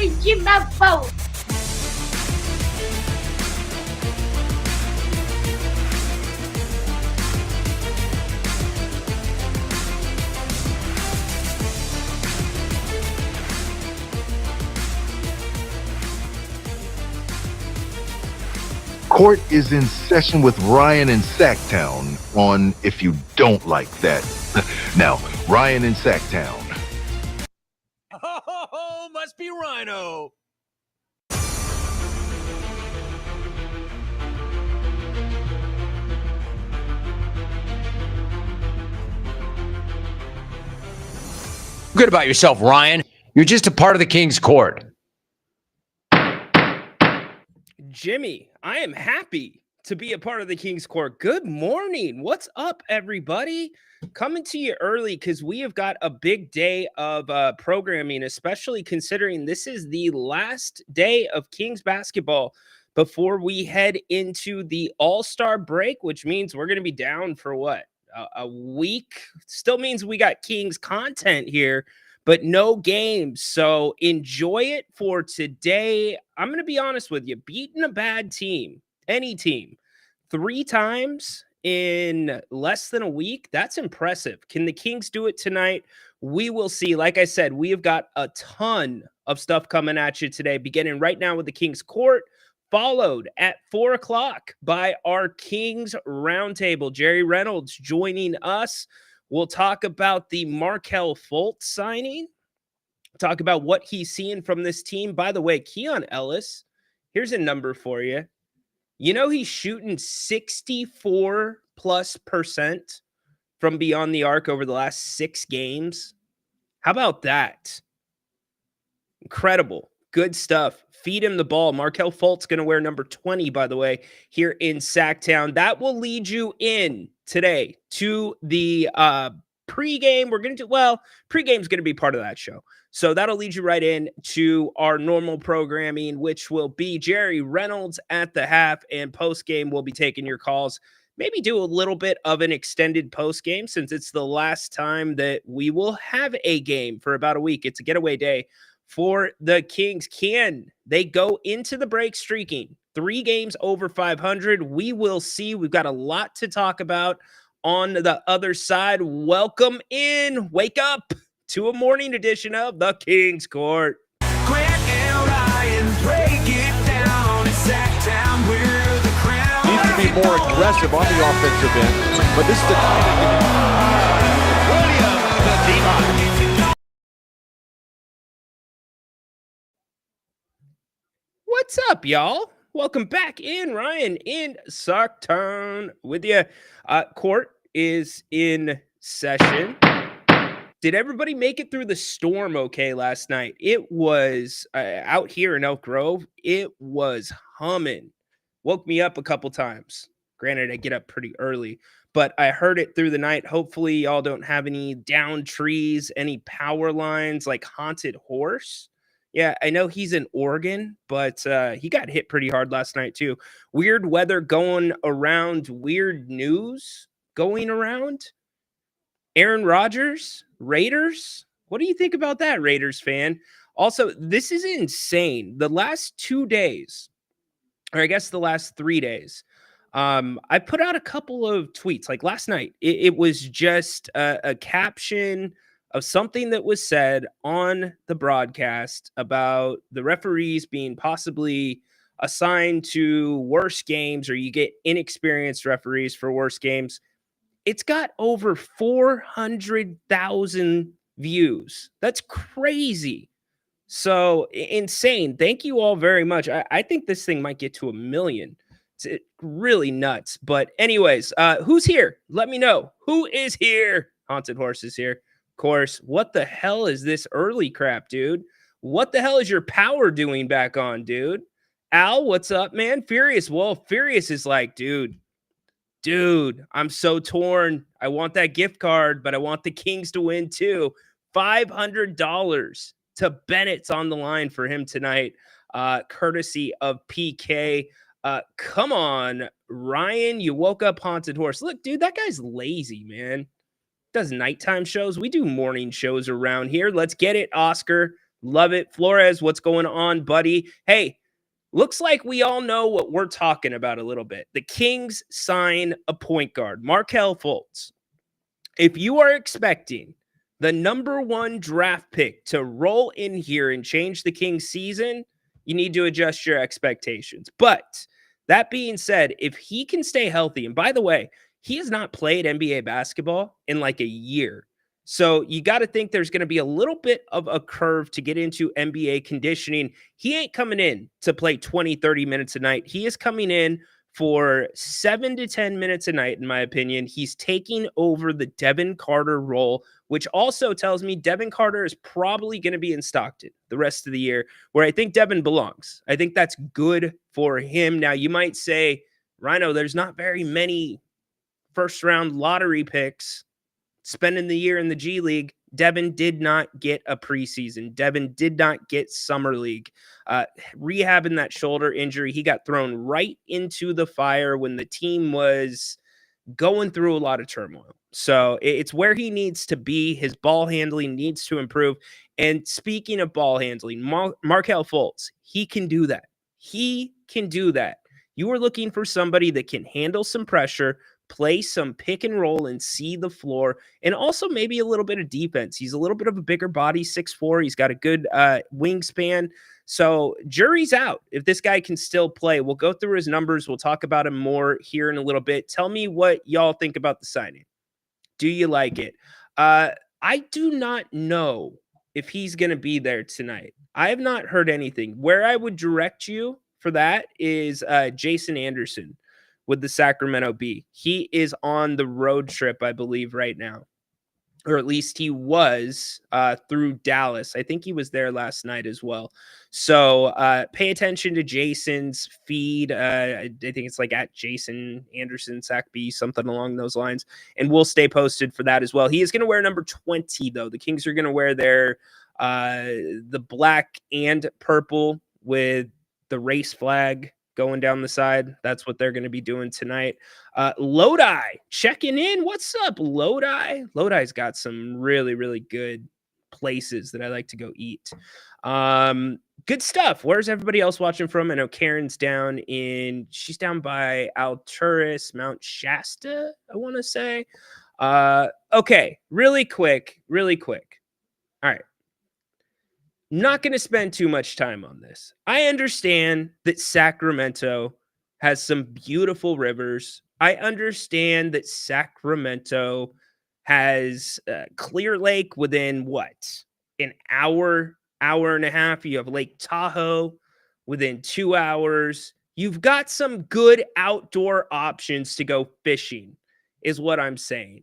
freaking mouthful. Court is in session with Ryan in Sacktown on If You Don't Like That. Now, Ryan in Sacktown. Oh, must be Rhino. Good about yourself, Ryan. You're just a part of the King's Court. Jimmy, I am happy to be a part of the King's Court. Good morning. What's up, everybody? Coming to you early because we have got a big day of programming, especially considering this is the last day of Kings basketball before we head into the All-Star break, which means we're going to be down for what? A week? Still means we got Kings content here, but no games. So enjoy it for today. I'm going to be honest with you. Beating a bad team, any team, 3 times in less than a week, that's impressive. Can the Kings do it tonight? We will see. Like I said, we have got a ton of stuff coming at you today, beginning right now with the Kings Court, followed at 4 o'clock by our Kings Roundtable. Jerry Reynolds joining us. We'll talk about the Markelle Fultz signing, talk about what he's seeing from this team. By the way, Keon Ellis, here's a number for you. You know he's shooting 64+% from beyond the arc over the last 6 games. How about that? Incredible. Good stuff. Feed him the ball. Markelle Fultz going to wear number 20, by the way, here in Sacktown. That will lead you in today to the pregame. We're going to do, well, pregame is going to be part of that show. So that'll lead you right in to our normal programming, which will be Jerry Reynolds at the half, and postgame we'll be taking your calls. Maybe do a little bit of an extended postgame since it's the last time that we will have a game for about a week. It's a getaway day for the Kings. Can they go into the break streaking 3 games over 500? We will see. We've got a lot to talk about on the other side. Welcome in. Wake up to a morning edition of the Kings Court. Grant and Ryan, break it down. It's Sacktown, we're the crown. Needs to be more aggressive on the offensive end, but this is the time to Williams, the D-line. What's up, y'all? Welcome back in. Ryan in Sacktown with you. Court is in session. Did everybody make it through the storm okay last night? It was out here in Elk Grove. It was humming. Woke me up a couple times. Granted, I get up pretty early, but I heard it through the night. Hopefully, y'all don't have any downed trees, any power lines like Haunted Horse. Yeah, I know he's in Oregon, but he got hit pretty hard last night too. Weird weather going around, weird news going around. Aaron Rodgers, Raiders. What do you think about that, Raiders fan? Also, this is insane. The last 2 days, or I guess the last 3 days, I put out a couple of tweets. Like last night, it was just a caption of something that was said on the broadcast about the referees being possibly assigned to worse games, or you get inexperienced referees for worse games. It's got over 400,000 views. That's crazy. So insane. Thank you all very much. I think this thing might get to 1 million. It's really nuts. But anyways, who's here? Let me know. Who is here? Haunted Horse is here. Of course. What the hell is this early crap, dude? What the hell is your power doing back on, dude? Al, what's up, man? Furious Wolf. Furious is like, dude, I'm so torn. I want that gift card, but I want the Kings to win too. $500 to Bennett's on the line for him tonight, courtesy of PK. Come on, Ryan, you woke up Haunted Horse. Look, dude, that guy's lazy, man. Does nighttime shows. We do morning shows around here. Let's get it, Oscar. Love it. Flores, what's going on, buddy? Hey, looks like we all know what we're talking about a little bit. The Kings sign a point guard, Markelle Fultz. If you are expecting the number 1 draft pick to roll in here and change the Kings season, you need to adjust your expectations. But that being said, if he can stay healthy, and by the way, he has not played NBA basketball in like a year. So you got to think there's going to be a little bit of a curve to get into NBA conditioning. He ain't coming in to play 20, 30 minutes a night. He is coming in for 7 to 10 minutes a night, in my opinion. He's taking over the Devin Carter role, which also tells me Devin Carter is probably going to be in Stockton the rest of the year, where I think Devin belongs. I think that's good for him. Now, you might say, Rhino, there's not very many first-round lottery picks spending the year in the G League. Devin did not get a preseason. Devin did not get summer league. Rehabbing that shoulder injury, he got thrown right into the fire when the team was going through a lot of turmoil. So it's where he needs to be. His ball handling needs to improve. And speaking of ball handling, Markelle Fultz, he can do that. He can do that. You are looking for somebody that can handle some pressure, play some pick and roll and see the floor, and also maybe a little bit of defense. He's a little bit of a bigger body, 6'4". He's got a good wingspan. So jury's out if this guy can still play. We'll go through his numbers. We'll talk about him more here in a little bit. Tell me what y'all think about the signing. Do you like it? I do not know if he's going to be there tonight. I have not heard anything. Where I would direct you for that is Jason Anderson with the Sacramento Bee. He is on the road trip, I believe, right now. Or at least he was through Dallas. I think he was there last night as well. So pay attention to Jason's feed. I think it's like at Jason Anderson, Sac B, something along those lines. And we'll stay posted for that as well. He is going to wear number 20, though. The Kings are going to wear their the black and purple with the race flag going down the side. That's what they're going to be doing tonight. Lodi checking in. What's up, Lodi? Lodi's got some really, really good places that I like to go eat. Good stuff. Where's everybody else watching from? I know Karen's she's down by Alturas, Mount Shasta, I want to say. Okay, really quick. All right. Not going to spend too much time on this. I understand that Sacramento has some beautiful rivers. I understand that Sacramento has Clear Lake within an hour and a half. You have Lake Tahoe within 2 hours. You've got some good outdoor options to go fishing, is what I'm saying.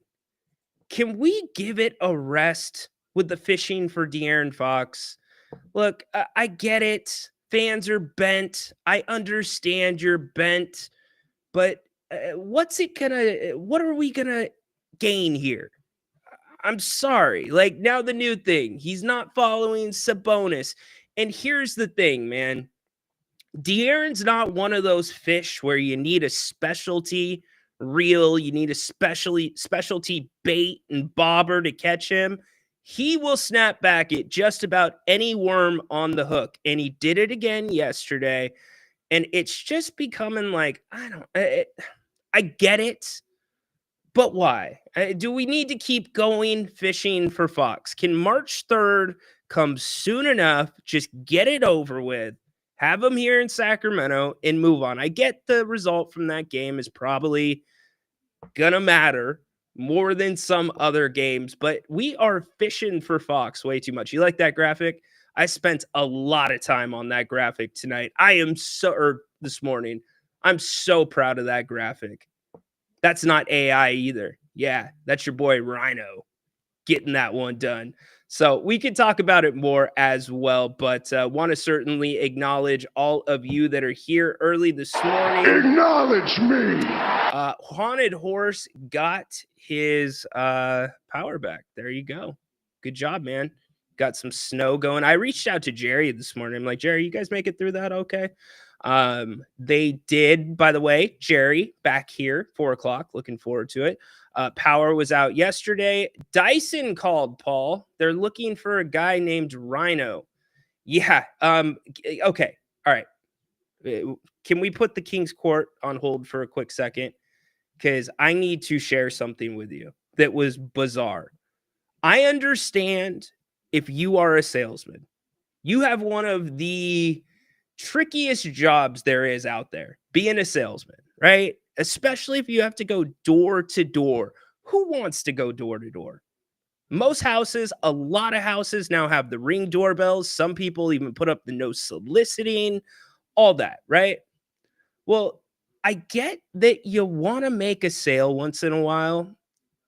Can we give it a rest with the fishing for De'Aaron Fox? Look, I get it. Fans are bent. I understand you're bent, but what are we gonna gain here? I'm sorry. Like, now the new thing, he's not following Sabonis. And here's the thing, man. De'Aaron's not one of those fish where you need a specialty reel, you need a specialty bait and bobber to catch him. He will snap back at just about any worm on the hook. And he did it again yesterday. And it's just becoming like, I get it, but why? Do we need to keep going fishing for Fox? Can March 3rd come soon enough? Just get it over with. Have him here in Sacramento and move on. I get the result from that game is probably going to matter more than some other games, but we are fishing for Fox way too much. You like that graphic? I spent a lot of time on that graphic tonight. This morning. I'm so proud of that graphic. That's not AI either. Yeah, that's your boy Rhino getting that one done. So we could talk about it more as well, but want to certainly acknowledge all of you that are here early this morning. Acknowledge me. Haunted Horse got his power back. There you go. Good job, man. Got some snow going. I reached out to Jerry this morning. I'm like, Jerry, you guys make it through that okay? They did, by the way. Jerry back here, 4:00. Looking forward to it. Power was out yesterday. Dyson called, Paul. They're looking for a guy named Rhino. Yeah. Okay. All right. Can we put the King's Court on hold for a quick second? Because I need to share something with you that was bizarre. I understand if you are a salesman, you have one of the trickiest jobs there is out there, being a salesman, right? Especially if you have to go door to door. Who wants to go door to door? Most houses, a lot of houses now have the Ring doorbells. Some people even put up the no soliciting, all that, right? Well, I get that you want to make a sale once in a while,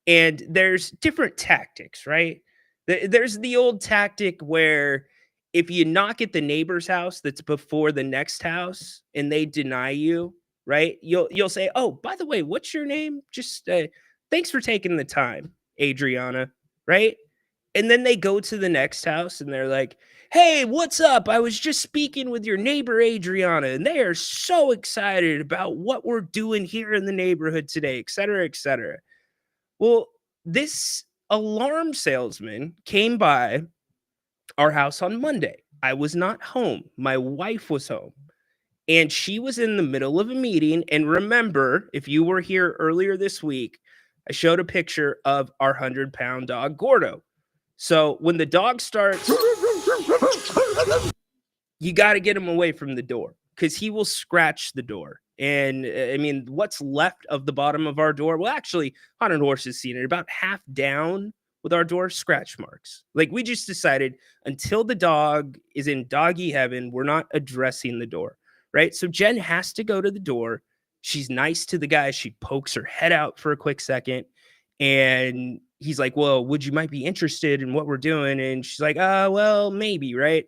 and there's different tactics, right? There's the old tactic where if you knock at the neighbor's house that's before the next house and they deny you, right? You'll say, "Oh, by the way, what's your name? Just thanks for taking the time, Adriana," right? And then they go to the next house and they're like, "Hey, what's up? I was just speaking with your neighbor Adriana, and they are so excited about what we're doing here in the neighborhood today, et cetera, et cetera." Well, this alarm salesman came by our house on Monday. I was not home. My wife was home. And she was in the middle of a meeting. And remember, if you were here earlier this week, I showed a picture of our 100-pound dog, Gordo. So when the dog starts, you got to get him away from the door because he will scratch the door. And I mean, what's left of the bottom of our door? Well, actually, Haunted Horse has seen it about half down with our door, scratch marks. Like we just decided until the dog is in doggy heaven, we're not addressing the door, right? So Jen has to go to the door. She's nice to the guy. She pokes her head out for a quick second. And he's like, "Well, would you might be interested in what we're doing?" And she's like, well, maybe, right?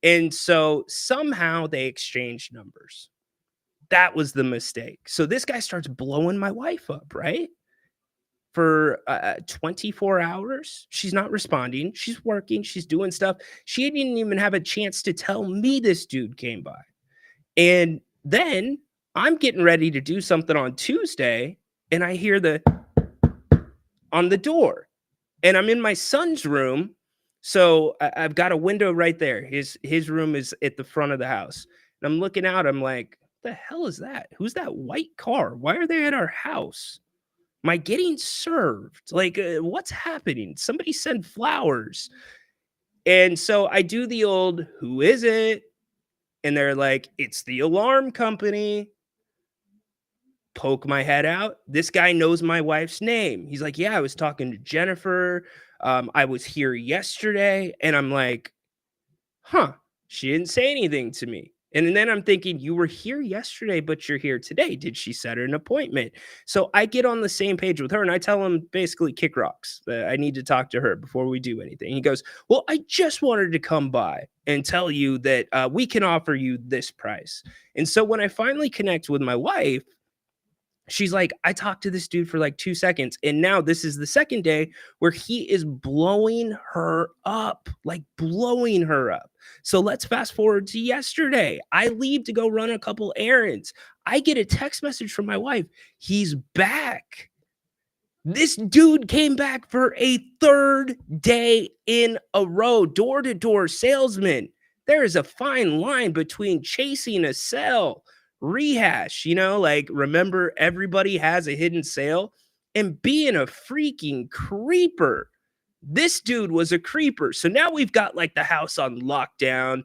And so somehow they exchanged numbers. That was the mistake. So this guy starts blowing my wife up, right? For 24 hours. She's not responding. She's working. She's doing stuff. She didn't even have a chance to tell me this dude came by. And then I'm getting ready to do something on Tuesday, and I hear the on the door. And I'm in my son's room. So I've got a window right there. His room is at the front of the house. And I'm looking out. I'm like, "What the hell is that? Who's that white car? Why are they at our house? Am I getting served? Like, what's happening? Somebody send flowers." And so I do the old, "Who is it?" And they're like, "It's the alarm company." Poke my head out. This guy knows my wife's name. He's like, "Yeah, I was talking to Jennifer. I was here yesterday." And I'm like, "Huh, she didn't say anything to me." And then I'm thinking, "You were here yesterday, but you're here today. Did she set an appointment?" So I get on the same page with her and I tell him basically kick rocks. I need to talk to her before we do anything. He goes, "Well, I just wanted to come by and tell you that we can offer you this price." And so when I finally connect with my wife, she's like, "I talked to this dude for like 2 seconds, and now this is the second day where he is blowing her up, like blowing her up." So let's fast forward to yesterday. I leave to go run a couple errands. I get a text message from my wife. He's back. This dude came back for a third day in a row, door to door salesman. There is a fine line between chasing a sale, rehash, like remember everybody has a hidden sale, and being a freaking creeper. This dude was a creeper. So now we've got like the house on lockdown.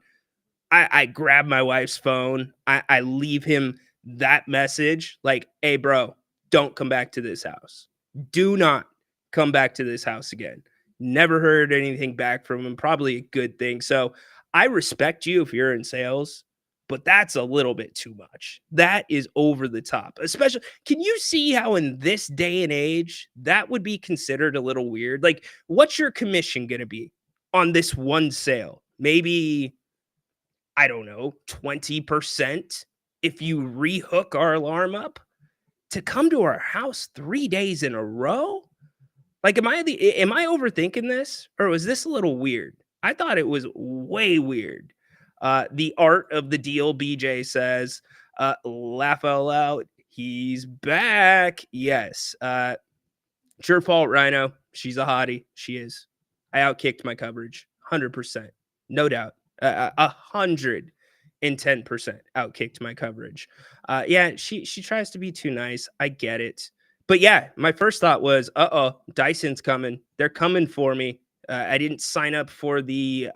I grab my wife's phone. I leave him that message like, "Hey, bro, don't come back to this house. Do not come back to this house again." Never heard anything back from him. Probably a good thing. So I respect you if you're in sales, but that's a little bit too much. That is over the top. Especially, can you see how in this day and age that would be considered a little weird? Like, what's your commission going to be on this one sale? Maybe, I don't know, 20% if you rehook our alarm up to come to our house 3 days in a row? Like, am I overthinking this, or was this a little weird? I thought it was way weird. The art of the deal, BJ says, laugh out loud. He's back. Yes. It's your fault, Rhino. She's a hottie. She is. I outkicked my coverage. 100%. No doubt. 110% outkicked my coverage. Yeah, she tries to be too nice. I get it. But yeah, my first thought was, Dyson's coming. They're coming for me. I didn't sign up for the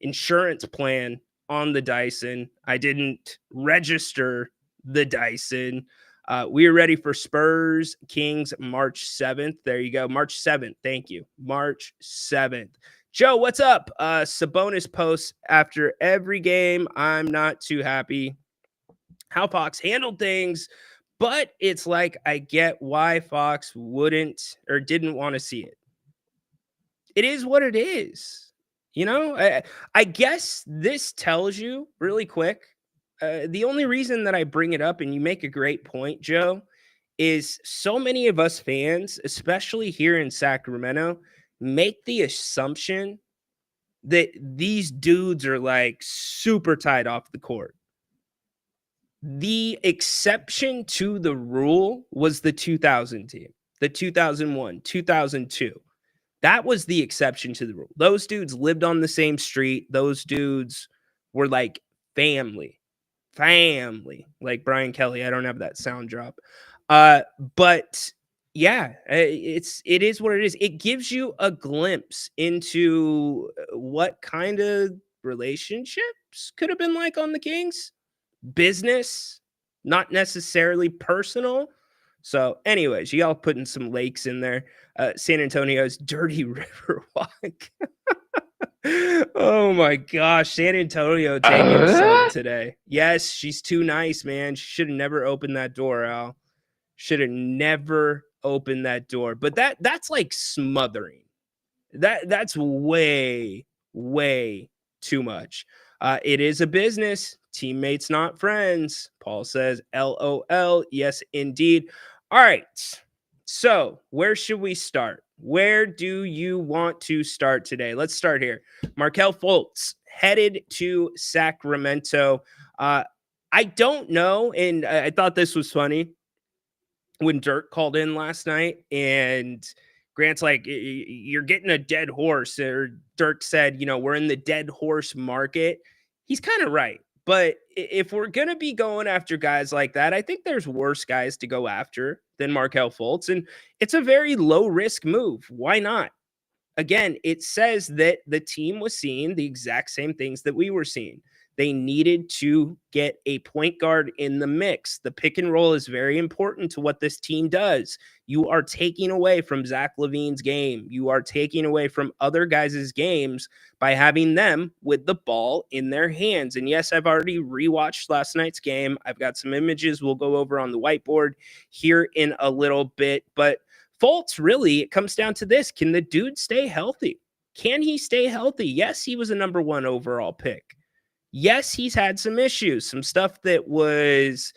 insurance plan on the Dyson. I didn't register the Dyson. We are ready for Spurs Kings March 7th. There you go. March 7th. Thank you. March 7th. Joe, what's up? Sabonis posts after every game. I'm not too happy how Fox handled things, but it's like I get why Fox wouldn't or didn't want to see it. It is what it is. You know, I guess this tells you really quick. The only reason that I bring it up, and you make a great point, Joe, is so many of us fans, especially here in Sacramento, make the assumption that these dudes are like super tied off the court. The exception to the rule was the 2000 team, the 2001, 2002. That was the exception to the rule. Those dudes lived on the same street. Those dudes were like family, like Brian Kelly. I don't have that sound drop. But yeah, it is what it is. It gives you a glimpse into what kind of relationships could have been like on the Kings. Business, not necessarily personal. So anyways, y'all putting some lakes in there. San Antonio's dirty river walk. Oh my gosh, San Antonio taking some today. Yes, she's too nice, man. She should have never opened that door, Al. Should have never opened that door. But that's like smothering. That's way too much. It is a business. Teammates, not friends. Paul says, LOL. Yes, indeed. All right. So where should we start? Where do you want to start today? Let's start here. Markelle Fultz headed to Sacramento. I don't know. And I thought this was funny when Dirk called in last night and Grant's like, you're getting a dead horse. Or Dirk said, we're in the dead horse market. He's kind of right. But if we're going to be going after guys like that, I think there's worse guys to go after than Markelle Fultz. And it's a very low risk move. Why not? Again, it says that the team was seeing the exact same things that we were seeing. They needed to get a point guard in the mix. The pick and roll is very important to what this team does. You are taking away from Zach LaVine's game. You are taking away from other guys' games by having them with the ball in their hands. And yes, I've already rewatched last night's game. I've got some images we'll go over on the whiteboard here in a little bit. But Fultz, really, it comes down to this. Can the dude stay healthy? Can he stay healthy? Yes, he was a number 1 overall pick. Yes, he's had some issues, some stuff that was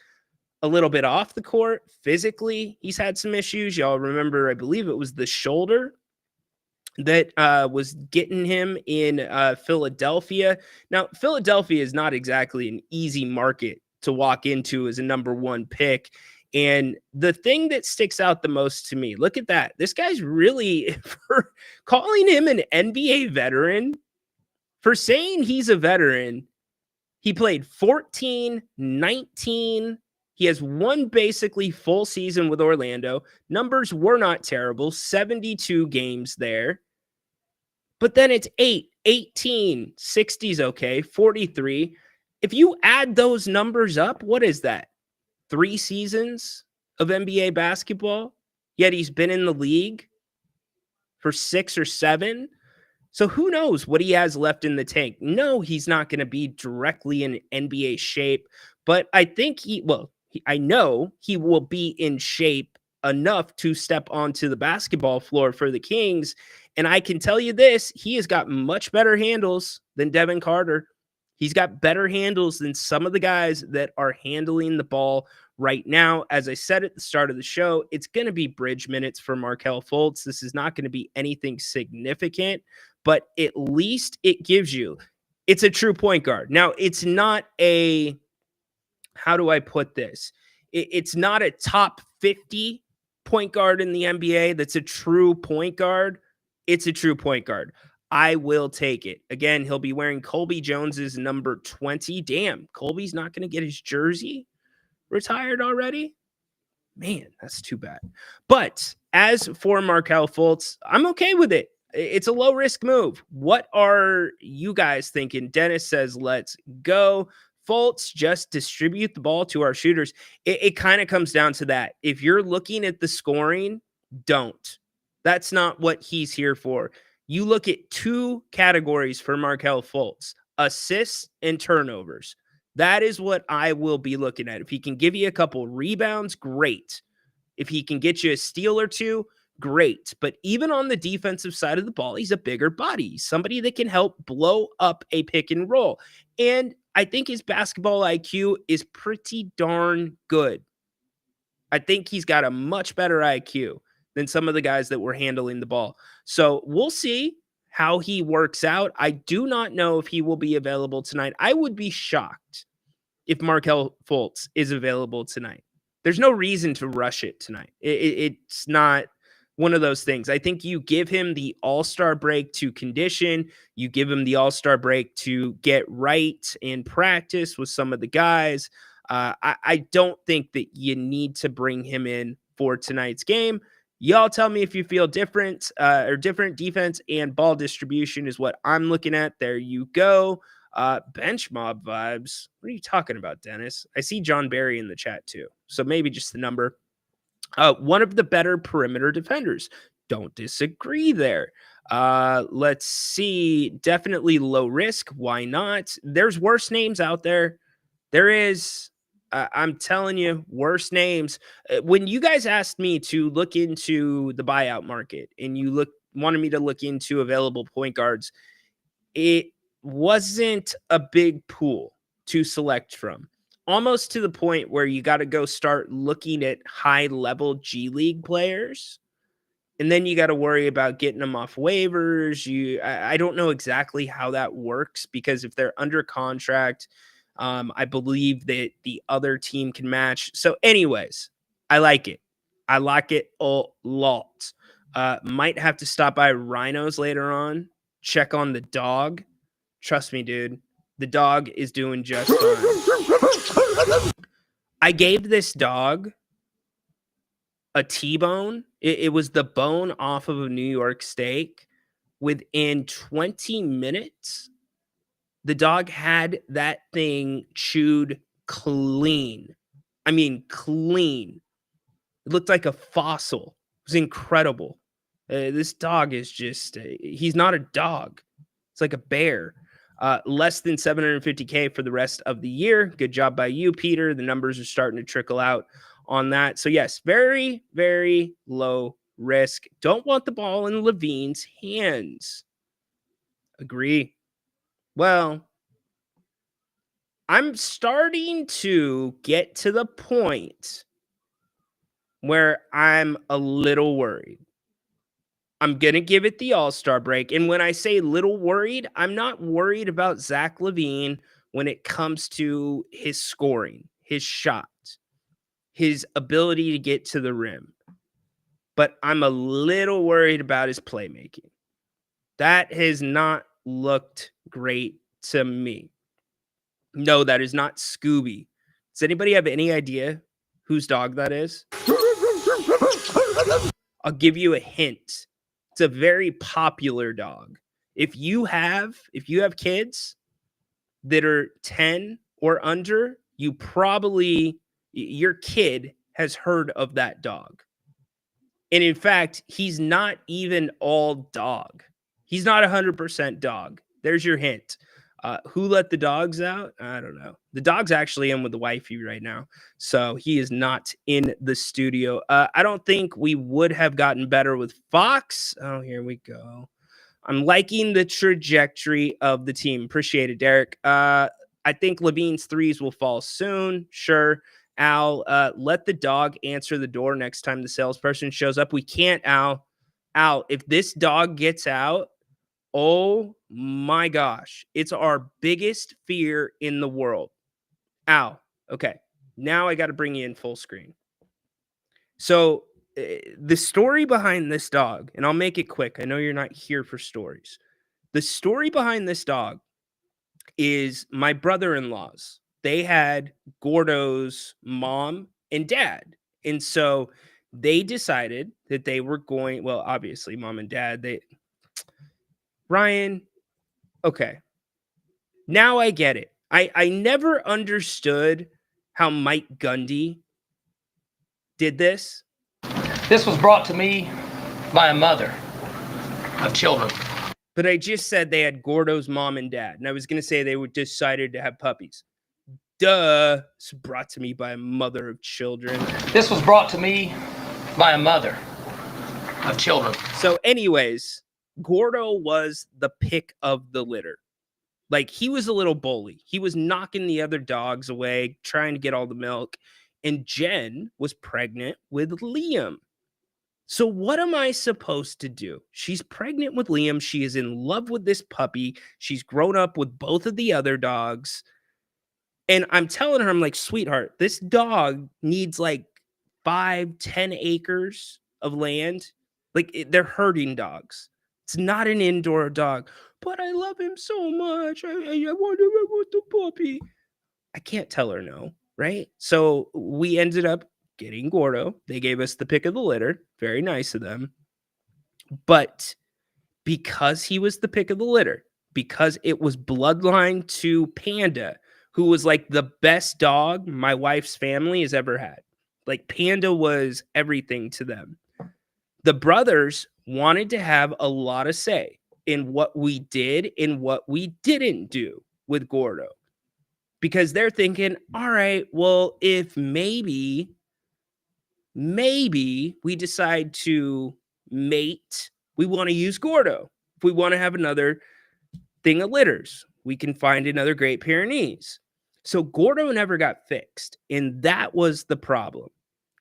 a little bit off the court. Physically, he's had some issues. Y'all remember, I believe it was the shoulder that was getting him in Philadelphia. Now, Philadelphia is not exactly an easy market to walk into as a number 1 pick. And the thing that sticks out the most to me, look at that. This guy's really, for calling him an NBA veteran, for saying he's a veteran, he played 14, 19. He has one basically full season with Orlando. Numbers were not terrible. 72 games there. But then it's 8, 18, 60's okay, 43. If you add those numbers up, what is that? 3 seasons of NBA basketball? Yet he's been in the league for 6 or 7. So who knows what he has left in the tank? No, he's not going to be directly in NBA shape, but I think I know he will be in shape enough to step onto the basketball floor for the Kings. And I can tell you this, he has got much better handles than Devin Carter. He's got better handles than some of the guys that are handling the ball right now. As I said at the start of the show, it's going to be bridge minutes for Markelle Fultz. This is not going to be anything significant, but at least it gives you, it's a true point guard. Now, it's not a, how do I put this? It's not a top 50 point guard in the NBA that's a true point guard. It's a true point guard. I will take it. Again, he'll be wearing Colby Jones's number 20. Damn, Colby's not going to get his jersey retired already? Man, that's too bad. But as for Markelle Fultz, I'm okay with it. It's a low risk move. What are you guys thinking? Dennis says, let's go. Fultz, just distribute the ball to our shooters. It kind of comes down to that. If you're looking at the scoring, don't. That's not what he's here for. You look at two categories for Markelle Fultz: assists and turnovers. That is what I will be looking at. If he can give you a couple rebounds, great. If he can get you a steal or two, great. But even on the defensive side of the ball, he's a bigger body, somebody that can help blow up a pick and roll. And I think his basketball IQ is pretty darn good. I think he's got a much better IQ than some of the guys that were handling the ball. So we'll see how he works out. I do not know if he will be available tonight. I would be shocked if Markelle Fultz is available tonight. There's no reason to rush it tonight. It's not one of those things. I think you give him the All-Star break to condition. You give him the All-Star break to get right and practice with some of the guys. I don't think that you need to bring him in for tonight's game. Y'all tell me if you feel different or different. Defense and ball distribution is what I'm looking at. There you go. Bench mob vibes. What are you talking about, Dennis? I see John Barry in the chat too. So maybe just the number. One of the better perimeter defenders. Don't disagree there. Let's see. Definitely low risk. Why not? There's worse names out there. There is. I'm telling you, worse names. When you guys asked me to look into the buyout market and you wanted me to look into available point guards, it wasn't a big pool to select from. Almost to the point where you got to go start looking at high-level G League players, and then you got to worry about getting them off waivers. I don't know exactly how that works, because if they're under contract, I believe that the other team can match. So anyways, I like it. I like it a lot. Might have to stop by Rhinos later on, check on the dog. Trust me, dude. The dog is doing just fine. I gave this dog a T-bone. It was the bone off of a New York steak. Within 20 minutes, the dog had that thing chewed clean. I mean, clean. It looked like a fossil. It was incredible. This dog is just, he's not a dog. It's like a bear. Less than $750K for the rest of the year. Good job by you, Peter. The numbers are starting to trickle out on that. So yes, very, very low risk. Don't want the ball in LaVine's hands. Agree. Well, I'm starting to get to the point where I'm a little worried. I'm going to give it the All-Star break. And when I say little worried, I'm not worried about Zach LaVine when it comes to his scoring, his shot, his ability to get to the rim. But I'm a little worried about his playmaking. That has not looked great to me. No, that is not Scooby. Does anybody have any idea whose dog that is? I'll give you a hint. It's a very popular dog. If you have kids that are 10 or under, your kid has heard of that dog. And in fact, he's not even all dog. He's not 100% dog. There's your hint. Who let the dogs out? I don't know. The dog's actually in with the wifey right now, so he is not in the studio. I don't think we would have gotten better with Fox. Oh, here we go. I'm liking the trajectory of the team. Appreciate it, Derek. I think LaVine's threes will fall soon. Sure. Al, let the dog answer the door next time the salesperson shows up. We can't, Al. Al, if this dog gets out, oh my gosh, it's our biggest fear in the world. Ow. Okay. Now I got to bring you in full screen. So the story behind this dog, and I'll make it quick. I know you're not here for stories. The story behind this dog is my brother-in-laws. They had Gordo's mom and dad. And so they decided that they were going, well, obviously, mom and dad, Ryan, okay. Now I get it. I never understood how Mike Gundy did this. This was brought to me by a mother of children. But I just said they had Gordo's mom and dad. And I was going to say they were decided to have puppies. Duh. It's brought to me by a mother of children. This was brought to me by a mother of children. So anyways, Gordo was the pick of the litter. Like, he was a little bully. He was knocking the other dogs away, trying to get all the milk. And Jen was pregnant with Liam. So what am I supposed to do? She's pregnant with Liam. She is in love with this puppy. She's grown up with both of the other dogs. And I'm telling her, I'm like, sweetheart, this dog needs like 5-10 acres of land. Like, they're herding dogs. It's not an indoor dog. But I love him so much. I want to run with the puppy. I can't tell her no, right? So we ended up getting Gordo. They gave us the pick of the litter. Very nice of them. But because he was the pick of the litter, because it was bloodline to Panda, who was like the best dog my wife's family has ever had. Like, Panda was everything to them. The brothers wanted to have a lot of say in what we did and what we didn't do with Gordo. Because they're thinking, all right, well, if maybe we decide to mate, we want to use Gordo. If we want to have another thing of litters, we can find another Great Pyrenees. So Gordo never got fixed, and that was the problem.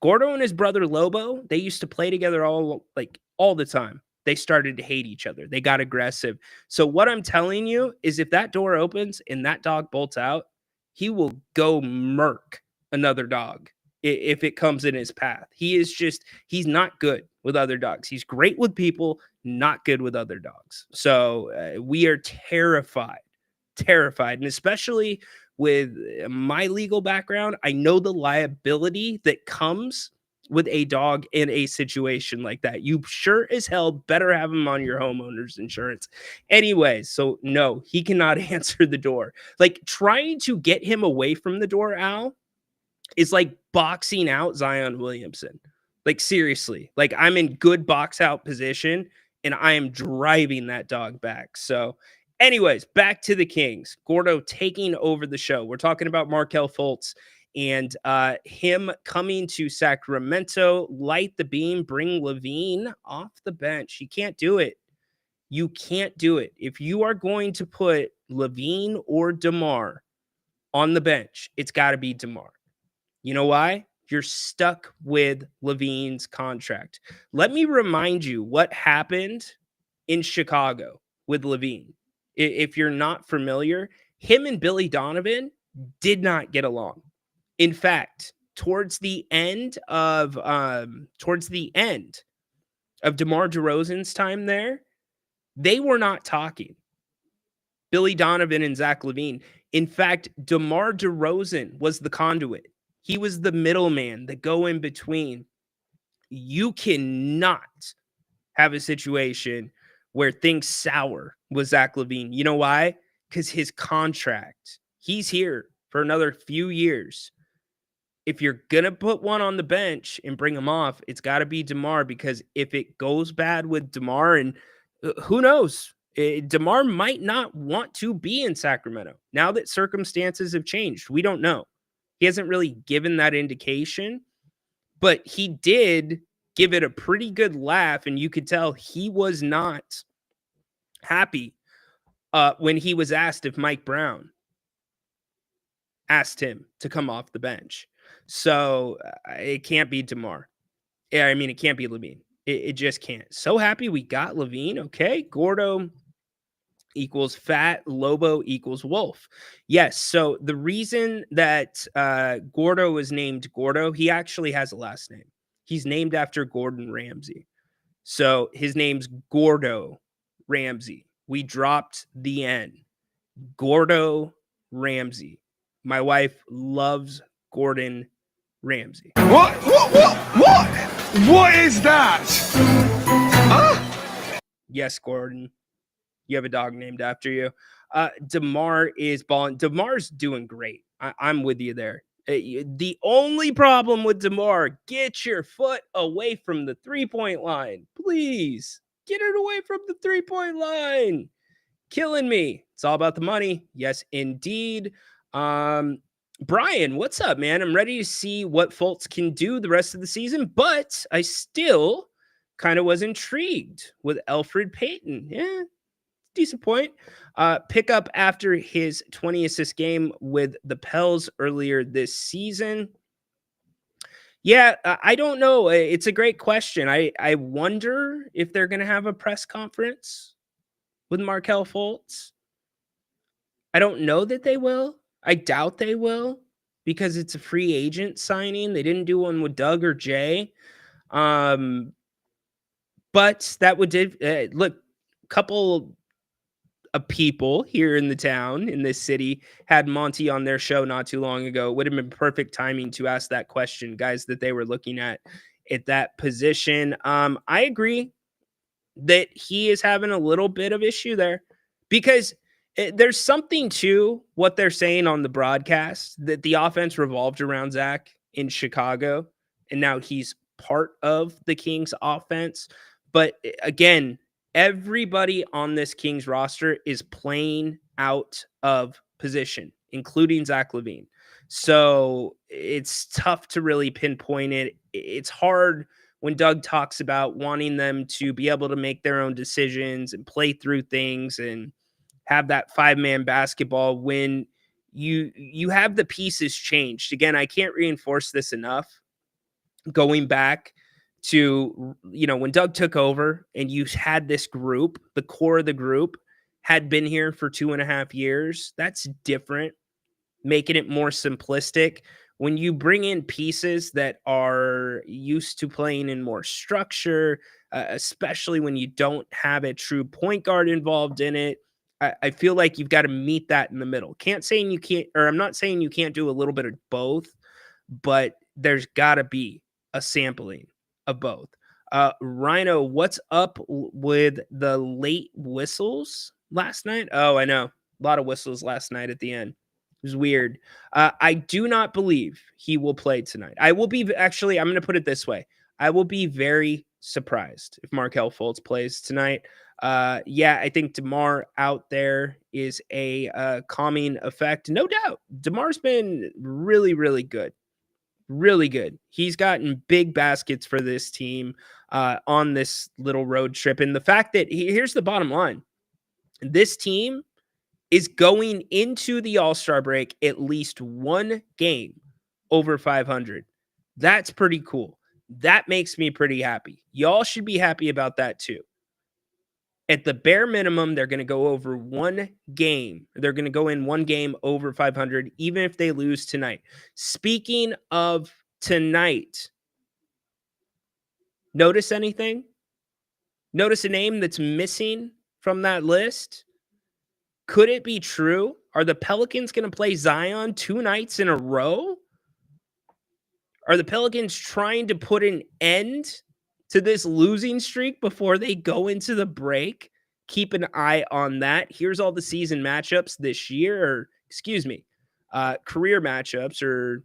Gordo and his brother Lobo, they used to play together all the time. They started to hate each other. They got aggressive. So what I'm telling you is, if that door opens and that dog bolts out, he will go murk another dog if it comes in his path. He's not good with other dogs. He's great with people, not good with other dogs. So we are terrified. And especially with my legal background, I know the liability that comes with a dog in a situation like that. You sure as hell better have him on your homeowner's insurance. Anyway, so no, he cannot answer the door. Like, trying to get him away from the door, Al, is like boxing out Zion Williamson. Like, seriously, like, I'm in good box out position and I am driving that dog back. So anyways, back to the Kings. Gordo taking over the show. We're talking about Markelle Fultz and him coming to Sacramento, light the beam, bring LaVine off the bench. He can't do it. You can't do it. If you are going to put LaVine or DeMar on the bench, it's got to be DeMar. You know why? You're stuck with LaVine's contract. Let me remind you what happened in Chicago with LaVine. If you're not familiar, him and Billy Donovan did not get along. In fact, towards the end of DeMar DeRozan's time there, they were not talking. Billy Donovan and Zach LaVine. In fact, DeMar DeRozan was the conduit. He was the middleman, the go in between. You cannot have a situation where things sour with Zach LaVine. You know why? Because his contract, he's here for another few years. If you're going to put one on the bench and bring him off, it's got to be DeMar, because if it goes bad with DeMar, and who knows, DeMar might not want to be in Sacramento now that circumstances have changed. We don't know. He hasn't really given that indication, but he did give it a pretty good laugh, and you could tell he was not happy when he was asked if Mike Brown asked him to come off the bench. So it can't be DeMar. I mean, it can't be LaVine. It just can't. So happy we got LaVine. Okay, Gordo equals fat, Lobo equals wolf. Yes, so the reason that Gordo was named Gordo, he actually has a last name. He's named after Gordon Ramsay. So his name's Gordo Ramsay, we dropped the N. Gordo Ramsay. My wife loves Gordon Ramsay. What is that? Yes, Gordon. You have a dog named after you. DeMar is balling. DeMar's doing great. I'm with you there. The only problem with DeMar, get your foot away from the 3-point line. Please get it away from the 3-point line. Killing me. It's all about the money. Yes, indeed. Brian, what's up, man? I'm ready to see what Fultz can do the rest of the season, but I still kind of was intrigued with Elfrid Payton. Yeah, decent point. Pick up after his 20 assist game with the Pels earlier this season. Yeah, I don't know. It's a great question. I wonder if they're going to have a press conference with Markelle Fultz. I don't know that they will. I doubt they will because it's a free agent signing. They didn't do one with Doug or Jay. But that would look, a couple of people here in the town, in this city, had Monty on their show not too long ago. It would have been perfect timing to ask that question, guys, that they were looking at that position. I agree that he is having a little bit of issue there because there's something to what they're saying on the broadcast that the offense revolved around Zach in Chicago, and now he's part of the Kings offense. But again, everybody on this Kings roster is playing out of position, including Zach LaVine. So it's tough to really pinpoint it. It's hard when Doug talks about wanting them to be able to make their own decisions and play through things and have that 5-man basketball when you have the pieces changed. Again, I can't reinforce this enough. Going back to, when Doug took over and you had this group, the core of the group had been here for 2.5 years. That's different, making it more simplistic. When you bring in pieces that are used to playing in more structure, especially when you don't have a true point guard involved in it, I feel like you've got to meet that in the middle. I'm not saying you can't do a little bit of both, but there's got to be a sampling of both. Rhino, what's up with the late whistles last night? Oh, I know. A lot of whistles last night at the end. It was weird. I do not believe he will play tonight. I'm going to put it this way. I will be very surprised if Markelle Fultz plays tonight. I think DeMar out there is a calming effect. No doubt. DeMar's been really, really good. Really good. He's gotten big baskets for this team on this little road trip. And the fact that here's the bottom line. This team is going into the All-Star break at least one game over 500. That's pretty cool. That makes me pretty happy. Y'all should be happy about that too. At the bare minimum, they're going to go over one game. They're going to go in one game over 500, even if they lose tonight. Speaking of tonight, notice anything? Notice a name that's missing from that list? Could it be true? Are the Pelicans going to play Zion 2 nights in a row? Are the Pelicans trying to put an end to this losing streak before they go into the break? Keep an eye on that. Here's all the season matchups this year, career matchups or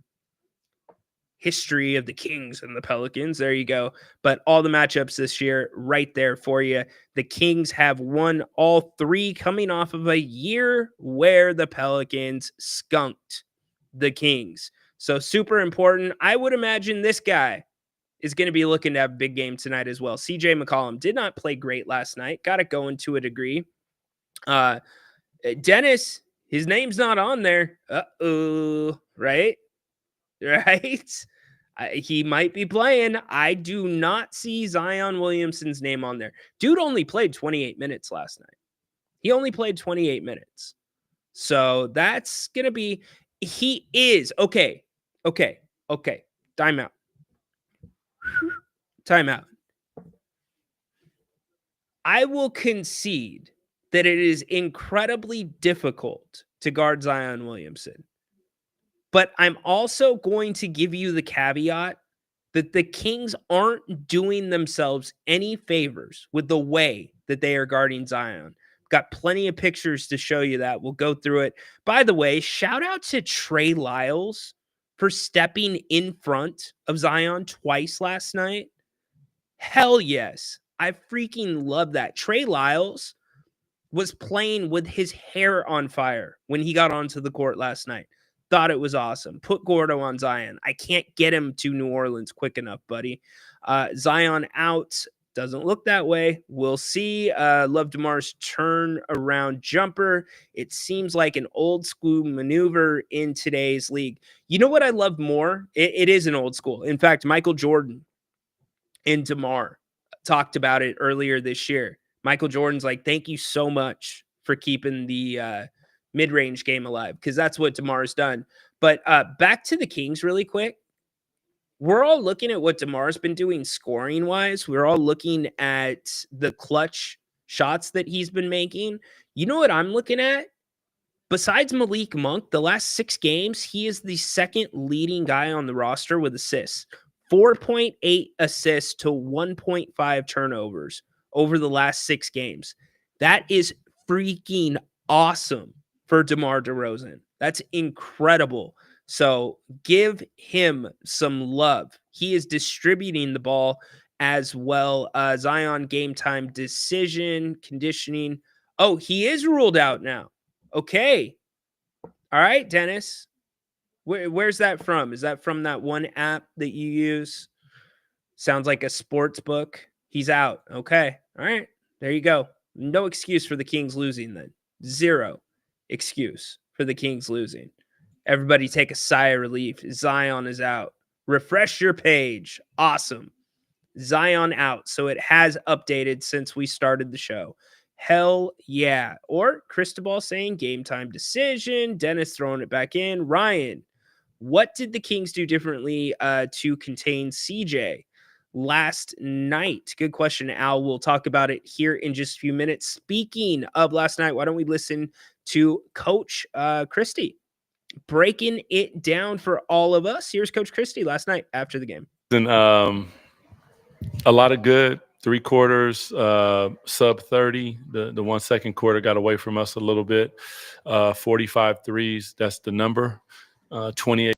history of the Kings and the Pelicans. There you go. But all the matchups this year right there for you. The Kings have won all 3 coming off of a year where the Pelicans skunked the Kings. So super important. I would imagine this guy is going to be looking to have a big game tonight as well. CJ McCollum did not play great last night. Got it going to a degree. Dennis, his name's not on there. Uh-oh. Right? He might be playing. I do not see Zion Williamson's name on there. Dude only played 28 minutes last night. He only played 28 minutes. So that's going to be... He is... Okay. Timeout. I will concede that it is incredibly difficult to guard Zion Williamson. But I'm also going to give you the caveat that the Kings aren't doing themselves any favors with the way that they are guarding Zion. Got plenty of pictures to show you that. We'll go through it. By the way, shout out to Trey Lyles for stepping in front of Zion twice last night. Hell yes. I freaking love that. Trey Lyles was playing with his hair on fire when he got onto the court last night. Thought it was awesome. Put Gordo on Zion. I can't get him to New Orleans quick enough, buddy. Zion out. Doesn't look that way. We'll see. Love DeMar's turn around jumper. It seems like an old school maneuver in today's league. You know what I love more? It is an old school. In fact, Michael Jordan and DeMar talked about it earlier this year. Michael Jordan's like, thank you so much for keeping the mid-range game alive, because that's what DeMar's done. But back to the Kings really quick. We're all looking at what DeMar's been doing scoring-wise. We're all looking at the clutch shots that he's been making. You know what I'm looking at? Besides Malik Monk, the last 6 games, he is the second leading guy on the roster with assists. 4.8 assists to 1.5 turnovers over the last 6 games. That is freaking awesome for DeMar DeRozan. That's incredible. So give him some love. He is distributing the ball as well. Zion game time decision, conditioning. Oh, he is ruled out now. Okay. All right, Dennis. Where's that from? Is that from that one app that you use? Sounds like a sports book. He's out. Okay. All right. There you go. No excuse for the Kings losing then. 0 excuse for the Kings losing. Everybody take a sigh of relief. Zion is out. Refresh your page. Awesome. Zion out. So it has updated since we started the show. Hell yeah. Or Cristobal saying game time decision. Dennis throwing it back in. Ryan, what did the Kings do differently to contain CJ last night? Good question, Al. We'll talk about it here in just a few minutes. Speaking of last night, why don't we listen to Coach Christie breaking it down for all of us? Here's Coach Christie last night after the game. And a lot of good 3 quarters, sub 30. The 1 second quarter got away from us a little bit. 45 threes, that's the number. 28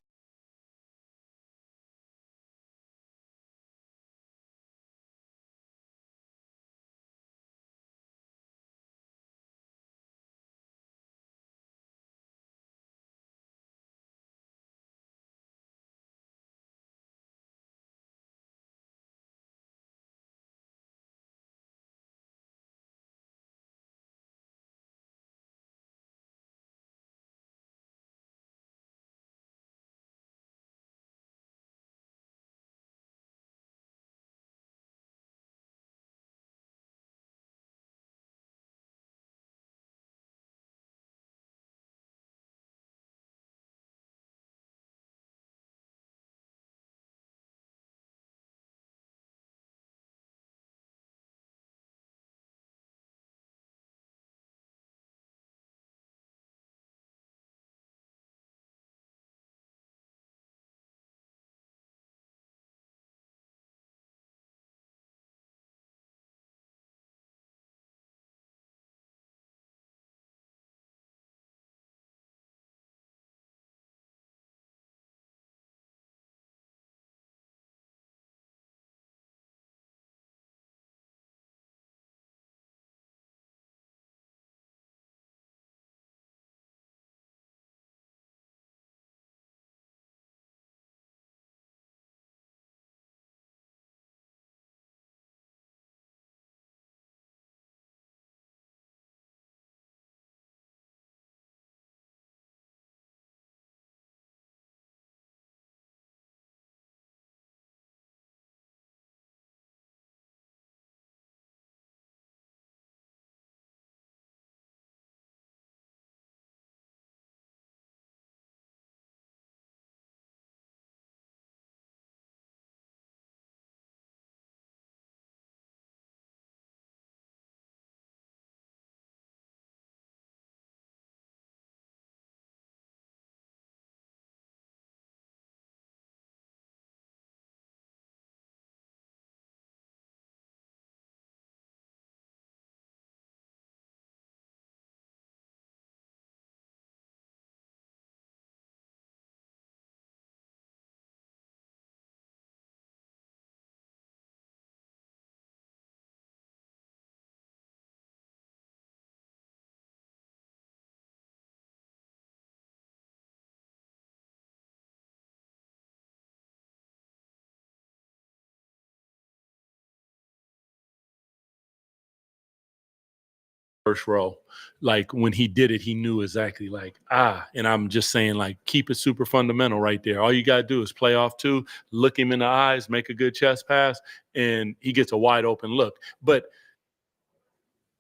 first row. Like when he did it, he knew exactly and I'm just saying, like, keep it super fundamental right there. All you got to do is play off 2, look him in the eyes, make a good chest pass, and he gets a wide open look. But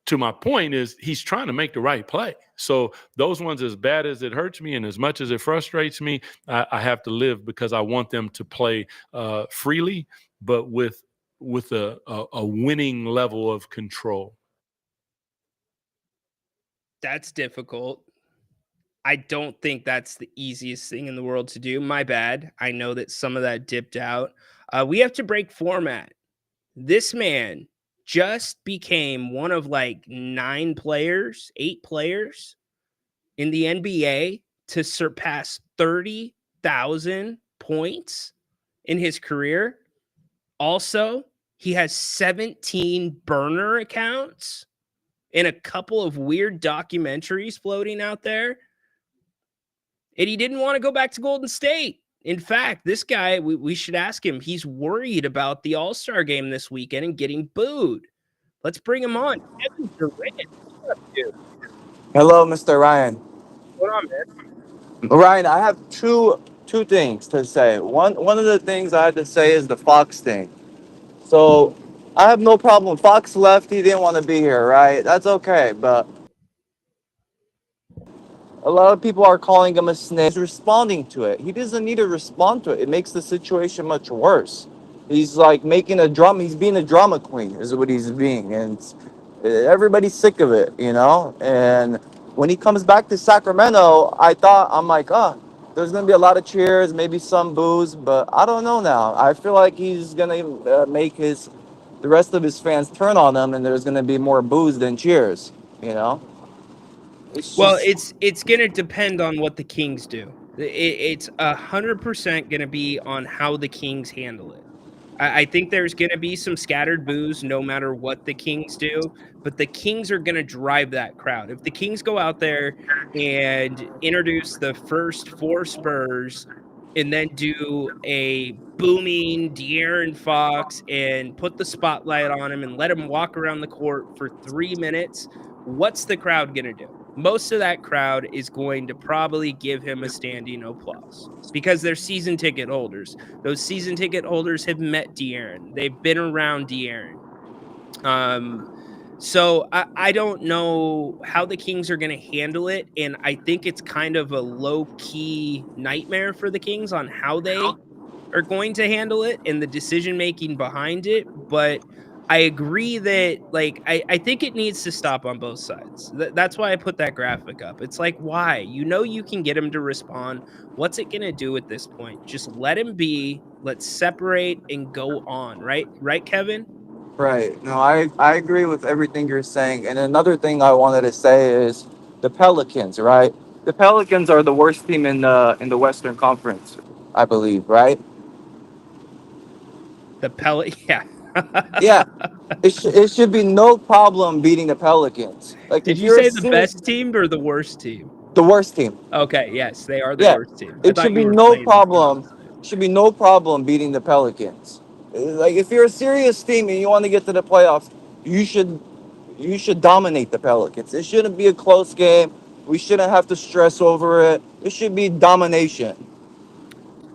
to my point is he's trying to make the right play. So those ones, as bad as it hurts me and as much as it frustrates me, I have to live because I want them to play freely, but with a winning level of control. That's difficult. I don't think that's the easiest thing in the world to do. My bad. I know that some of that dipped out. We have to break format. This man just became one of like 8 players in the NBA to surpass 30,000 points in his career. Also, he has 17 burner accounts and a couple of weird documentaries floating out there. And he didn't want to go back to Golden State. In fact, this guy, we should ask him. He's worried about the All-Star game this weekend and getting booed. Let's bring him on. Kevin Durant. What's up, dude? Hello, Mr. Ryan. What's on, man? Ryan, I have two things to say. One of the things I had to say is the Fox thing. So I have no problem. Fox left. He didn't want to be here, right? That's okay. But a lot of people are calling him a snake. He's responding to it. He doesn't need to respond to it. It makes the situation much worse. He's like making a drama. He's being a drama queen is what he's being. And everybody's sick of it, you know? And when he comes back to Sacramento, I'm like, there's going to be a lot of cheers, maybe some boos, but I don't know now. I feel like he's going to make the rest of his fans turn on him, and there's going to be more boos than cheers, you know? Well, it's going to depend on what the Kings do. It's 100% going to be on how the Kings handle it. I think there's going to be some scattered boos no matter what the Kings do, but the Kings are going to drive that crowd. If the Kings go out there and introduce the first 4 Spurs and then do a booming De'Aaron Fox and put the spotlight on him and let him walk around the court for 3 minutes, what's the crowd going to do? Most of that crowd is going to probably give him a standing applause because they're season ticket holders. Those season ticket holders have met De'Aaron. They've been around De'Aaron. So I don't know how the Kings are going to handle it, and I think it's kind of a low-key nightmare for the Kings on how they are going to handle it and the decision-making behind it, but I agree that, like, I think it needs to stop on both sides. That's why I put that graphic up. It's like, why? You know you can get him to respond. What's it going to do at this point? Just let him be. Let's separate and go on, right? Right, Kevin? Right. No, I agree with everything you're saying. And another thing I wanted to say is the Pelicans, right? The Pelicans are the worst team in the Western Conference, I believe, right? Yeah. Yeah, it should be no problem beating the Pelicans. Like, Did if you you're say a the serious- best team or the worst team? the worst team? Okay, yes, they are the Yeah, worst team. I it thought should you be were no playing problem. them. Should be no problem beating the Pelicans. Like, if you're a serious team and you want to get to the playoffs, you should dominate the Pelicans. It shouldn't be a close game. We shouldn't have to stress over it. It should be domination.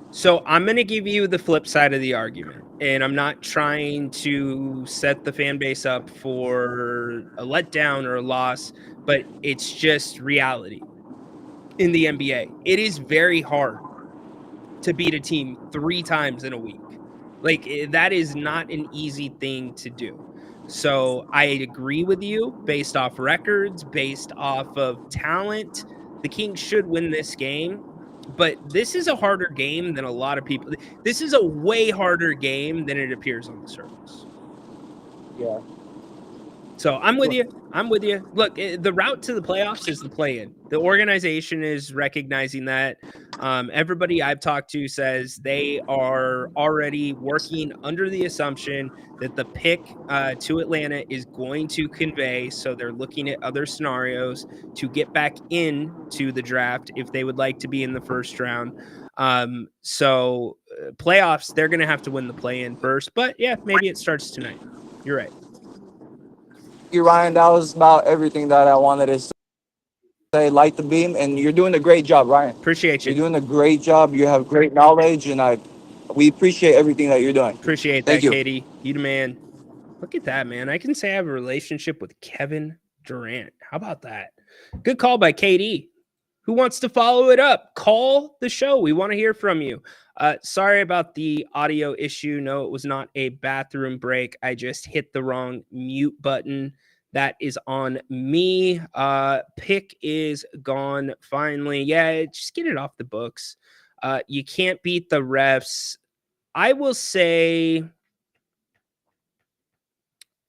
So I'm going to give you the flip side of the argument, and I'm not trying to set the fan base up for a letdown or a loss, but it's just reality in the NBA. It is very hard to beat a team 3 times in a week. Like, that is not an easy thing to do. So I agree with you based off records, based off of talent. The Kings should win this game. But this is a harder game than a lot of people. This is a way harder game than it appears on the surface. Yeah. So I'm with you. Look, the route to the playoffs is the play-in. The organization is recognizing that. Everybody I've talked to says they are already working under the assumption that the pick to Atlanta is going to convey. So they're looking at other scenarios to get back into the draft if they would like to be in the first round. So playoffs, they're going to have to win the play-in first. But yeah, maybe it starts tonight. You're right. you, Ryan. That was about everything that I wanted to say. Light the beam, and you're doing a great job, Ryan. Appreciate You're you. doing a great job. You have great knowledge, and we appreciate everything that you're doing. Appreciate Thank that, you. Katie. You the man. Look at that, man. I can say I have a relationship with Kevin Durant. How about that? Good call by KD. Who wants to follow it up? Call the show. We want to hear from you. Sorry about the audio issue. No, it was not a bathroom break. I just hit the wrong mute button. That is on me. Pick is gone finally. Yeah, just get it off the books. You can't beat the refs. I will say,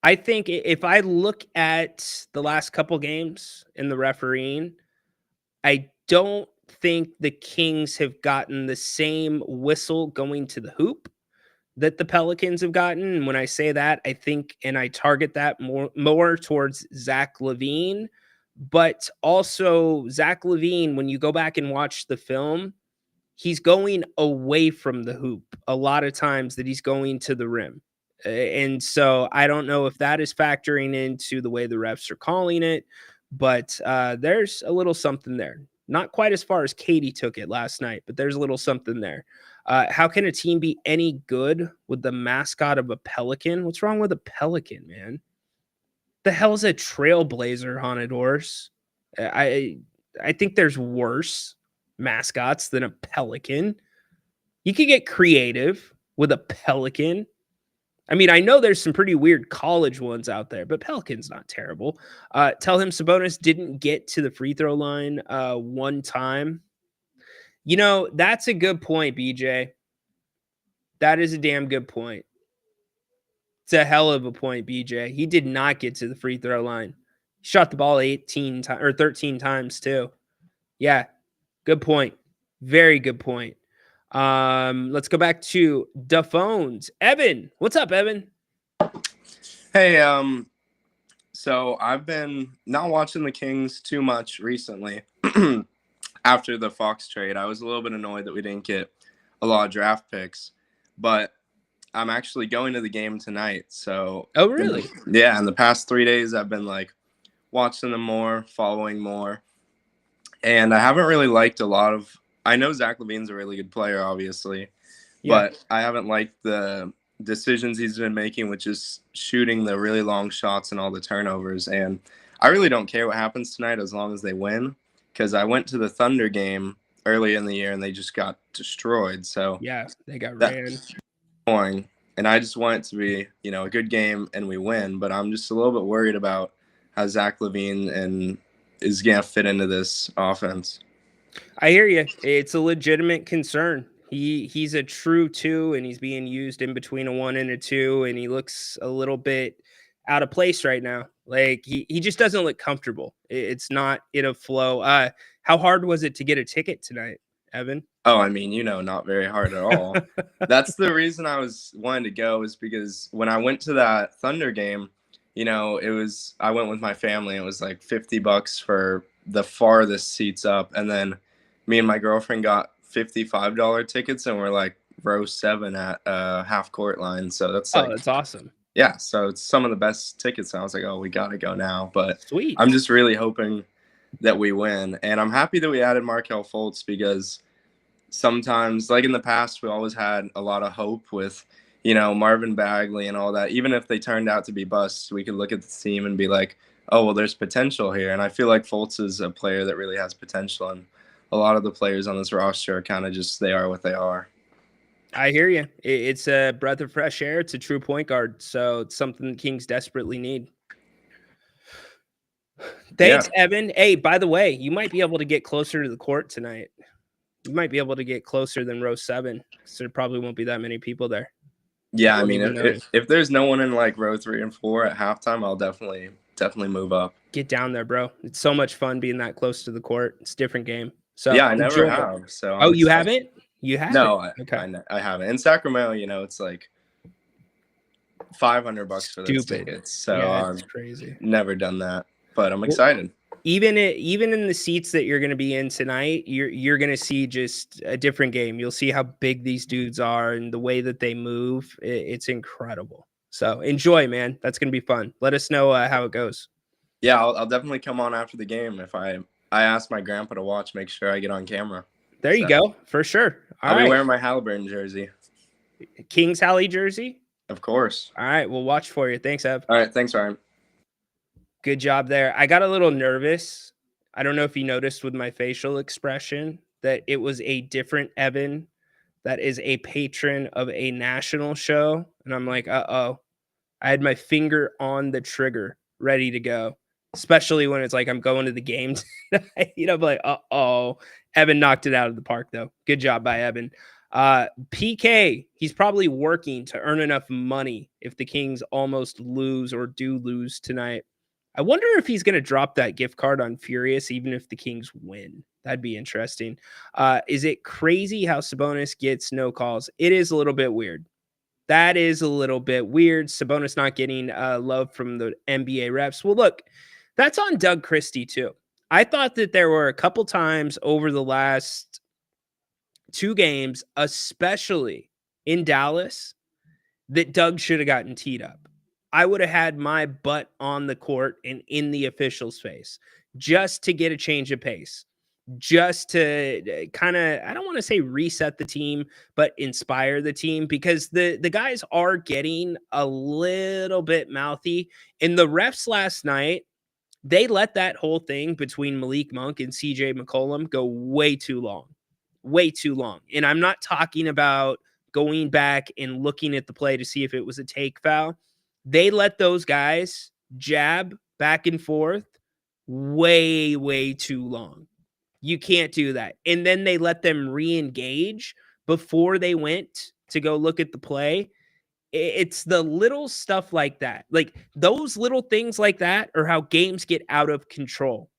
I think if I look at the last couple games in the refereeing, I don't think the Kings have gotten the same whistle going to the hoop that the Pelicans have gotten. And when I say that, I think, and I target that more towards Zach LaVine, but also Zach LaVine, when you go back and watch the film, he's going away from the hoop a lot of times that he's going to the rim. And so I don't know if that is factoring into the way the refs are calling it, but there's a little something there. Not quite as far as Katie took it last night, but there's a little something there. How can a team be any good with the mascot of a pelican? What's wrong with a pelican, man? The hell's a trailblazer haunted horse? I think there's worse mascots than a pelican. You could get creative with a pelican. I mean, I know there's some pretty weird college ones out there, but Pelican's not terrible. Tell him Sabonis didn't get to the free throw line one time. You know, that's a good point, BJ. That is a damn good point. It's a hell of a point, BJ. He did not get to the free throw line. He shot the ball 18 times or 13 times too. Yeah, good point. Very good point. Let's go back to the phones. Evan, what's up, Evan? Hey, so I've been not watching the Kings too much recently. After the Fox trade, I was a little bit annoyed that we didn't get a lot of draft picks, but I'm actually going to the game tonight. So, oh, really? Yeah. In the past 3 days, I've been like watching them more, following more, and I haven't really liked a lot of. I know Zach LaVine's a really good player, obviously, but I haven't liked the decisions he's been making, which is shooting the really long shots and all the turnovers. And I really don't care what happens tonight as long as they win, because I went to the Thunder game early in the year and they just got destroyed. So yeah, they got ran. Boring. And I just want it to be, a good game and we win. But I'm just a little bit worried about how Zach LaVine is going to fit into this offense. I hear you. It's a legitimate concern. He's a true 2, and he's being used in between a 1 and a 2, and he looks a little bit out of place right now. Like he just doesn't look comfortable. It's not in a flow. How hard was it to get a ticket tonight, Evan? Oh, I mean, not very hard at all. That's the reason I was wanting to go, is because when I went to that Thunder game, I went with my family. It was like $50 for the farthest seats up, and then me and my girlfriend got $55 tickets, and we're like row 7 at half court line. So that's that's awesome. Yeah, so it's some of the best tickets. And I was like, oh, we gotta go now. But sweet. I'm just really hoping that we win, and I'm happy that we added Markelle Fultz, because sometimes, like in the past, we always had a lot of hope with Marvin Bagley and all that. Even if they turned out to be busts, we could look at the team and be like, oh, well, there's potential here. And I feel like Fultz is a player that really has potential. And a lot of the players on this roster are kind of just, they are what they are. I hear you. It's a breath of fresh air. It's a true point guard. So it's something the Kings desperately need. Thanks, Evan. Hey, by the way, you might be able to get closer to the court tonight. You might be able to get closer than row 7. So there probably won't be that many people there. Yeah, I mean, if there's no one in like row 3 and 4 at halftime, I'll definitely move up. Get down there, bro. It's so much fun being that close to the court. It's a different game. So yeah, I never have. So you haven't? You haven't? No, okay. I haven't. In Sacramento, it's like $500 for those tickets. So it's crazy. Never done that, but I'm excited. Even in the seats that you're going to be in tonight, you're going to see just a different game. You'll see how big these dudes are and the way that they move. It's incredible. So enjoy, man. That's going to be fun. Let us know how it goes. Yeah, I'll definitely come on after the game. If I asked my grandpa to watch, make sure I get on camera. There you go, for sure. I'll be wearing my Halliburton jersey. Kings Halley jersey? Of course. All right, we'll watch for you. Thanks, Ev. All right, thanks, Ryan. Good job there. I got a little nervous. I don't know if you noticed with my facial expression that it was a different Evan that is a patron of a national show. And I'm like, uh-oh. I had my finger on the trigger, ready to go, especially when it's like I'm going to the game tonight. I'm like, uh-oh. Evan knocked it out of the park, though. Good job by Evan. PK, he's probably working to earn enough money if the Kings almost lose or do lose tonight. I wonder if he's going to drop that gift card on Furious, even if the Kings win. That'd be interesting. Is it crazy how Sabonis gets no calls? It is a little bit weird. That is a little bit weird. Sabonis not getting love from the NBA refs. Well, look, that's on Doug Christie, too. I thought that there were a couple times over the last 2 games, especially in Dallas, that Doug should have gotten teed up. I would have had my butt on the court and in the official's face just to get a change of pace, just to kind of, I don't want to say reset the team, but inspire the team, because the guys are getting a little bit mouthy. And the refs last night, they let that whole thing between Malik Monk and CJ McCollum go way too long. Way too long. And I'm not talking about going back and looking at the play to see if it was a take foul. They let those guys jab back and forth way, way too long. You can't do that. And then they let them re-engage before they went to go look at the play. It's the little stuff like that. Like those little things like that are how games get out of control.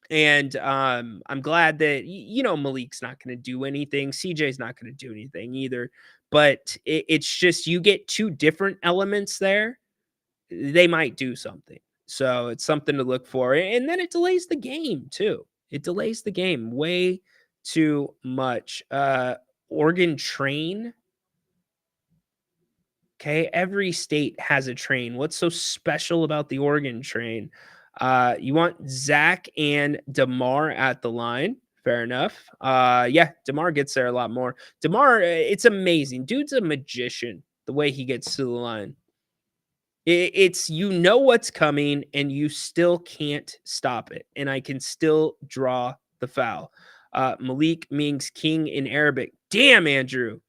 And I'm glad that, Malik's not going to do anything. CJ's not going to do anything either. But it's just you get 2 different elements there. They might do something. So it's something to look for. And then it delays the game, too. It delays the game way too much. Oregon train. Okay, every state has a train. What's so special about the Oregon train? You want Zach and DeMar at the line. Fair enough. Yeah, DeMar gets there a lot more. DeMar, it's amazing. Dude's a magician, the way he gets to the line. It's what's coming, and you still can't stop it. And I can still draw the foul. Malik means king in Arabic. Damn, Andrew.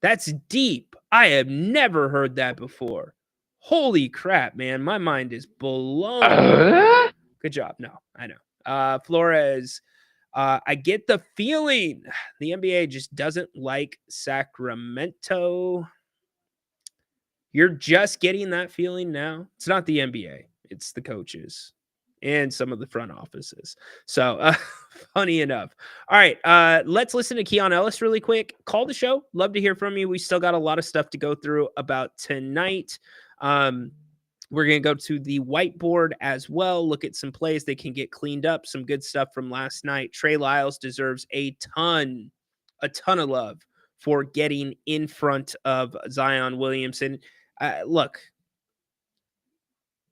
That's deep. I have never heard that before. Holy crap, man. My mind is blown. Good job. No, I know. Flores, I get the feeling the NBA just doesn't like Sacramento. You're just getting that feeling now. It's not the NBA. It's the coaches and some of the front offices. So funny enough. All right. Let's listen to Keon Ellis really quick. Call the show. Love to hear from you. We still got a lot of stuff to go through about tonight. We're going to go to the whiteboard as well. Look at some plays that can get cleaned up. Some good stuff from last night. Trey Lyles deserves a ton of love for getting in front of Zion Williamson. Look,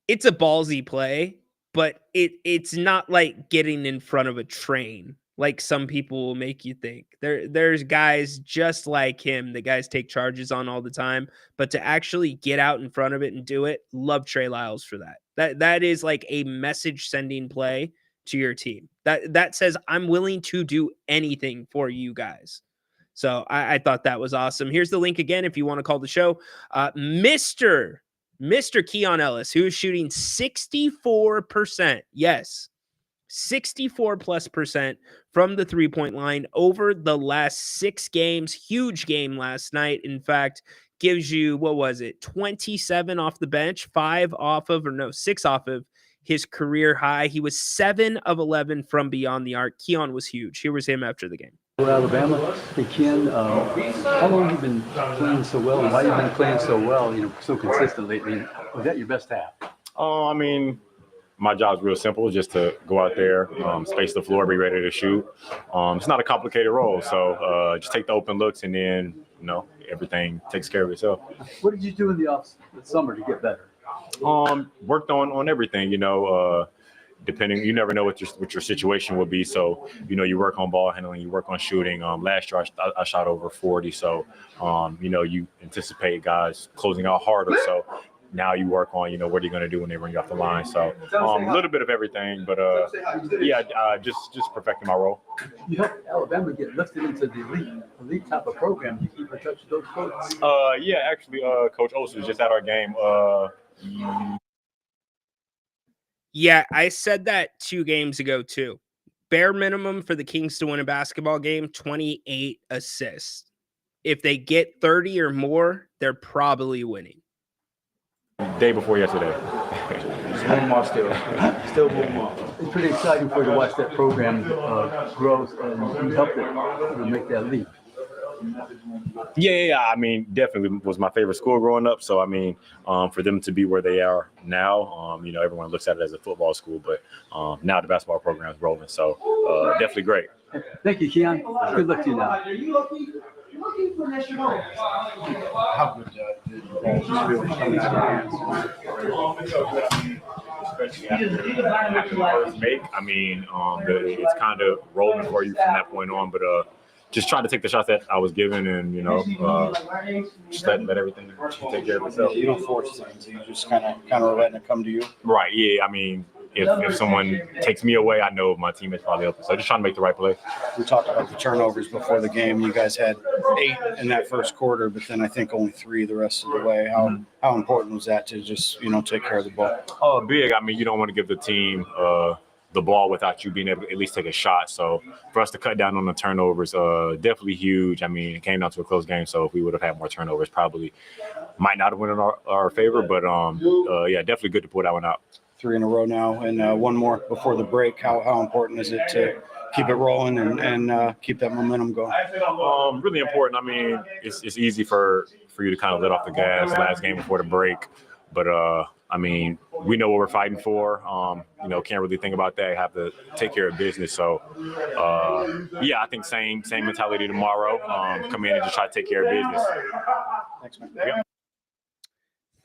it's a ballsy play, but it's not like getting in front of a train like some people will make you think. There's guys just like him that guys take charges on all the time, but to actually get out in front of it and do it, love Trey Lyles for that. That is like a message sending play to your team. That says I'm willing to do anything for you guys. So I thought that was awesome. Here's the link again if you want to call the show. Mr. Keon Ellis, who is shooting 64%. Yes, 64+% from the three-point line over the last 6 games. Huge game last night. In fact, gives you, 27 off the bench, 6 off of his career high. He was 7 of 11 from beyond the arc. Keon was huge. Here was him after the game. Alabama. Hey, Ken, how long have you been playing so well, and why have you been playing so well, so consistent lately? Was that your best half? I mean, my job's real simple, just to go out there, space the floor, be ready to shoot. It's not a complicated role, so just take the open looks and then everything takes care of itself. What did you do in the summer to get better? Worked on everything, depending, you never know what your situation will be. So, you work on ball handling, you work on shooting. Last year I shot over 40. So, you anticipate guys closing out harder. So now you work on, what are you going to do when they bring you off the line? So a little bit of everything, but just perfecting my role. You helped Alabama get lifted into the elite type of program. You keep in touch with those coaches? Yeah, actually, Coach Oates was just at our game. Yeah, I said that 2 games ago too. Bare minimum for the Kings to win a basketball game, 28 assists. If they get 30 or more, they're probably winning. Day before yesterday. Still moving on. It's pretty exciting for you to watch that program grow, and you helped it make that leap. Yeah. I mean, definitely was my favorite school growing up. So, I mean, for them to be where they are now, everyone looks at it as a football school, but now the basketball program is rolling. So, definitely great. Thank you, Keon. Good luck to you now. How good did you especially after the first make? I mean, it's kind of rolling for you from that point on, but just trying to take the shots that I was given, and just let everything take care of itself. You don't force things; you just kind of letting it come to you. Right? Yeah. I mean, if someone takes me away, I know my teammates probably help. So just trying to make the right play. We talked about the turnovers before the game. You guys had 8 in that first quarter, but then I think only 3 the rest of the way. How important was that to just take care of the ball? Oh, big. I mean, you don't want to give the team the ball without you being able to at least take a shot. So for us to cut down on the turnovers, definitely huge. I mean, it came down to a close game, so if we would have had more turnovers, probably might not have went in our favor. But yeah, definitely good to pull that one out. 3 in a row now, and one more before the break. How important is it to keep it rolling and keep that momentum going? Really important. I mean, it's easy for you to kind of let off the gas last game before the break, but I mean, we know what we're fighting for. Can't really think about that. Have to take care of business. So, yeah, I think same mentality tomorrow. Come in and just try to take care of business. Thanks, man. Yeah.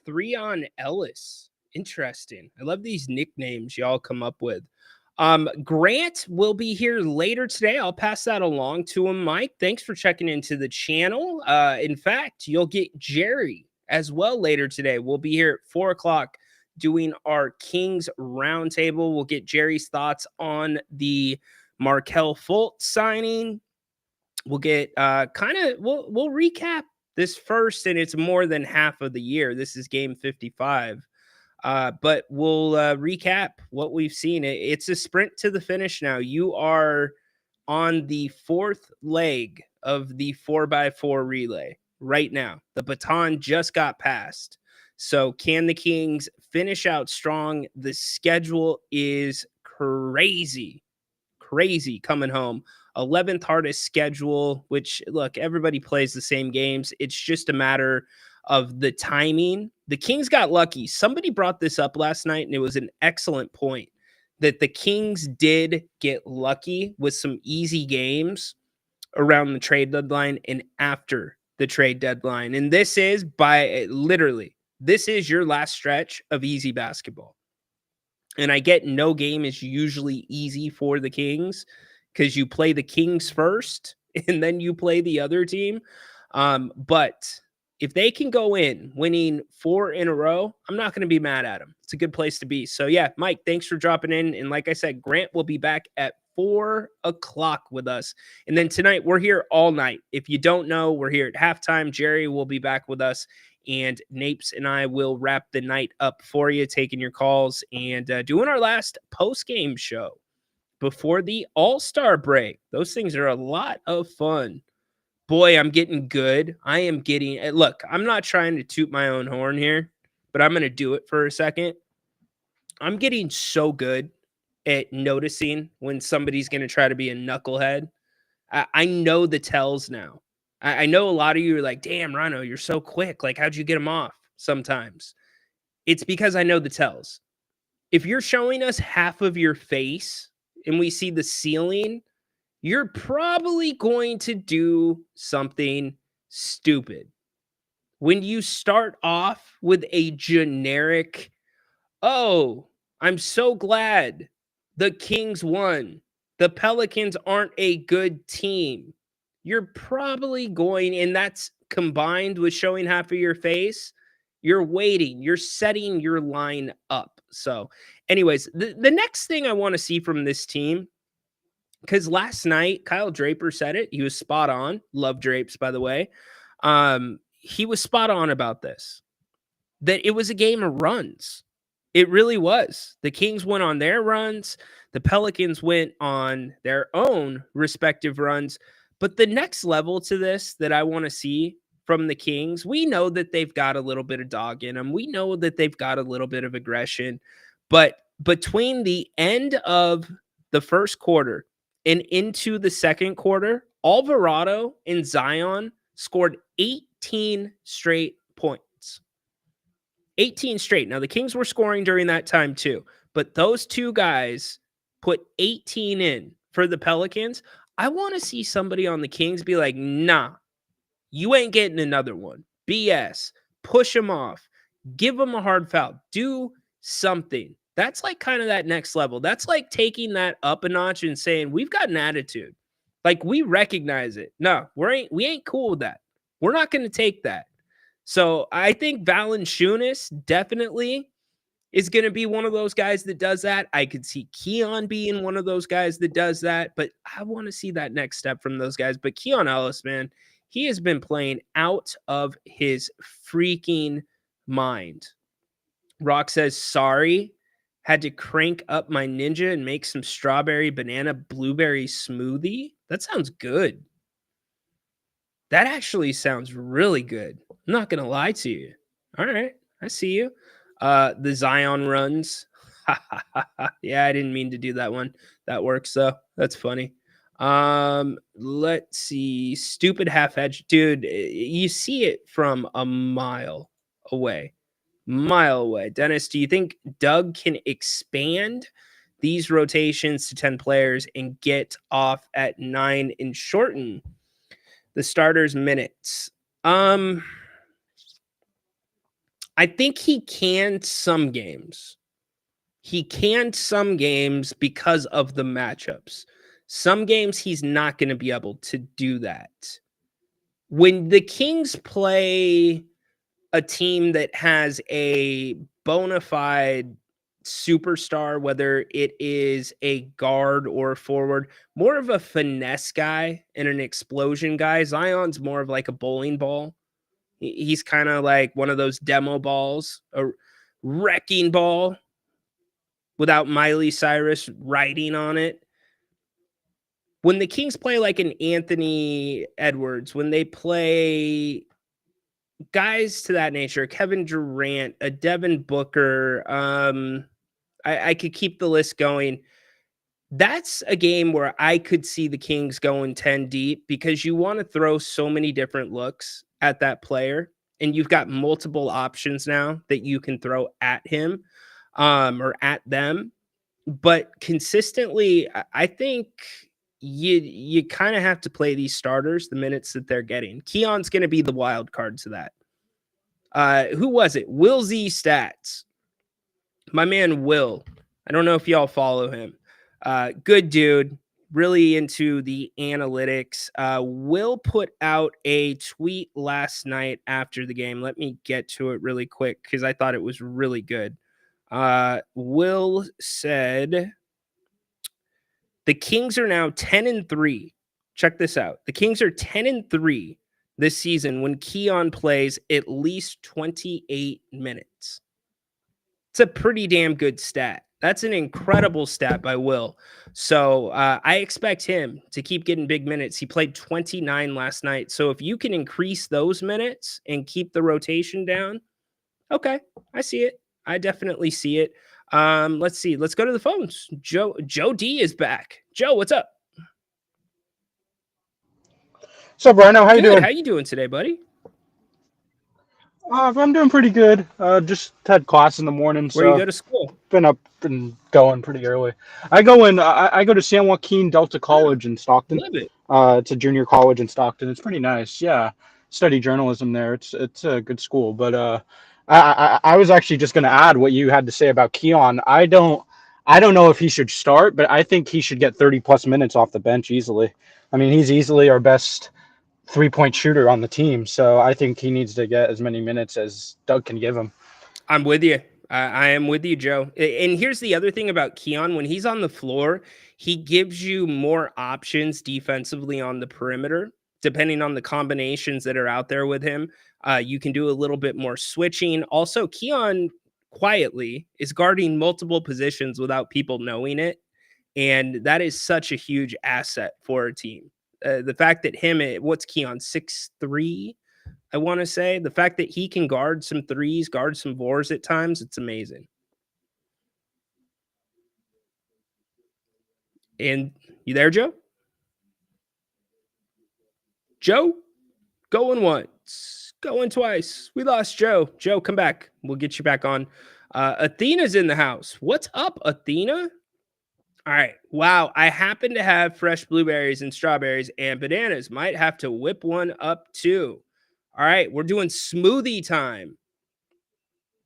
3 on Ellis. Interesting. I love these nicknames y'all come up with. Grant will be here later today. I'll pass that along to him. Mike, thanks for checking into the channel. In fact, you'll get Jerry as well later today. We'll be here at 4 o'clock doing our Kings Roundtable. We'll get Jerry's thoughts on the Markelle Fultz signing. We'll get we'll recap this first, and it's more than half of the year. This is game 55. But we'll recap what we've seen. It's a sprint to the finish now. You are on the 4th leg of the 4x4 relay right now. The baton just got passed. So can the Kings finish out strong? The schedule is crazy coming home. 11th hardest schedule, which, look, everybody plays the same games. It's just a matter of the timing. The Kings got lucky. Somebody brought this up last night, and it was an excellent point that the Kings did get lucky with some easy games around the trade deadline and after the trade deadline. And this is this is your last stretch of easy basketball. And I get no game is usually easy for the Kings because you play the Kings first and then you play the other team. But if they can go in winning 4 in a row, I'm not going to be mad at them. It's a good place to be. So yeah, Mike, thanks for dropping in. And like I said, Grant will be back at 4 o'clock with us. And then tonight we're here all night. If you don't know, we're here at halftime. Jerry will be back with us, and Napes and I will wrap the night up for you, taking your calls and doing our last post-game show before the All-Star break. Those things are a lot of fun. Boy, I'm getting good. Look, I'm not trying to toot my own horn here, but I'm going to do it for a second. I'm getting so good at noticing when somebody's going to try to be a knucklehead. I know the tells now. I know a lot of you are like, damn, Rhino, you're so quick. Like, how'd you get them off? Sometimes it's because I know the tells. If you're showing us half of your face and we see the ceiling, you're probably going to do something stupid. When you start off with a generic, oh, I'm so glad the Kings won. The Pelicans aren't a good team. You're probably going, and that's combined with showing half of your face. You're waiting. You're setting your line up. So, anyways, the next thing I want to see from this team, because last night Kyle Draper said it. He was spot on. Love Drapes, by the way. He was spot on about this. That it was a game of runs. It really was. The Kings went on their runs. The Pelicans went on their own respective runs. But the next level to this that I want to see from the Kings, we know that they've got a little bit of dog in them. We know that they've got a little bit of aggression. But between the end of the first quarter and into the second quarter, Alvarado and Zion scored 18 straight points. 18 straight. Now, the Kings were scoring during that time too, but those two guys put 18 in for the Pelicans. I want to see somebody on the Kings be like, nah, you ain't getting another one. BS. Push them off. Give them a hard foul. Do something. That's like kind of that next level. That's like taking that up a notch and saying, we've got an attitude. Like, we recognize it. No, we ain't cool with that. We're not going to take that. So I think Valanciunas definitely is going to be one of those guys that does that. I could see Keon being one of those guys that does that, but I want to see that next step from those guys. But Keon Ellis, man, he has been playing out of his freaking mind. Rock says, sorry, had to crank up my Ninja and make some strawberry, banana, blueberry smoothie. That sounds good. That actually sounds really good. I'm not going to lie to you. All right. I see you. The Zion runs. Yeah, I didn't mean to do that one. That works, though. That's funny. Let's see. Stupid half edge. Dude, you see it from a mile away. Dennis, do you think Doug can expand these rotations to 10 players and get off at 9 and shorten the starters' minutes? I think he can some games. He can some games because of the matchups. Some games he's not going to be able to do that. When the Kings play a team that has a bona fide superstar, whether it is a guard or a forward, more of a finesse guy and an explosion guy. Zion's more of like a bowling ball. He's kind of like one of those demo balls, a wrecking ball without Miley Cyrus writing on it. When the Kings play like an Anthony Edwards, when they play guys to that nature, Kevin Durant, a Devin Booker, I could keep the list going. That's a game where I could see the Kings going 10 deep because you want to throw so many different looks at that player, and you've got multiple options now that you can throw at him or at them. But consistently, I think you kind of have to play these starters the minutes that they're getting. Keon's going to be the wild card to that. Who was it? Will Z Stats. My man Will. I don't know if y'all follow him. Good dude. Really into the analytics. Will put out a tweet last night after the game. Let me get to it really quick because I thought it was really good. Will said, the Kings are now 10-3. Check this out. The Kings are 10-3 this season when Keon plays at least 28 minutes. It's a pretty damn good stat. That's an incredible stat by Will. So I expect him to keep getting big minutes. He played 29 last night. So if you can increase those minutes and keep the rotation down, okay, I see it. I definitely see it. Let's see. Let's go to the phones. Joe D is back. Joe, what's up? What's up, Rhino? How you doing? How you doing today, buddy? I'm doing pretty good. Just had class in the morning. Where you go to school? Been up and going pretty early. I go to San Joaquin Delta College in Stockton. Love it. It's a junior college in Stockton. It's pretty nice. Yeah. study journalism there. It's a good school. But I was actually just going to add what you had to say about Keon. I don't know if he should start, but I think he should get 30+ minutes off the bench easily. I mean, he's easily our best 3-point shooter on the team, so I think he needs to get as many minutes as Doug can give him. I'm with you. I am with you, Joe. And here's the other thing about Keon. When he's on the floor, he gives you more options defensively on the perimeter, depending on the combinations that are out there with him. You can do a little bit more switching. Also, Keon quietly is guarding multiple positions without people knowing it. And that is such a huge asset for a team. The fact that what's Keon, 6'3"? I want to say the fact that he can guard some threes, guard some fours at times, it's amazing. And you there, Joe? Joe? Going once, going twice. We lost Joe. Joe, come back. We'll get you back on. Athena's in the house. What's up, Athena? All right. Wow. I happen to have fresh blueberries and strawberries and bananas. Might have to whip one up too. All right, we're doing smoothie time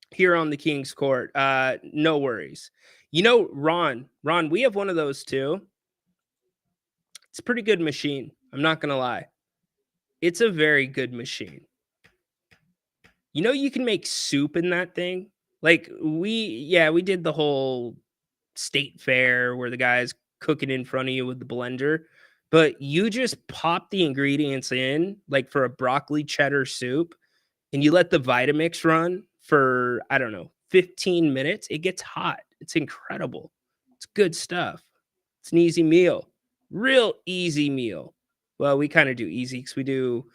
here on the King's Court. No worries. You know, Ron, we have one of those too. It's a pretty good machine. I'm not going to lie. It's a very good machine. You know, you can make soup in that thing. Like we did the whole state fair where the guy's cooking in front of you with the blender. But you just pop the ingredients in, like for a broccoli cheddar soup, and you let the Vitamix run for, 15 minutes. It gets hot. It's incredible. It's good stuff. It's an easy meal. Real easy meal. Well, we kind of do easy because we do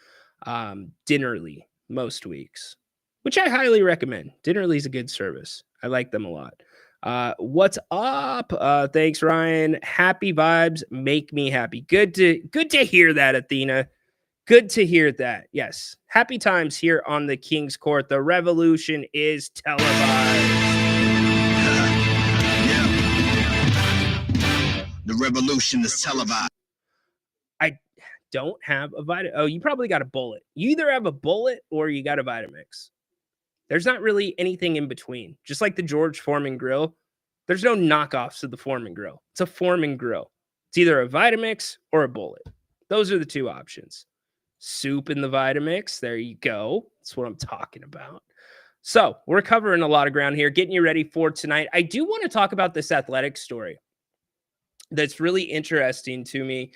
Dinnerly most weeks, which I highly recommend. Dinnerly is a good service. I like them a lot. What's up? Thanks, Ryan. Happy vibes make me happy. Good to hear that, Athena. Good to hear that. Yes. Happy times here on the King's Court. The revolution is televised. The revolution is televised. I don't have a Vitamix. Oh, you probably got a bullet. You either have a bullet or you got a Vitamix. There's not really anything in between. Just like the George Foreman grill, there's no knockoffs of the Foreman grill. It's a Foreman grill. It's either a Vitamix or a bullet. Those are the two options. Soup in the Vitamix. There you go. That's what I'm talking about. So we're covering a lot of ground here, getting you ready for tonight. I do want to talk about this athletic story that's really interesting to me.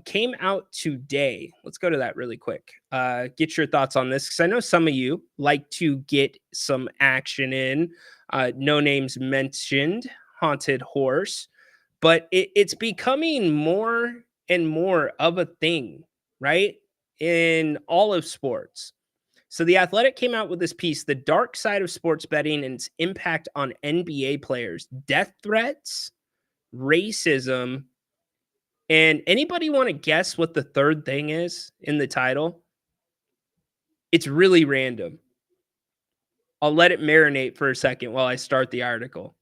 Came out today. Let's go to that really quick. Get your thoughts on this, because I know some of you like to get some action in. No names mentioned, haunted horse. But it's becoming more and more of a thing, right? In all of sports. So The Athletic came out with this piece, The Dark Side of Sports Betting and Its Impact on NBA Players. Death threats, racism, and anybody want to guess what the third thing is in the title? It's really random. I'll let it marinate for a second while I start the article.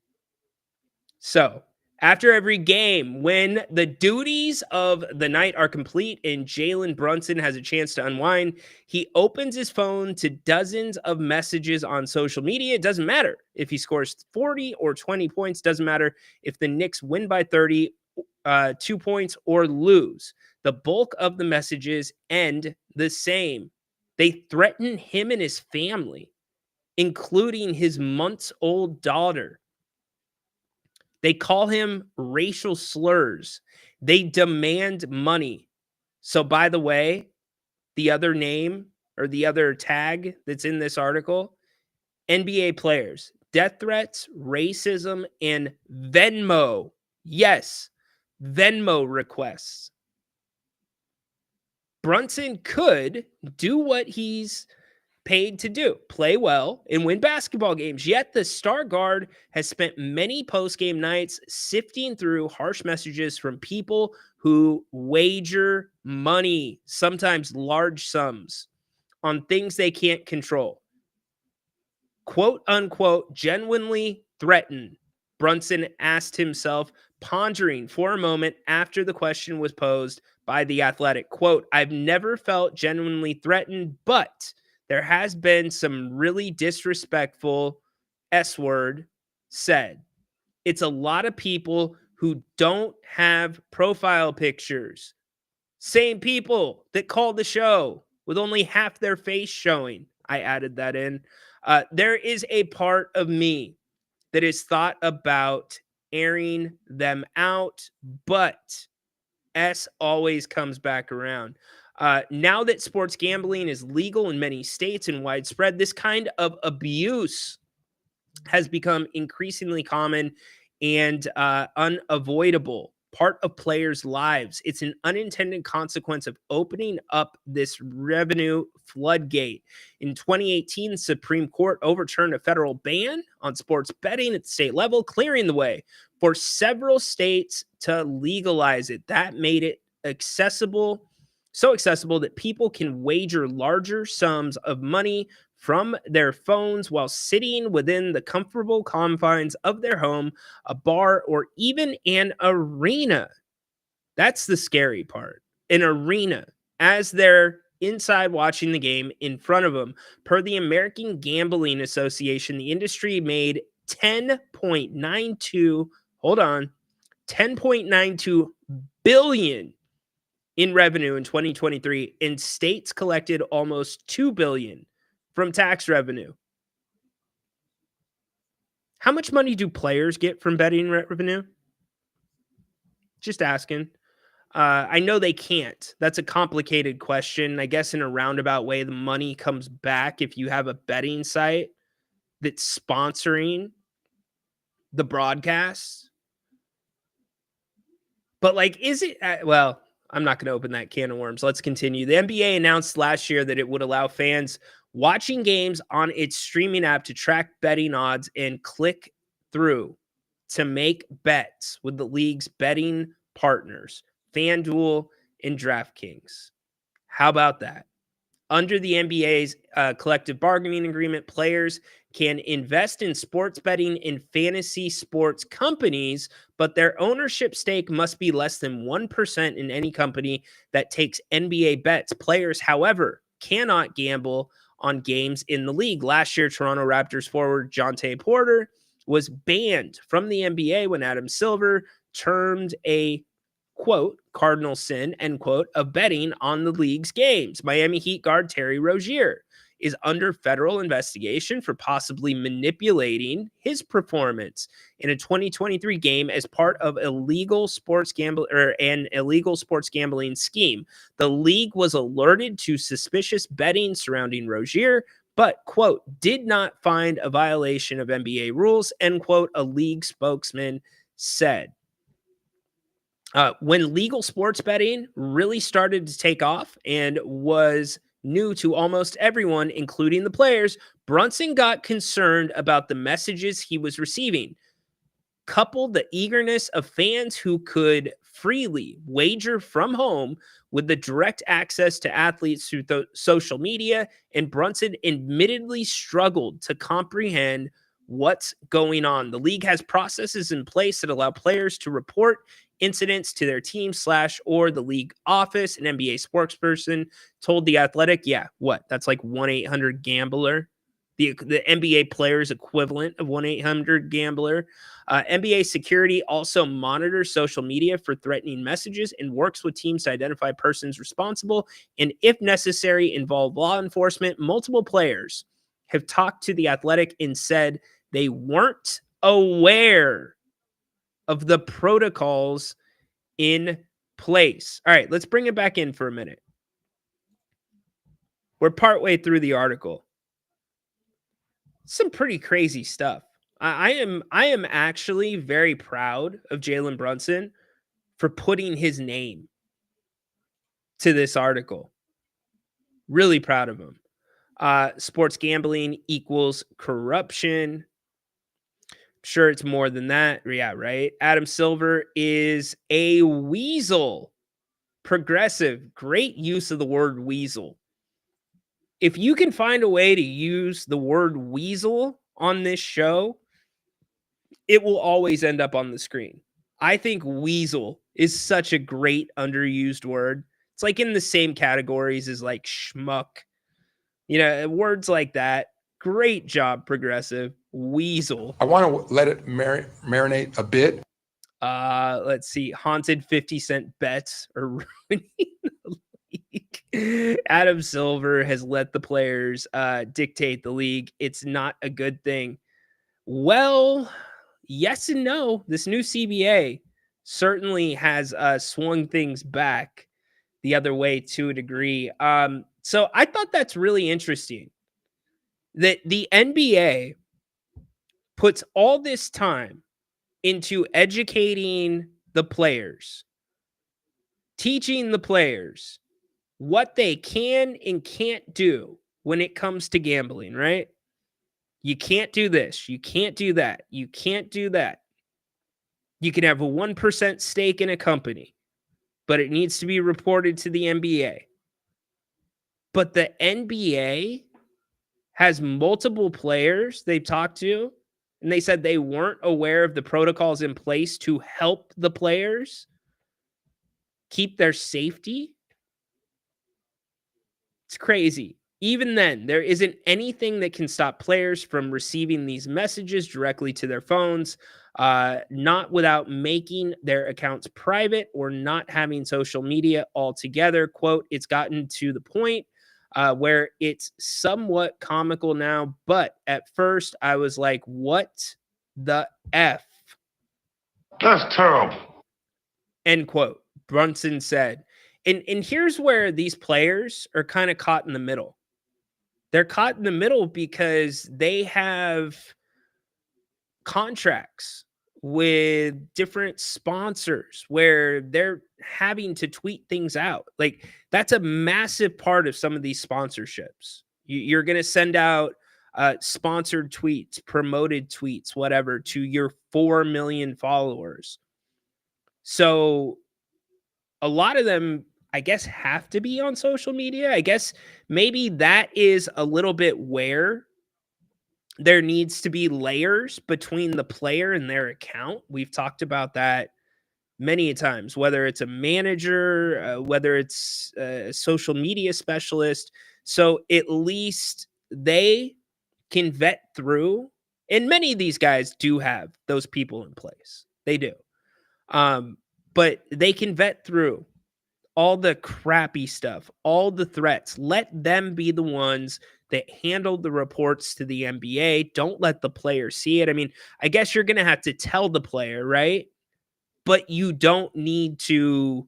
So, after every game, when the duties of the night are complete and Jalen Brunson has a chance to unwind, he opens his phone to dozens of messages on social media. It doesn't matter if he scores 40 or 20 points. Doesn't matter if the Knicks win by 30, 2 points, or lose. The bulk of the messages end the same. They threaten him and his family, including his months-old daughter. They call him racial slurs. They demand money. So, by the way, the other name or the other tag that's in this article, NBA players, death threats, racism, and Venmo. Yes, Venmo requests. Brunson could do what he's paid to do, play well and win basketball games. Yet the star guard has spent many post-game nights sifting through harsh messages from people who wager money, sometimes large sums, on things they can't control. Quote unquote, genuinely threatened, Brunson asked himself pondering for a moment after the question was posed by The Athletic. Quote, I've never felt genuinely threatened, but there has been some really disrespectful S-word said. It's a lot of people who don't have profile pictures. Same people that called the show with only half their face showing. I added that in. There is a part of me that is thought about airing them out, but S always comes back around. Now that sports gambling is legal in many states and widespread, this kind of abuse has become increasingly common and unavoidable part of players' lives. It's an unintended consequence of opening up this revenue floodgate. In 2018, the Supreme Court overturned a federal ban on sports betting at the state level, clearing the way for several states to legalize it. That made it accessible, so accessible that people can wager larger sums of money from their phones while sitting within the comfortable confines of their home, a bar, or even an arena. That's the scary part. An arena, as they're inside watching the game in front of them. Per the American Gambling Association, the industry made 10.92 billion in revenue in 2023, and states collected almost 2 billion from tax revenue. How much money do players get from betting revenue? Just asking. I know they can't. That's a complicated question. I guess in a roundabout way, the money comes back if you have a betting site that's sponsoring the broadcast. But like, is it, well, I'm not going to open that can of worms. Let's continue. The NBA announced last year that it would allow fans watching games on its streaming app to track betting odds and click through to make bets with the league's betting partners, FanDuel and DraftKings. How about that? Under the NBA's collective bargaining agreement, players can invest in sports betting in fantasy sports companies, but their ownership stake must be less than 1% in any company that takes NBA bets. Players, however, cannot gamble on games in the league. Last year, Toronto Raptors forward Jontay Porter was banned from the NBA when Adam Silver termed a, quote, cardinal sin, end quote, of betting on the league's games. Miami Heat guard Terry Rozier is under federal investigation for possibly manipulating his performance in a 2023 game as part of an illegal sports gambling scheme. The league was alerted to suspicious betting surrounding Rozier, but, quote, did not find a violation of NBA rules, end quote, a league spokesman said. When legal sports betting really started to take off and was new to almost everyone, including the players, Brunson got concerned about the messages he was receiving. Coupled the eagerness of fans who could freely wager from home with the direct access to athletes through social media, and Brunson admittedly struggled to comprehend what's going on. The league has processes in place that allow players to report incidents to their team / or the league office. An NBA spokesperson told The Athletic, that's like 1-800-GAMBLER, the NBA players equivalent of 1-800-GAMBLER. NBA security also monitors social media for threatening messages and works with teams to identify persons responsible and, if necessary, involve law enforcement. Multiple players have talked to The Athletic and said they weren't aware of the protocols in place. All right, let's bring it back in for a minute. We're partway through the article. Some pretty crazy stuff. I am actually very proud of Jalen Brunson for putting his name to this article. Really proud of him. Sports gambling equals corruption. Sure, it's more than that. Yeah, right. Adam Silver is a weasel. Progressive. Great use of the word weasel. If you can find a way to use the word weasel on this show, it will always end up on the screen. I think weasel is such a great underused word. It's like in the same categories as like schmuck. You know, words like that. Great job, Progressive. Weasel. I want to let it marinate a bit. Let's see. Haunted 50-cent bets are ruining the league. Adam Silver has let the players dictate the league. It's not a good thing. Well, yes and no. This new CBA certainly has swung things back the other way to a degree. So I thought that's really interesting that the NBA puts all this time into educating the players, teaching the players what they can and can't do when it comes to gambling, right? You can't do this. You can't do that. You can't do that. You can have a 1% stake in a company, but it needs to be reported to the NBA. But the NBA has multiple players they've talked to, and they said they weren't aware of the protocols in place to help the players keep their safety. It's crazy. Even then, there isn't anything that can stop players from receiving these messages directly to their phones, not without making their accounts private or not having social media altogether. Quote, it's gotten to the point where it's somewhat comical now, but at first I was like, what the F? That's terrible. End quote. Brunson said. And here's where these players are kind of caught in the middle. They're caught in the middle because they have contracts with different sponsors where they're having to tweet things out. Like, that's a massive part of some of these sponsorships. You're going to send out sponsored tweets, promoted tweets, whatever, to your 4 million followers. So a lot of them, I guess, have to be on social media. I guess maybe that is a little bit where there needs to be layers between the player and their account. We've talked about that many times, whether it's a manager, whether it's a social media specialist. So at least they can vet through, and many of these guys do have those people in place. They do. But they can vet through all the crappy stuff, all the threats. Let them be the ones that handled the reports to the NBA. Don't let the player see it. I mean, I guess you're going to have to tell the player, right? But you don't need to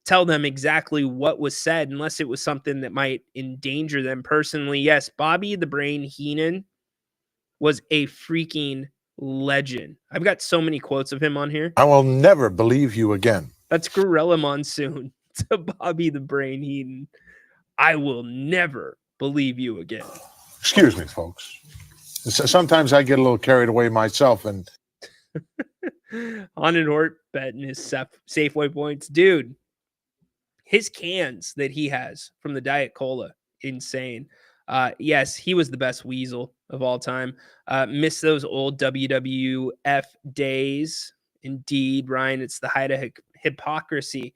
tell them exactly what was said unless it was something that might endanger them personally. Yes, Bobby the Brain Heenan was a freaking legend. I've got so many quotes of him on here. I will never believe you again. That's Gorilla Monsoon to Bobby the Brain Heenan. I will never believe you again. Excuse me, folks. Sometimes I get a little carried away myself. And On and Hort betting his Safeway points. Dude, his cans that he has from the Diet Cola, insane. Yes, he was the best weasel of all time. Miss those old WWF days. Indeed, Ryan, it's the height of hypocrisy.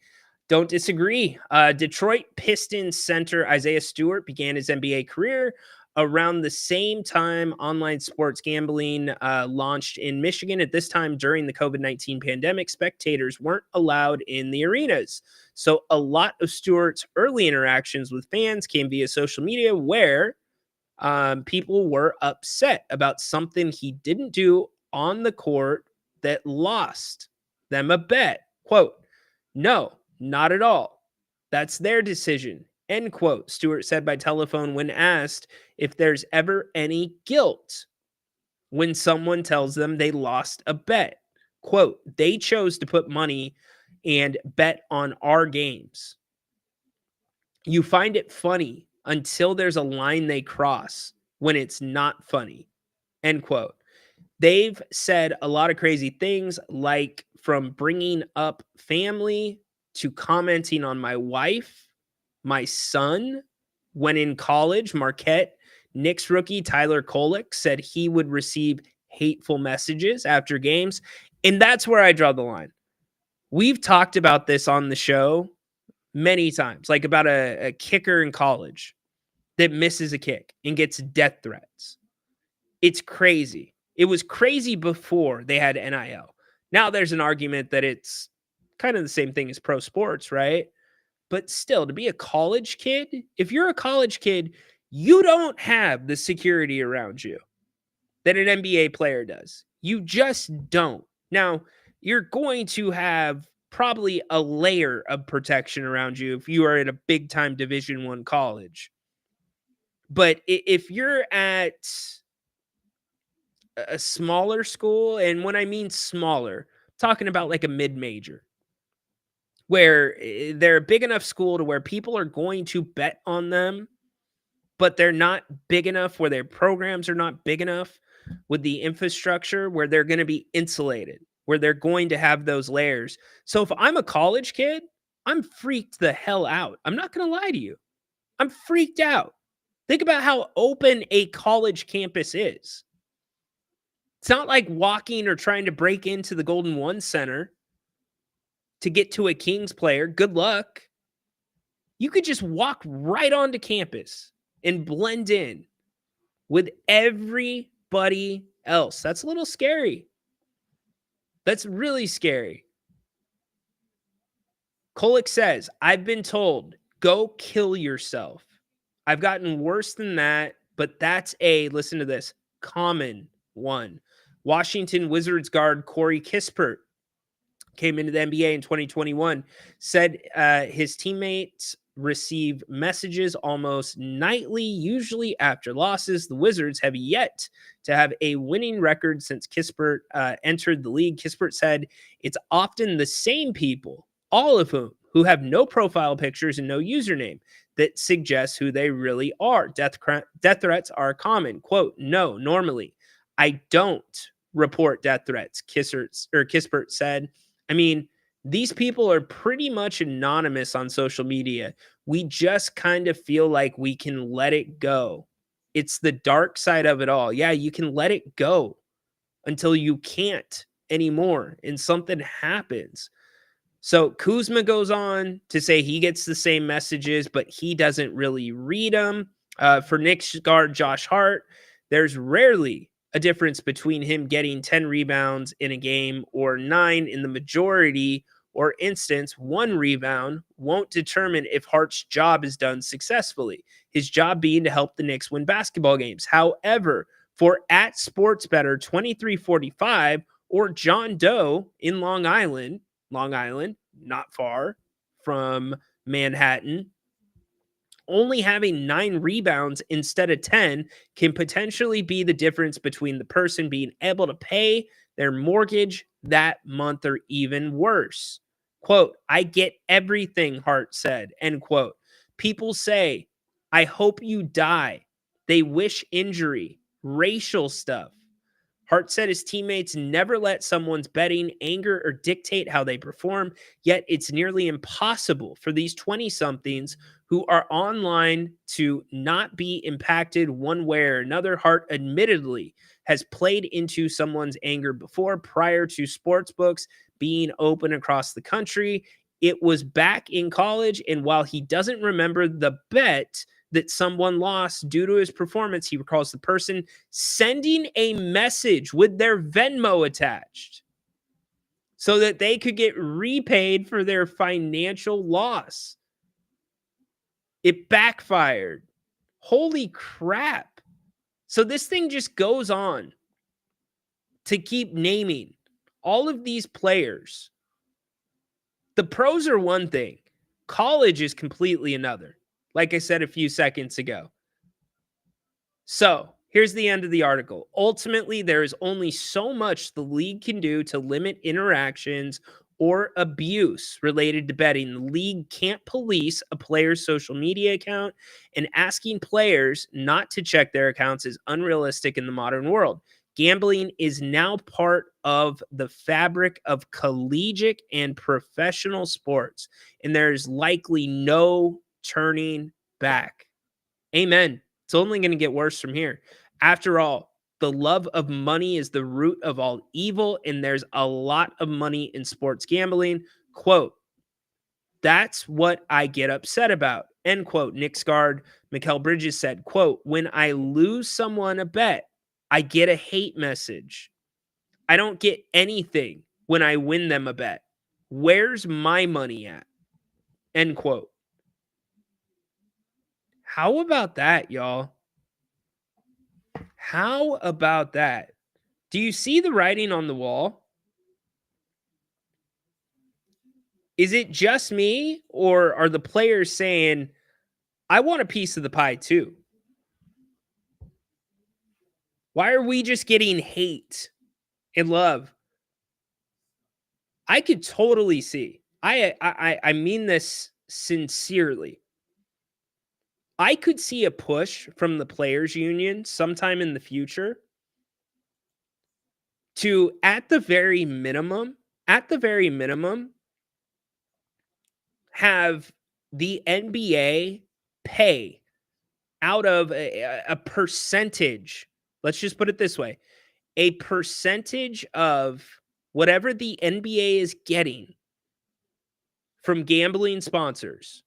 Don't disagree. Detroit Pistons center Isaiah Stewart began his NBA career around the same time online sports gambling launched in Michigan. At this time, during the COVID-19 pandemic, spectators weren't allowed in the arenas. So a lot of Stewart's early interactions with fans came via social media, where people were upset about something he didn't do on the court that lost them a bet. Quote, "No, not at all. That's their decision." End quote, Stewart said by telephone when asked if there's ever any guilt when someone tells them they lost a bet. Quote, "They chose to put money and bet on our games. You find it funny until there's a line they cross when it's not funny." End quote. They've said a lot of crazy things, like from bringing up family to commenting on my wife, my son. When in college, Marquette Knicks rookie Tyler Kolek said he would receive hateful messages after games. And that's where I draw the line. We've talked about this on the show many times, like about a kicker in college that misses a kick and gets death threats. It's crazy. It was crazy before they had NIL. Now there's an argument that it's kind of the same thing as pro sports, right? But still, to be a college kid, if you're a college kid, you don't have the security around you that an NBA player does. You just don't. Now, you're going to have probably a layer of protection around you if you are at a big time Division I college. But if you're at a smaller school, and when I mean smaller, I'm talking about like a mid-major, where they're a big enough school to where people are going to bet on them, but they're not big enough, where their programs are not big enough with the infrastructure where they're going to be insulated, where they're going to have those layers. So if I'm a college kid, I'm freaked the hell out. I'm not going to lie to you. I'm freaked out. Think about how open a college campus is. It's not like walking or trying to break into the Golden One Center to get to a Kings player. Good luck. You could just walk right onto campus and blend in with everybody else. That's a little scary. That's really scary. Kolek says, I've been told, go kill yourself. I've gotten worse than that, but that's listen to this, common one. Washington Wizards guard Corey Kispert came into the NBA in 2021, said his teammates receive messages almost nightly, usually after losses. The Wizards have yet to have a winning record since Kispert entered the league. Kispert said it's often the same people, all of whom who have no profile pictures and no username, that suggests who they really are. Death threats are common. Quote, no, normally I don't report death threats, Kispert said. I mean, these people are pretty much anonymous on social media. We just kind of feel like we can let it go. It's the dark side of it all. Yeah, you can let it go until you can't anymore and something happens. So Kuzma goes on to say he gets the same messages, but he doesn't really read them. For Knicks guard Josh Hart, there's rarely a difference between him getting 10 rebounds in a game or 9 in the majority or instance. 1 rebound won't determine if Hart's job is done successfully, his job being to help the Knicks win basketball games. However, for @SportsBetter 2345 or John Doe in Long Island, not far from Manhattan, only having 9 rebounds instead of 10 can potentially be the difference between the person being able to pay their mortgage that month or even worse. Quote, I get everything, Hart said, end quote. People say, I hope you die. They wish injury, racial stuff. Hart said his teammates never let someone's betting, anger, or dictate how they perform, yet it's nearly impossible for these 20-somethings who are online to not be impacted one way or another. Hart admittedly has played into someone's anger before, prior to sportsbooks being open across the country. It was back in college, and while he doesn't remember the bet that someone lost due to his performance, he recalls the person sending a message with their Venmo attached so that they could get repaid for their financial loss. It backfired. Holy crap. So this thing just goes on to keep naming all of these players. The pros are one thing. College is completely another. Like I said a few seconds ago. So here's the end of the article. Ultimately, there is only so much the league can do to limit interactions or abuse related to betting. The league can't police a player's social media account, and asking players not to check their accounts is unrealistic in the modern world. Gambling is now part of the fabric of collegiate and professional sports, and there's likely no turning back. Amen. It's only going to get worse from here. After all, the love of money is the root of all evil, and there's a lot of money in sports gambling. Quote, that's what I get upset about. End quote. Knicks guard Mikal Bridges said, quote, when I lose someone a bet, I get a hate message. I don't get anything when I win them a bet. Where's my money at? End quote. How about that, y'all? How about that? Do you see the writing on the wall? Is it just me, or are the players saying, I want a piece of the pie too? Why are we just getting hate and love? I could totally see. I mean this sincerely. I could see a push from the players union sometime in the future to, at the very minimum, have the NBA pay out of a percentage. Let's just put it this way. A percentage of whatever the NBA is getting from gambling sponsors.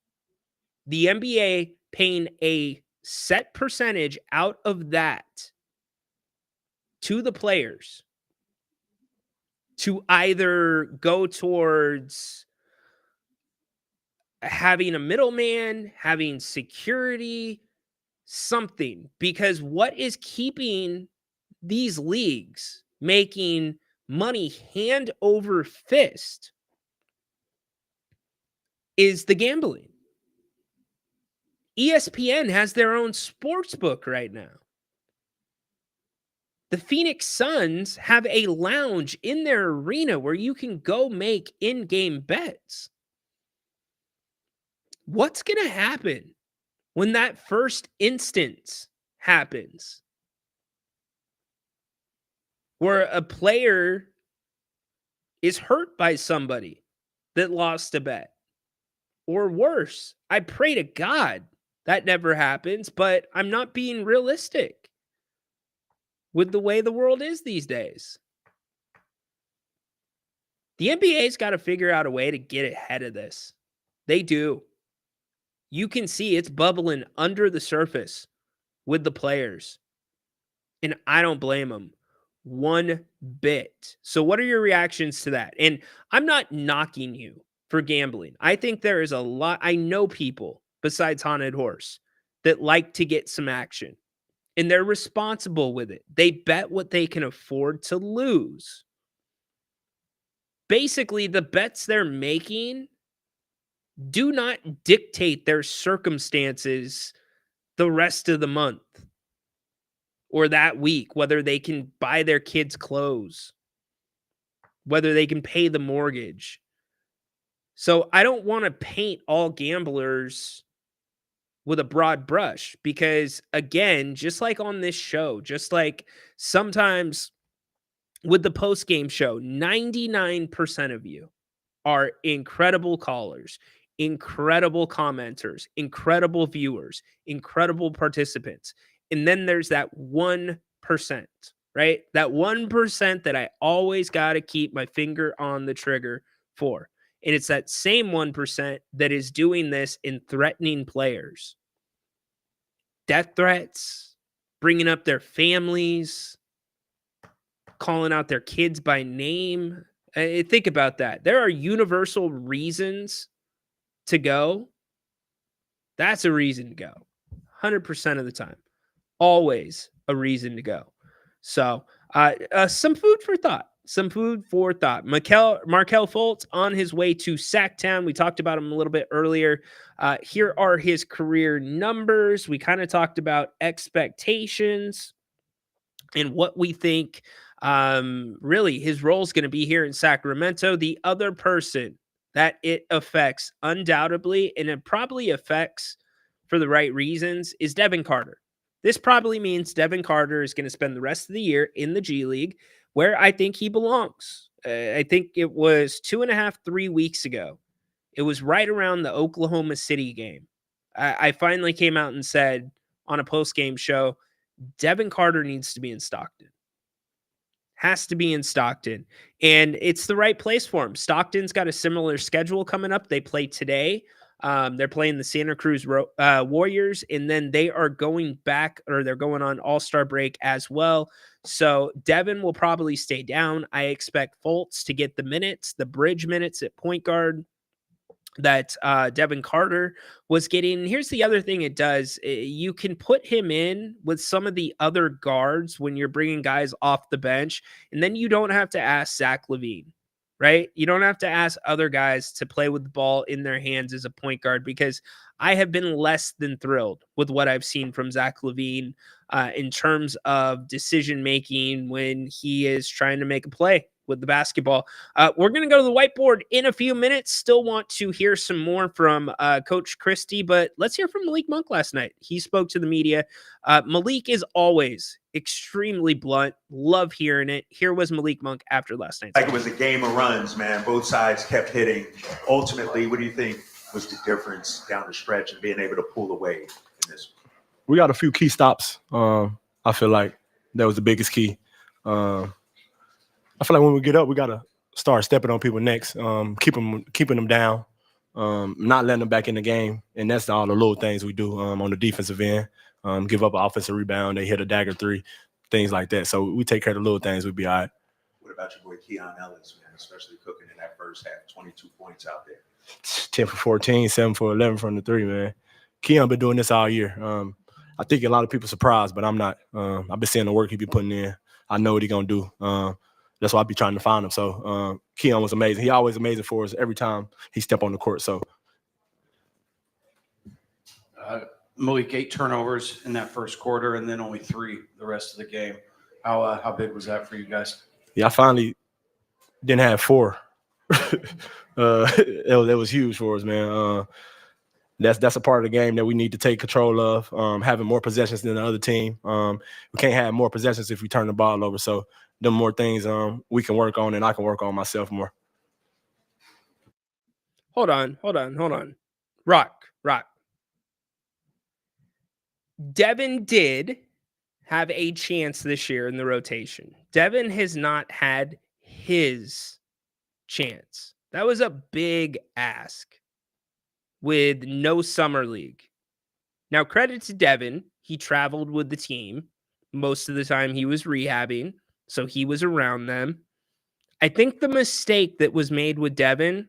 The NBA paying a set percentage out of that to the players to either go towards having a middleman, having security, something. Because what is keeping these leagues making money hand over fist is the gambling. ESPN has their own sports book right now. The Phoenix Suns have a lounge in their arena where you can go make in-game bets. What's going to happen when that first instance happens? Where a player is hurt by somebody that lost a bet. Or worse, I pray to God that never happens, but I'm not being realistic with the way the world is these days. The NBA's got to figure out a way to get ahead of this. They do. You can see it's bubbling under the surface with the players. And I don't blame them one bit. So what are your reactions to that? And I'm not knocking you for gambling. I think there is a lot. I know people besides Haunted Horse that like to get some action. And they're responsible with it. They bet what they can afford to lose. Basically, the bets they're making do not dictate their circumstances the rest of the month or that week, whether they can buy their kids clothes, whether they can pay the mortgage. So I don't want to paint all gamblers with a broad brush because, again, just like on this show, just like sometimes with the post-game show, 99% of you are incredible callers, incredible commenters, incredible viewers, incredible participants. And then there's that 1%, right? That 1% that I always got to keep my finger on the trigger for. And it's that same 1% that is doing this and threatening players. Death threats, bringing up their families, calling out their kids by name. Think about that. There are universal reasons to go. That's a reason to go. 100% of the time. Always a reason to go. So, some food for thought. Markelle Fultz on his way to Sacktown. We talked about him a little bit earlier. Here are his career numbers. We kind of talked about expectations and what we think really his role is going to be here in Sacramento. The other person that it affects undoubtedly, and it probably affects for the right reasons, is Devin Carter. This probably means Devin Carter is going to spend the rest of the year in the G League, where I think he belongs. I think it was 2.5, 3 weeks ago. It was right around the Oklahoma City game. I finally came out and said on a post-game show, Devin Carter needs to be in Stockton. has to be in Stockton, and it's the right place for him. Stockton's got a similar schedule coming up. They play today. They're playing the Santa Cruz Warriors, and then they are going back, or they're going on All-Star break as well. So Devin will probably stay down. I expect Fultz to get the minutes, the bridge minutes at point guard that Devin Carter was getting. And here's the other thing it does. You can put him in with some of the other guards when you're bringing guys off the bench, and then you don't have to ask Zach LaVine, right? You don't have to ask other guys to play with the ball in their hands as a point guard, because I have been less than thrilled with what I've seen from Zach LaVine in terms of decision-making when he is trying to make a play with the basketball. We're going to go to the whiteboard in a few minutes. Still want to hear some more from Coach Christie, but let's hear from Malik Monk last night. He spoke to the media. Malik is always extremely blunt. Love hearing it. Here was Malik Monk after last night. Like it was a game of runs, man. Both sides kept hitting. Ultimately, what do you think was the difference down the stretch and being able to pull away in this? We got a few key stops. I feel like that was the biggest key. I feel like when we get up, we got to start stepping on people next, keeping them down, not letting them back in the game. And that's all the little things we do on the defensive end. Give up an offensive rebound, they hit a dagger three, things like that. So we take care of the little things, we'll be all right. What about your boy Keon Ellis, man, especially cooking in that first half, 22 points out there? 10 for 14, 7 for 11 from the three, man. Keon been doing this all year. I think a lot of people surprised, but I'm not. I've been seeing the work he be putting in. I know what he going to do. That's why I be trying to find him. So Keon was amazing. He always amazing for us every time he step on the court. So Malik, 8 turnovers in that first quarter, and then only 3 the rest of the game. How big was that for you guys? Yeah, I finally didn't have 4. That was huge for us, man. That's a part of the game that we need to take control of. Having more possessions than the other team. We can't have more possessions if we turn the ball over. So the more things we can work on, and I can work on myself more. Hold on. Rock. Devin did have a chance this year in the rotation. Devin has not had his chance. That was a big ask with no summer league. Now, credit to Devin. He traveled with the team. Most of the time he was rehabbing, so he was around them. I think the mistake that was made with Devin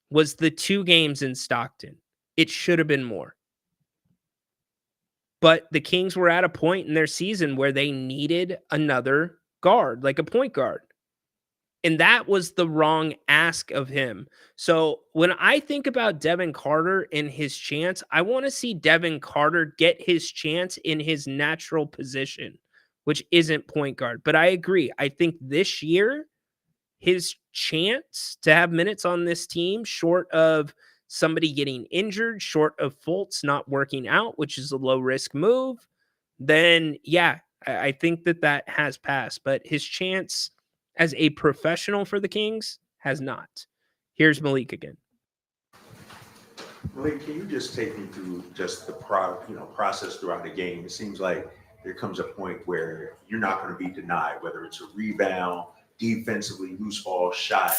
was the 2 games in Stockton. It should have been more. But the Kings were at a point in their season where they needed another guard, like a point guard. And that was the wrong ask of him. So when I think about Devin Carter and his chance, I want to see Devin Carter get his chance in his natural position, which isn't point guard. But I agree. I think this year, his chance to have minutes on this team, short of somebody getting injured, short of Fultz not working out, which is a low-risk move, then, yeah, I think that has passed. But his chance as a professional for the Kings has not. Here's Malik again. Malik, can you just take me through just the process throughout the game? It seems like there comes a point where you're not going to be denied, whether it's a rebound, defensively, loose ball, shot.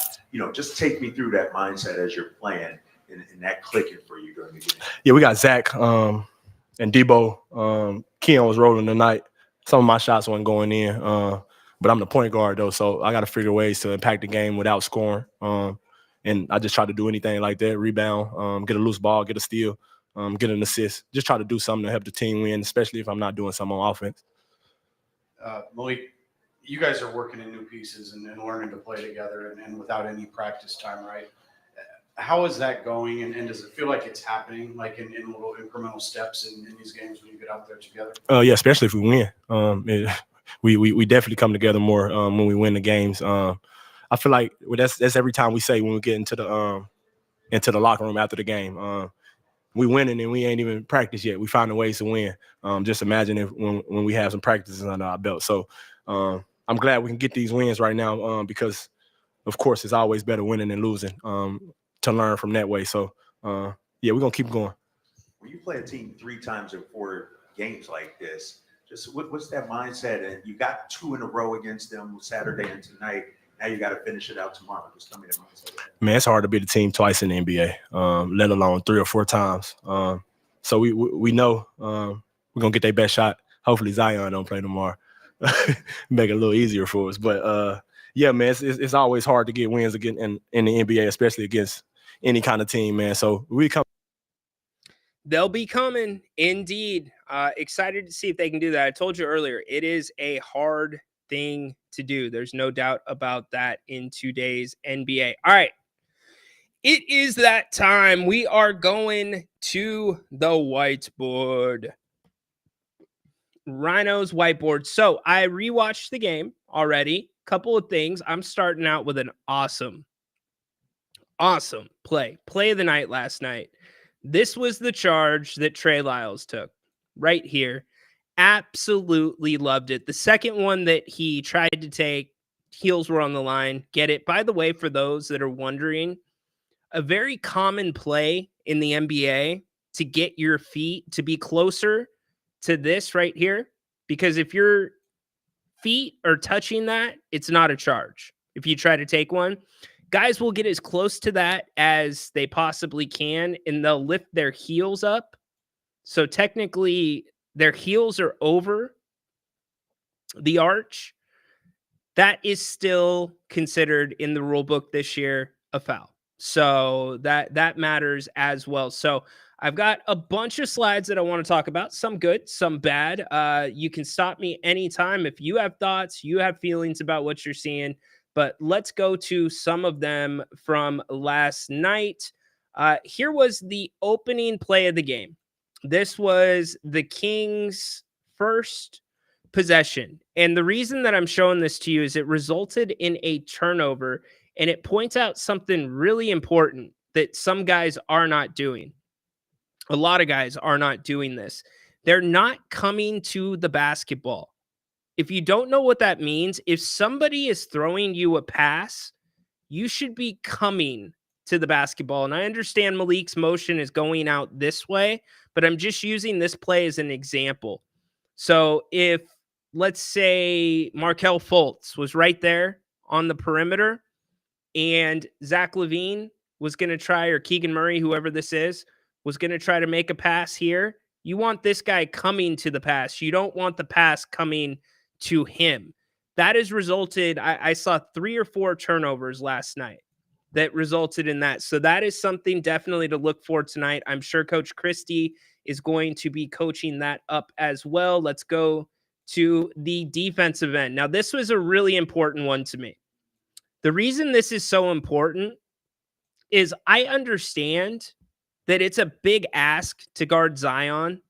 Just take me through that mindset as you're playing and that clicking for you during the game. Yeah, we got Zach and Debo. Keon was rolling tonight. Some of my shots weren't going in, but I'm the point guard, though, so I got to figure ways to impact the game without scoring. And I just try to do anything like that, rebound, get a loose ball, get a steal, get an assist. Just try to do something to help the team win, especially if I'm not doing something on offense. Malik, you guys are working in new pieces and learning to play together and without any practice time, right? How is that going, and does it feel like it's happening, like in little incremental steps in these games when you get out there together? Yeah, especially if we win. We definitely come together more when we win the games. I feel like that's every time we say when we get into the locker room after the game. We winning and we ain't even practiced yet. We finding ways to win. Just imagine if when we have some practices under our belt. So I'm glad we can get these wins right now because, of course, it's always better winning than losing. To learn from that way. So, yeah, we're going to keep going. When you play a team 3 times in 4 games like this, Just what's that mindset? And you got 2 in a row against them Saturday and tonight. Now you got to finish it out tomorrow. Just tell me the mindset. Man, it's hard to beat a team twice in the NBA, let alone 3 or 4 times. So we know we're gonna get their best shot. Hopefully Zion don't play tomorrow, make it a little easier for us. But yeah, man, it's always hard to get wins again in the NBA, especially against any kind of team, man. So we come. They'll be coming, indeed. Excited to see if they can do that. I told you earlier, it is a hard thing to do. There's no doubt about that in today's NBA. All right. It is that time. We are going to the whiteboard. Rhino's whiteboard. So I rewatched the game already. Couple of things. I'm starting out with an awesome play of the night last night. This was the charge that Trey Lyles took right here. Absolutely loved it. The second one that he tried to take, heels were on the line. Get it? By the way, for those that are wondering, a very common play in the NBA to get your feet to be closer to this right here, because if your feet are touching that, it's not a charge. If you try to take one, guys will get as close to that as they possibly can, and they'll lift their heels up. So technically, their heels are over the arch. That is still considered in the rule book this year a foul. So that matters as well. So I've got a bunch of slides that I want to talk about. Some good, some bad. You can stop me anytime if you have thoughts, you have feelings about what you're seeing. But let's go to some of them from last night. Here was the opening play of the game. This was the Kings' first possession. And the reason that I'm showing this to you is it resulted in a turnover, and it points out something really important that some guys are not doing. A lot of guys are not doing this. They're not coming to the basketball. If you don't know what that means, if somebody is throwing you a pass, you should be coming to the basketball. And I understand Malik's motion is going out this way, but I'm just using this play as an example. So if, let's say, Markelle Fultz was right there on the perimeter and Zach LaVine was going to try, or Keegan Murray, whoever this is, was going to try to make a pass here, you want this guy coming to the pass. You don't want the pass coming to him. That has resulted, I saw 3 or 4 turnovers last night that resulted in that. So that is something definitely to look for tonight. I'm sure Coach Christie is going to be coaching that up as well. Let's go to the defensive end. Now, this was a really important one to me. The reason this is so important is I understand that it's a big ask to guard Zion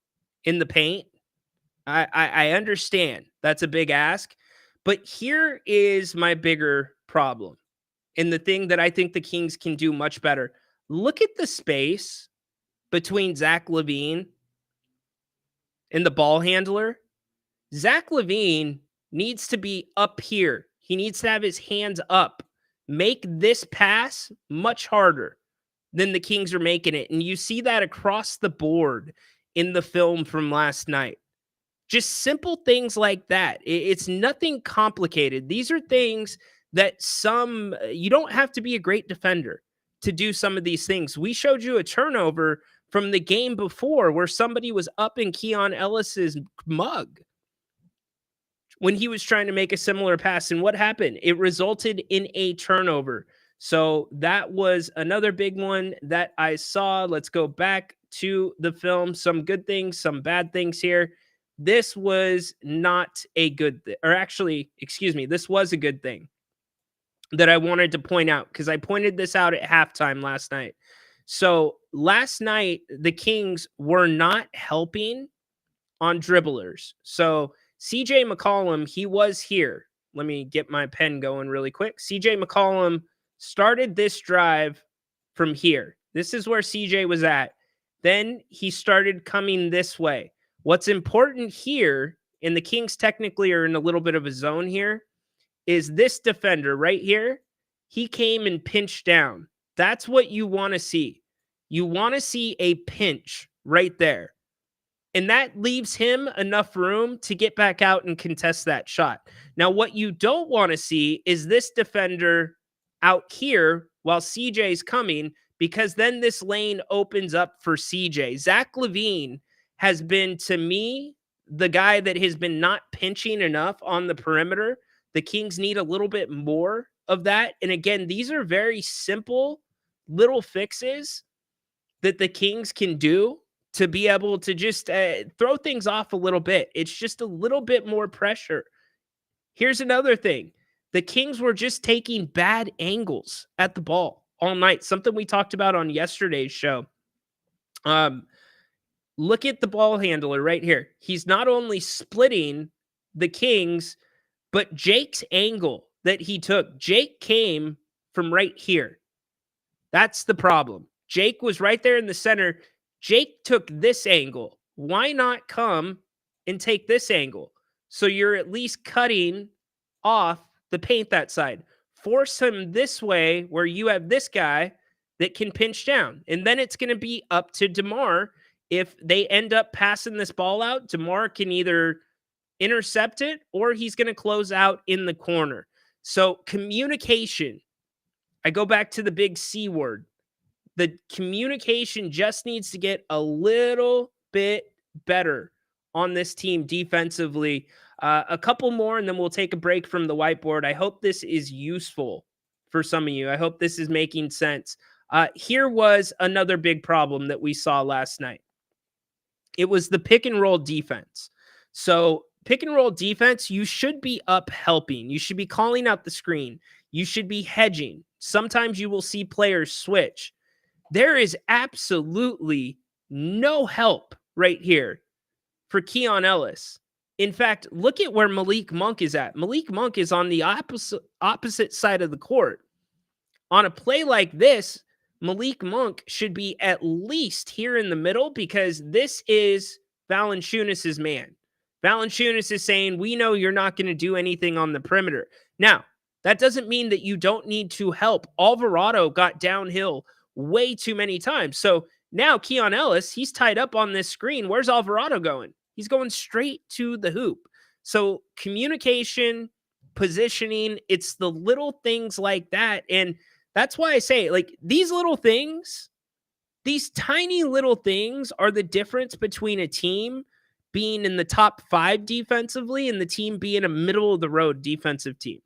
in the paint. I understand that's a big ask, but here is my bigger problem, and the thing that I think the Kings can do much better. Look at the space between Zach LaVine and the ball handler. Zach LaVine needs to be up here. He needs to have his hands up. Make this pass much harder than the Kings are making it. And you see that across the board in the film from last night. Just simple things like that. It's nothing complicated. These are things that you don't have to be a great defender to do some of these things. We showed you a turnover from the game before where somebody was up in Keon Ellis's mug when he was trying to make a similar pass. And what happened? It resulted in a turnover. So that was another big one that I saw. Let's go back to the film. Some good things, some bad things here. This was not a good thing, or actually, excuse me, this was a good thing that I wanted to point out because I pointed this out at halftime last night. So last night, the Kings were not helping on dribblers. So CJ McCollum, he was here. Let me get my pen going really quick. CJ McCollum started this drive from here. This is where CJ was at. Then he started coming this way. What's important here, and the Kings technically are in a little bit of a zone here, is this defender right here. He came and pinched down. That's what you want to see. You want to see a pinch right there. And that leaves him enough room to get back out and contest that shot. Now, what you don't want to see is this defender out here while CJ's coming, because then this lane opens up for CJ. Zach LaVine has been, to me, the guy that has been not pinching enough on the perimeter. The Kings need a little bit more of that. And again, these are very simple little fixes that the Kings can do to be able to just throw things off a little bit. It's just a little bit more pressure. Here's another thing. The Kings were just taking bad angles at the ball all night, something we talked about on yesterday's show. Look at the ball handler right here. He's not only splitting the Kings, but Jake's angle that he took. Jake came from right here. That's the problem. Jake was right there in the center. Jake took this angle. Why not come and take this angle? So you're at least cutting off the paint that side. Force him this way where you have this guy that can pinch down. And then it's going to be up to DeMar. If they end up passing this ball out, DeMar can either intercept it or he's going to close out in the corner. So communication. I go back to the big C word. The communication just needs to get a little bit better on this team defensively. A couple more, and then we'll take a break from the whiteboard. I hope this is useful for some of you. I hope this is making sense. Here was another big problem that we saw last night. It was the pick and roll defense. So pick and roll defense, you should be up helping. You should be calling out the screen. You should be hedging. Sometimes you will see players switch. There is absolutely no help right here for Keon Ellis. In fact, look at where Malik Monk is at. Malik Monk is on the opposite side of the court. On a play like this, Malik Monk should be at least here in the middle, because this is Valanciunas' man. Valanciunas is saying, we know you're not going to do anything on the perimeter. Now, that doesn't mean that you don't need to help. Alvarado got downhill way too many times. So now Keon Ellis, he's tied up on this screen. Where's Alvarado going? He's going straight to the hoop. So communication, positioning, it's the little things like that. And that's why I say, like, these little things, these tiny little things are the difference between a team being in the top 5 defensively and the team being a middle of the road defensive team.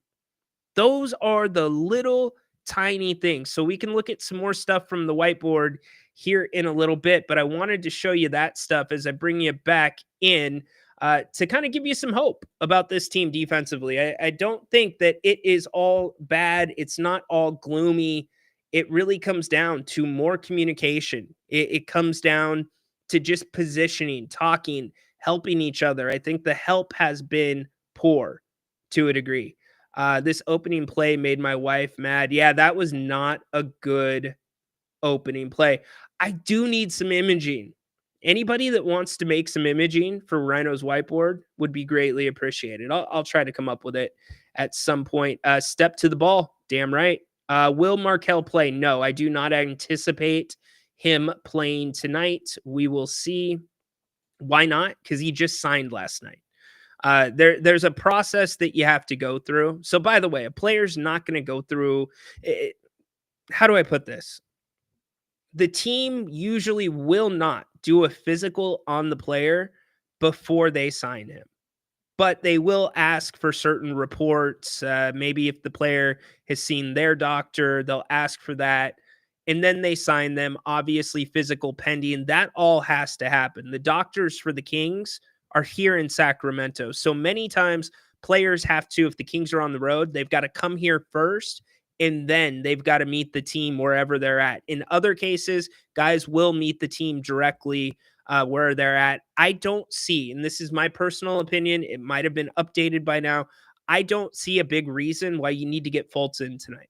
Those are the little tiny things. So we can look at some more stuff from the whiteboard here in a little bit, but I wanted to show you that stuff as I bring you back in to kind of give you some hope about this team defensively. I don't think that it is all bad. It's not all gloomy. It really comes down to more communication. It comes down to just positioning, talking, helping each other. I think the help has been poor to a degree. This opening play made my wife mad. Yeah, that was not a good opening play. I do need some imaging. Anybody that wants to make some imaging for Rhino's whiteboard would be greatly appreciated. I'll try to come up with it at some point. Step to the ball. Damn right. Will Markelle play? No, I do not anticipate him playing tonight. We will see. Why not? Because he just signed last night. There's a process that you have to go through. So, by the way, a player's not going to go through it. How do I put this? The team usually will not do a physical on the player before they sign him, but they will ask for certain reports. Maybe if the player has seen their doctor, they'll ask for that. And then they sign them, obviously physical pending. That all has to happen. The doctors for the Kings are here in Sacramento. So many times players have to, if the Kings are on the road, they've got to come here first, and then they've got to meet the team wherever they're at. In other cases, guys will meet the team directly where they're at. I don't see, and this is my personal opinion, it might have been updated by now, I don't see a big reason why you need to get Fultz in tonight.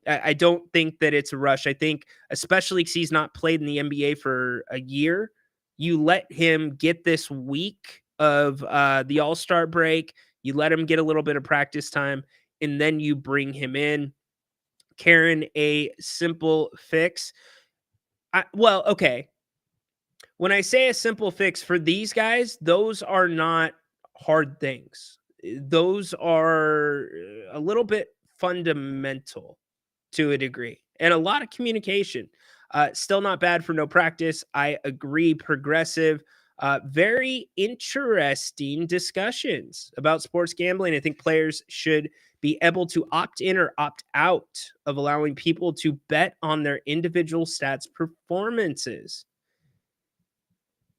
I don't think that it's a rush. I think, especially because he's not played in the NBA for a year, you let him get this week of the All-Star break. You let him get a little bit of practice time, and then you bring him in. Karen, a simple fix. Okay. when I say a simple fix for these guys, those are not hard things. Those are a little bit fundamental to a degree, and a lot of communication. Still not bad for no practice. I agree. Progressive. Very interesting discussions about sports gambling. I think players should be able to opt in or opt out of allowing people to bet on their individual stats performances.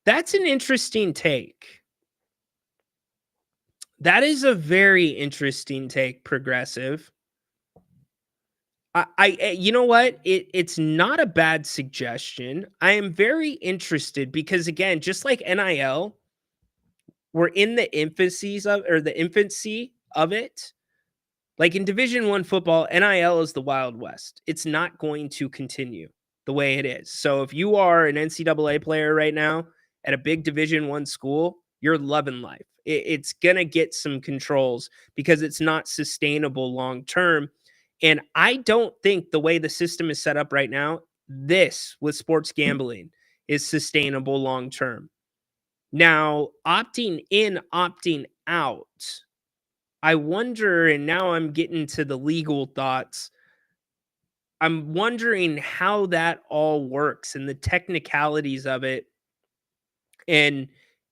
That's an interesting take. That is a very interesting take, Progressive. You know what? It's not a bad suggestion. I am very interested because, again, just like NIL, we're in the infancy of it. Like in Division I football, NIL is the Wild West. It's not going to continue the way it is. So if you are an NCAA player right now at a big Division I school, you're loving life. It's going to get some controls because it's not sustainable long term. And I don't think the way the system is set up right now, this with sports gambling is sustainable long term. Now, opting in, opting out, I wonder, and now I'm getting to the legal thoughts. I'm wondering how that all works and the technicalities of it. And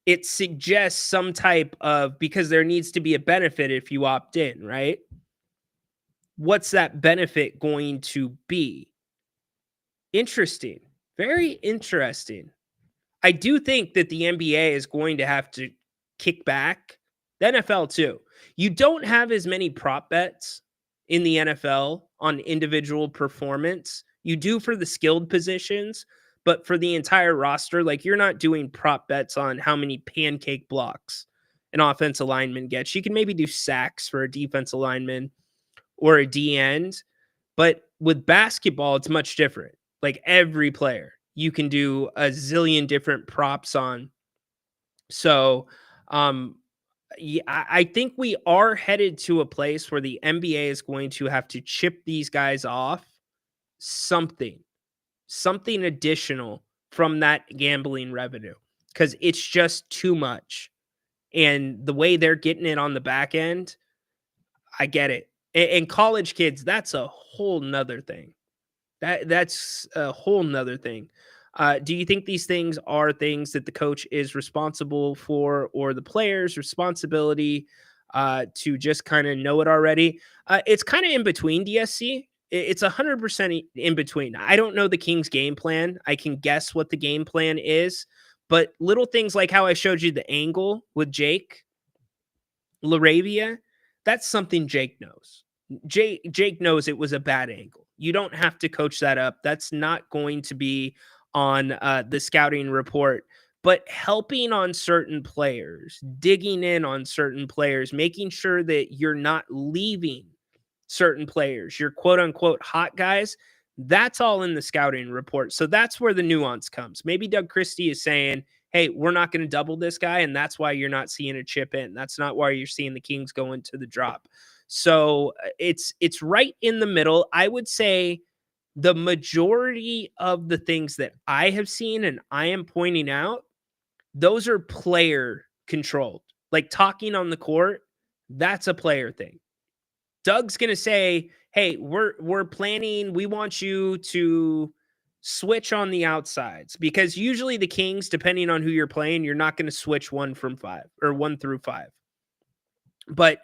it suggests some type of, because there needs to be a benefit if you opt in, right? What's that benefit going to be? Interesting. Very interesting. I do think that the NBA is going to have to kick back. The NFL too. You don't have as many prop bets in the NFL on individual performance. You do for the skilled positions, but for the entire roster, like you're not doing prop bets on how many pancake blocks an offensive lineman gets. You can maybe do sacks for a defensive lineman or a D end, but with basketball, it's much different. Like every player, you can do a zillion different props on. So, yeah, I think we are headed to a place where the NBA is going to have to chip these guys off something additional from that gambling revenue because it's just too much. And the way they're getting it on the back end, I get it. And college kids, that's a whole nother thing. That's a whole nother thing. Do you think these things are things that the coach is responsible for or the player's responsibility to just kind of know it already? It's kind of in between, DSC. It's 100% in between. I don't know the Kings game plan. I can guess what the game plan is, but little things like how I showed you the angle with Jake LaRavia, that's something Jake knows. Jake knows it was a bad angle. You don't have to coach that up. That's not going to be on the scouting report, but helping on certain players, digging in on certain players, making sure that you're not leaving certain players, your quote unquote hot guys, that's all in the scouting report. So that's where the nuance comes. Maybe Doug Christie is saying, hey, we're not going to double this guy. And that's why you're not seeing a chip in. That's not why you're seeing the Kings go into the drop. So it's right in the middle. I would say the majority of the things that I have seen and I am pointing out, those are player controlled. Like talking on the court, that's a player thing. Doug's going to say, hey, we're planning, we want you to switch on the outsides because usually the Kings, depending on who you're playing, you're not going to switch 1 through 5. But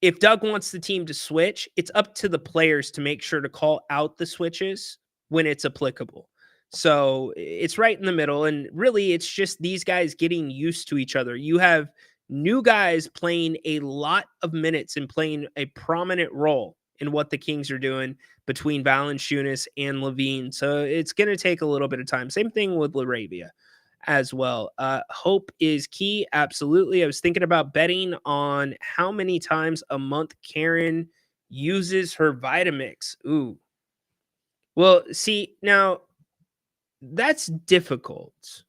if Doug wants the team to switch, it's up to the players to make sure to call out the switches when it's applicable. So it's right in the middle. And really, it's just these guys getting used to each other. You have new guys playing a lot of minutes and playing a prominent role in what the Kings are doing between Valanciunas and Levine. So it's going to take a little bit of time. Same thing with LaRavia as well. Hope is key. Absolutely. I was thinking about betting on how many times a month Karen uses her Vitamix. Ooh. Well, see, now that's difficult,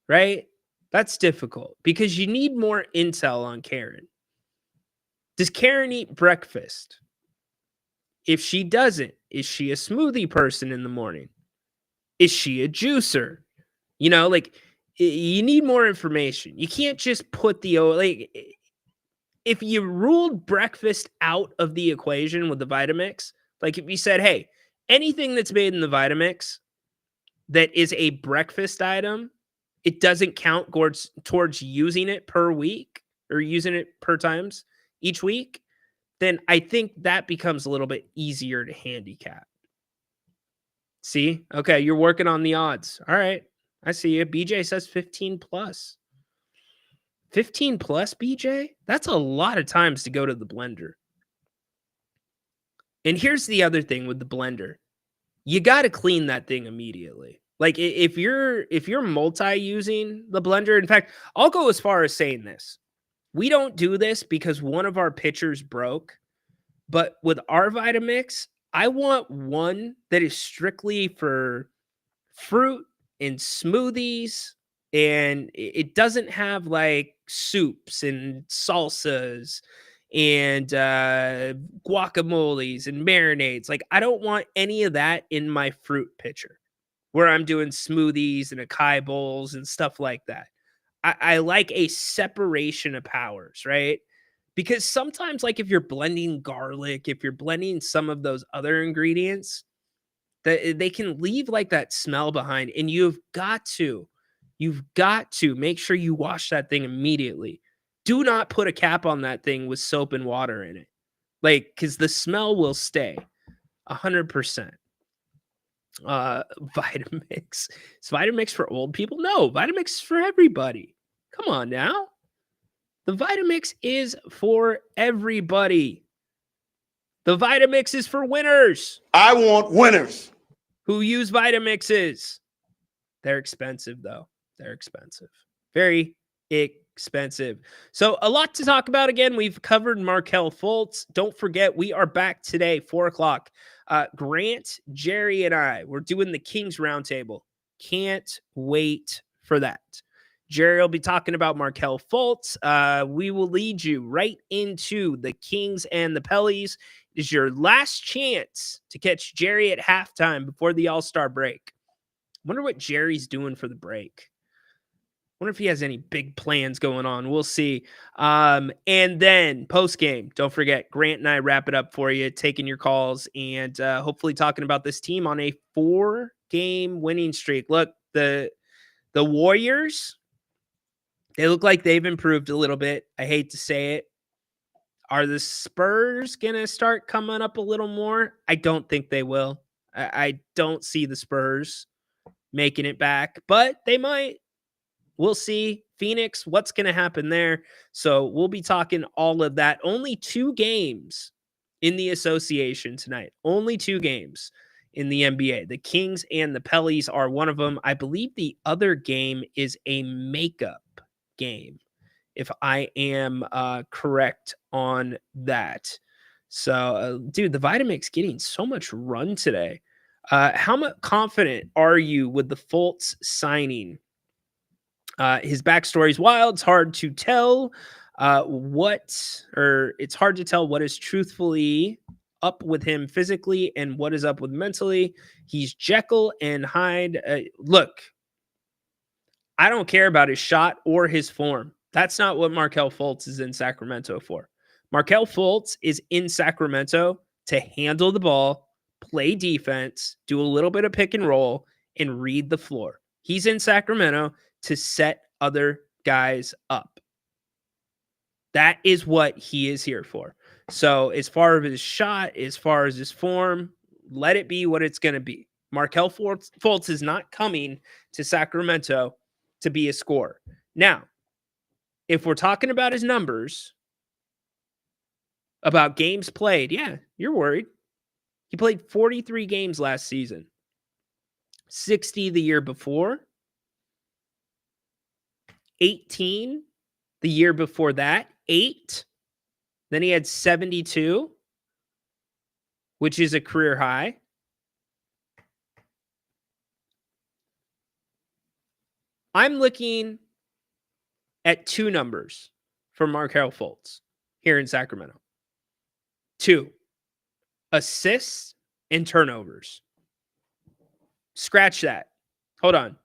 right? That's difficult because you need more intel on Karen. Does Karen eat breakfast? If she doesn't, is she a smoothie person in the morning? Is she a juicer? You know, like You need more information. You can't just put like, if you ruled breakfast out of the equation with the Vitamix, like if you said, hey, anything that's made in the Vitamix that is a breakfast item, it doesn't count towards using it per week or using it per times each week, then I think that becomes a little bit easier to handicap. See? Okay, you're working on the odds. All right. I see you. BJ says 15 plus. 15 plus, BJ? That's a lot of times to go to the blender. And here's the other thing with the blender. You got to clean that thing immediately. Like if you're multi-using the blender, in fact, I'll go as far as saying this. We don't do this because one of our pitchers broke, but with our Vitamix, I want one that is strictly for fruit and smoothies, and it doesn't have like soups and salsas and guacamoles and marinades. Like, I don't want any of that in my fruit pitcher where I'm doing smoothies and acai bowls and stuff like that. I like a separation of powers, right? Because sometimes, like if you're blending garlic, if you're blending some of those other ingredients, that they can leave like that smell behind, and you've got to make sure you wash that thing immediately. Do not put a cap on that thing with soap and water in it, like, because the smell will stay 100%. Vitamix. Is Vitamix for old people? No, Vitamix is for everybody. Come on now. The Vitamix is for everybody. The Vitamix is for winners. I want winners who use Vitamixes. They're expensive, though. They're expensive. Very expensive. So a lot to talk about. Again, we've covered Markelle Fultz. Don't forget, we are back today, 4 o'clock. Grant, Jerry, and I, we're doing the Kings Roundtable. Can't wait for that. Jerry will be talking about Markelle Fultz. We will lead you right into the Kings and the Pellies. It is your last chance to catch Jerry at halftime before the All-Star break. Wonder what Jerry's doing for the break. Wonder if he has any big plans going on. We'll see. And then post-game, don't forget, Grant and I wrap it up for you, taking your calls and hopefully talking about this team on a 4-game winning streak. Look, the Warriors, they look like they've improved a little bit. I hate to say it. Are the Spurs going to start coming up a little more? I don't think they will. I don't see the Spurs making it back, but they might. We'll see. Phoenix, what's going to happen there? So we'll be talking all of that. Only 2 games in the association tonight. Only 2 games in the NBA. The Kings and the Pellies are one of them. I believe the other game is a makeup game, if I am correct on that. So, dude, the Vitamix getting so much run today. How much confident are you with the Fultz signing? His backstory is wild. It's hard to tell it's hard to tell what is truthfully up with him physically and what is up with mentally. He's Jekyll and Hyde. Look, I don't care about his shot or his form. That's not what Markelle Fultz is in Sacramento for. Markelle Fultz is in Sacramento to handle the ball, play defense, do a little bit of pick and roll, and read the floor. He's in Sacramento to set other guys up. That is what he is here for. So as far as his shot, as far as his form, let it be what it's going to be. Markelle Fultz is not coming to Sacramento to be a scorer. Now, if we're talking about his numbers, about games played, yeah, you're worried. He played 43 games last season, 60 the year before, 18 the year before that, 8. Then he had 72, which is a career high. I'm looking at 2 numbers for Markelle Fultz here in Sacramento. 2, assists and turnovers. Scratch that. Hold on.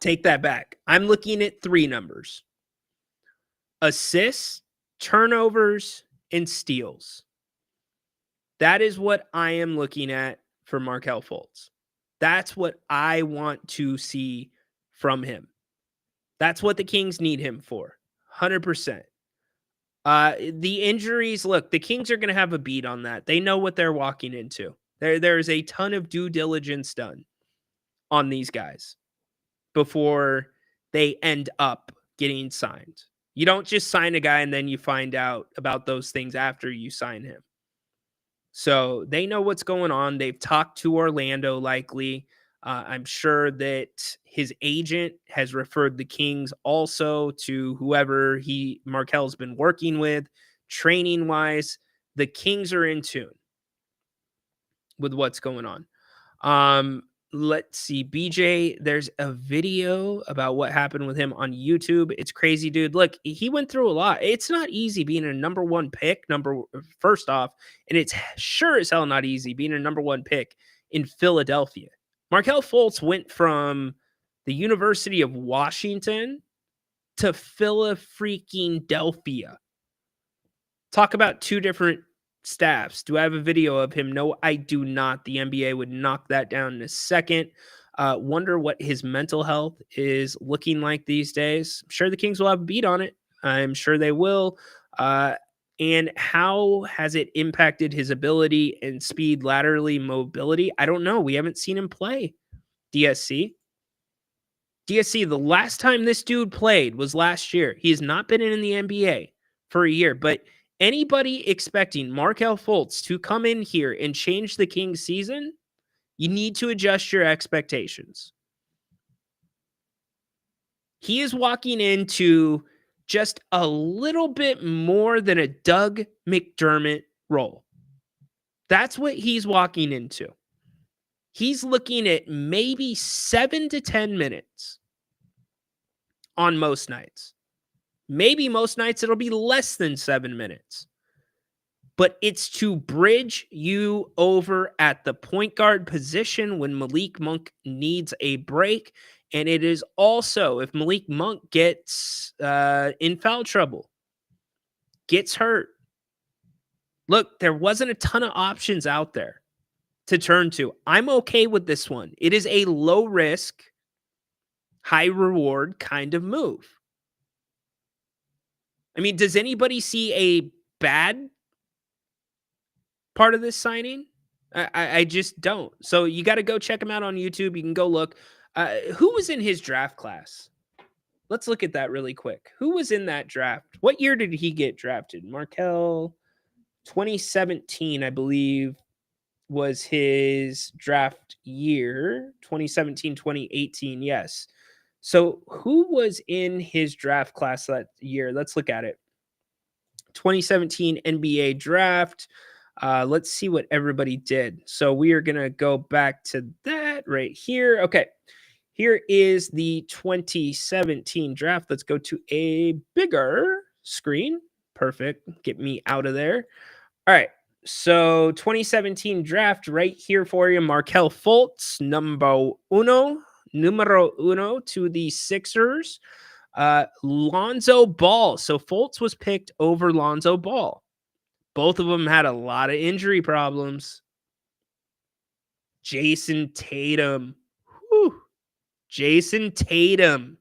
Take that back. I'm looking at 3 numbers: assists, turnovers, and steals. That is what I am looking at for Markelle Fultz. That's what I want to see from him. That's what the Kings need him for. 100%. The injuries, look, the Kings are going to have a beat on that. They know what they're walking into. There is a ton of due diligence done on these guys before they end up getting signed. You don't just sign a guy and then you find out about those things after you sign him. So they know what's going on. They've talked to Orlando likely. I'm sure that his agent has referred the Kings also to whoever Markelle's been working with, training wise. The Kings are in tune with what's going on. Let's see, BJ, there's a video about what happened with him on YouTube. It's crazy, dude. Look, he went through a lot. It's not easy being a number 1 pick, first off, and it's sure as hell not easy being a number 1 pick in Philadelphia. Markelle Fultz went from the University of Washington to Philadelphia. Talk about 2 different staffs. Do I have a video of him? No, I do not. The NBA would knock that down in a second. Wonder what his mental health is looking like these days. I'm sure the Kings will have a beat on it. I'm sure they will. And how has it impacted his ability and speed, laterally, mobility? I don't know. We haven't seen him play. DSC, the last time this dude played was last year. He has not been in the NBA for a year, but anybody expecting Markelle Fultz to come in here and change the Kings season, you need to adjust your expectations. He is walking into just a little bit more than a Doug McDermott role. That's what he's walking into. He's looking at maybe 7 to 10 minutes on most nights. Maybe most nights it'll be less than 7 minutes. But it's to bridge you over at the point guard position when Malik Monk needs a break. And it is also if Malik Monk gets in foul trouble, gets hurt. Look, there wasn't a ton of options out there to turn to. I'm okay with this one. It is a low risk, high reward kind of move. I mean, does anybody see a bad part of this signing? I just don't. So you got to go check him out on YouTube. You can go look. Who was in his draft class? Let's look at that really quick. Who was in that draft? What year did he get drafted? Markelle, 2017, I believe, was his draft year. 2017, 2018, yes. So who was in his draft class that year? Let's look at it. 2017 NBA draft. Let's see what everybody did. So we are going to go back to that right here. Okay. Here is the 2017 draft. Let's go to a bigger screen. Perfect. Get me out of there. All right. So 2017 draft right here for you. Markelle Fultz, numero uno to the Sixers. Lonzo Ball. So Fultz was picked over Lonzo Ball. Both of them had a lot of injury problems. Jason Tatum. Whew. Jason Tatum.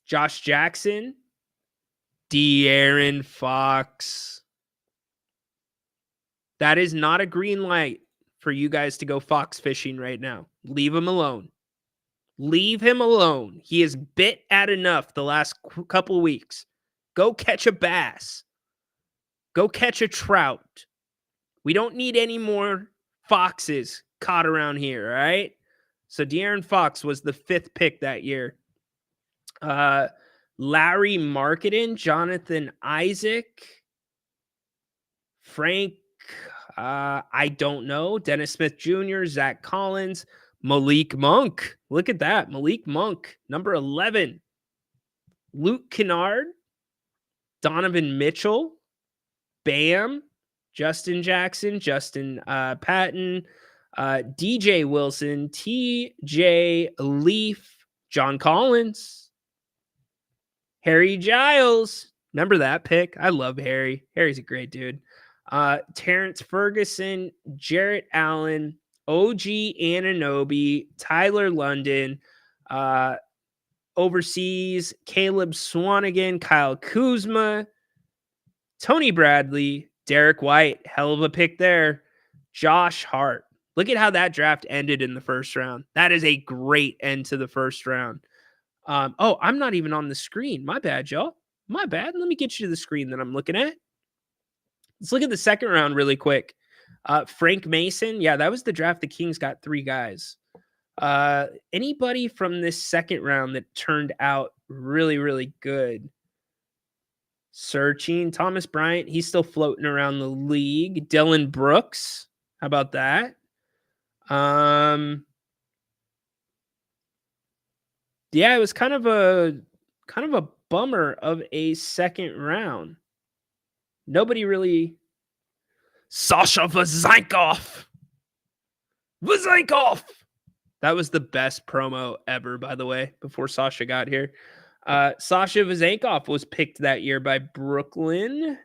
Josh Jackson. De'Aaron Fox. That is not a green light for you guys to go fox fishing right now. Leave him alone. Leave him alone. He is bit at enough the last couple weeks. Go catch a bass. Go catch a trout. We don't need any more foxes caught around here, all right? So De'Aaron Fox was the 5th pick that year. Larry Marketing, Jonathan Isaac, Frank, I don't know, Dennis Smith Jr., Zach Collins, Malik Monk. Look at that. Malik Monk, number 11. Luke Kennard, Donovan Mitchell, Bam, Justin Jackson, Justin Patton, DJ Wilson, TJ Leaf, John Collins, Harry Giles. Remember that pick? I love Harry. Harry's a great dude. Terrence Ferguson, Jarrett Allen, OG Ananobi, Tyler London, overseas, Caleb Swanigan, Kyle Kuzma, Tony Bradley, Derek White. Hell of a pick there. Josh Hart. Look at how that draft ended in the first round. That is a great end to the first round. Oh, I'm not even on the screen. My bad, y'all. My bad. Let me get you to the screen that I'm looking at. Let's look at the second round really quick. Frank Mason. Yeah, that was the draft. The Kings got 3 guys. Anybody from this second round that turned out really, really good? Searching. Thomas Bryant. He's still floating around the league. Dylan Brooks. How about that? Yeah, it was kind of a bummer of a second round. Nobody really. Sasha Vezenkov. That was the best promo ever, by the way, before Sasha got here. Sasha Vezenkov was picked that year by Brooklyn.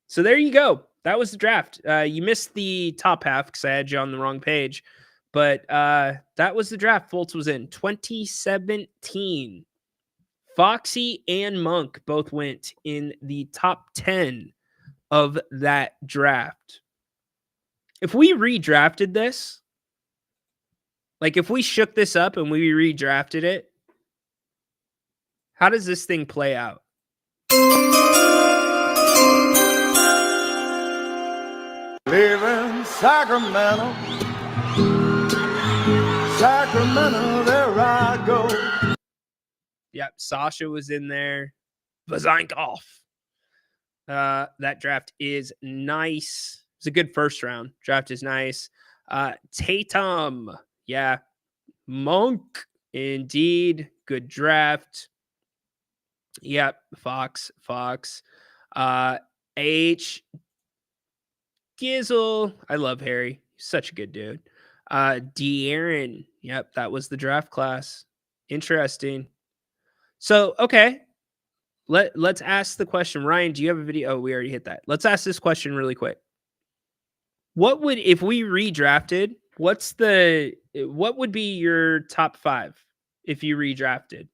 So there you go. That was the draft. You missed the top half because I had you on the wrong page. But that was the draft Fultz was in. 2017. Foxy and Monk both went in the top 10 of that draft. If we redrafted this, like if we shook this up and we redrafted it, how does this thing play out? Live in Sacramento, Sacramento, there I go. Yep, Sasha was in there. Vezenkov. That draft is nice. It's a good first round. Draft is nice. Tatum. Yeah. Monk. Indeed. Good draft. Yep. Fox. H. Gizzle. I love Harry. He's such a good dude. De'Aaron. Yep. That was the draft class. Interesting. So, okay. Let's ask the question. Ryan, do you have a video? Oh, we already hit that. Let's ask this question really quick. What would, if we redrafted, what would be your top 5 if you redrafted?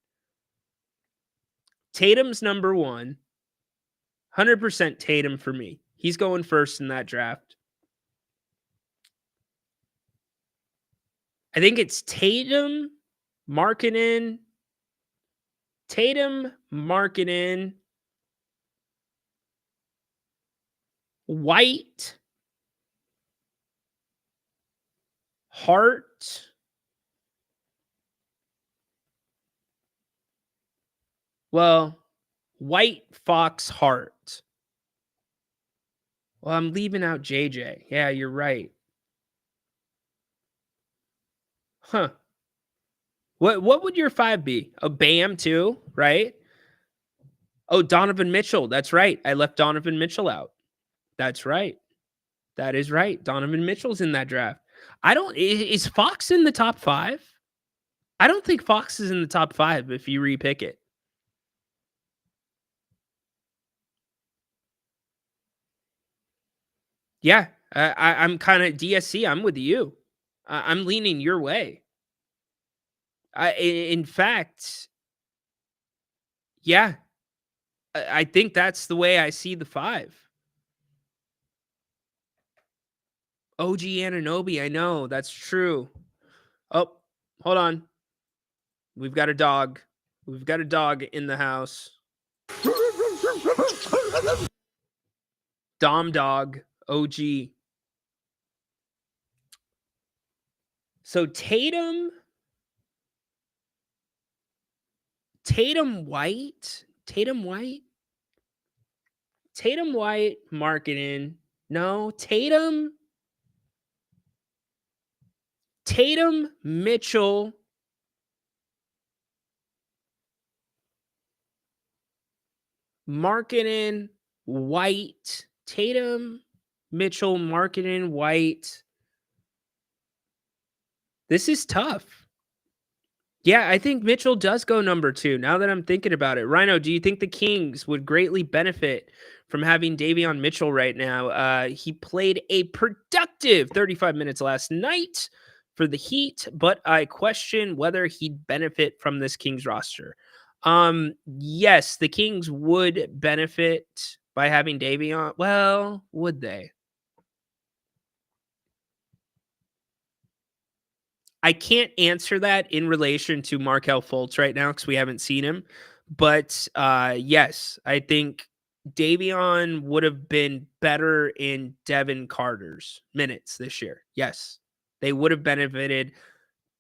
Tatum's number 1. 100% Tatum for me. He's going first in that draft. I think it's Tatum, Markkanen, White, Hart, well, White, Fox, Hart. Well, I'm leaving out JJ. Yeah, you're right. Huh. What would your 5 be? A Bam too, right? Oh, Donovan Mitchell. That's right. I left Donovan Mitchell out. That's right. That is right. Donovan Mitchell's in that draft. Is Fox in the top 5? I don't think Fox is in the top 5 if you repick it. Yeah, I'm kind of DSC. I'm with you. I'm leaning your way. In fact, yeah, I think that's the way I see the 5. OG Ananobi, I know, that's true. Oh, hold on. We've got a dog. We've got a dog in the house. Dom Dog, OG. So Tatum White, Markkanen. No, Tatum, Mitchell, Markkanen, White. Tatum, Mitchell, Markkanen, White. This is tough. Yeah, I think Mitchell does go number 2 now that I'm thinking about it. Rhino, do you think the Kings would greatly benefit from having Davion Mitchell right now? He played a productive 35 minutes last night for the Heat, but I question whether he'd benefit from this Kings roster. Yes, the Kings would benefit by having Davion. Well, would they? I can't answer that in relation to Markelle Fultz right now because we haven't seen him. But yes, I think Davion would have been better in Devin Carter's minutes this year. Yes, they would have benefited.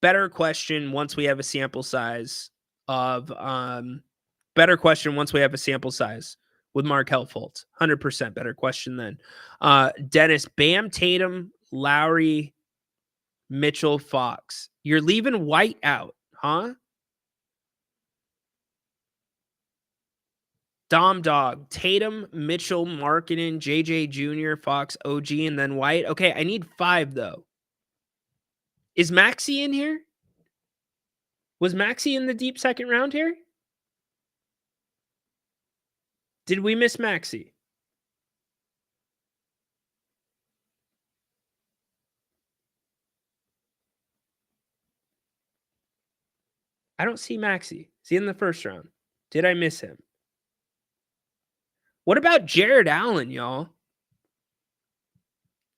Better question once we have a sample size of better question once we have a sample size with Markelle Fultz. 100% better question then. Dennis, Bam, Tatum, Lowry, Mitchell, Fox. You're leaving White out, huh? Dom Dog, Tatum, Mitchell, Markkanen, JJ Jr., Fox, OG, and then White. Okay, I need 5 though. Is Maxey in here? Was Maxey in the deep second round here? Did we miss Maxey? I don't see Maxey. Is he in the first round? Did I miss him? What about Jared Allen, y'all?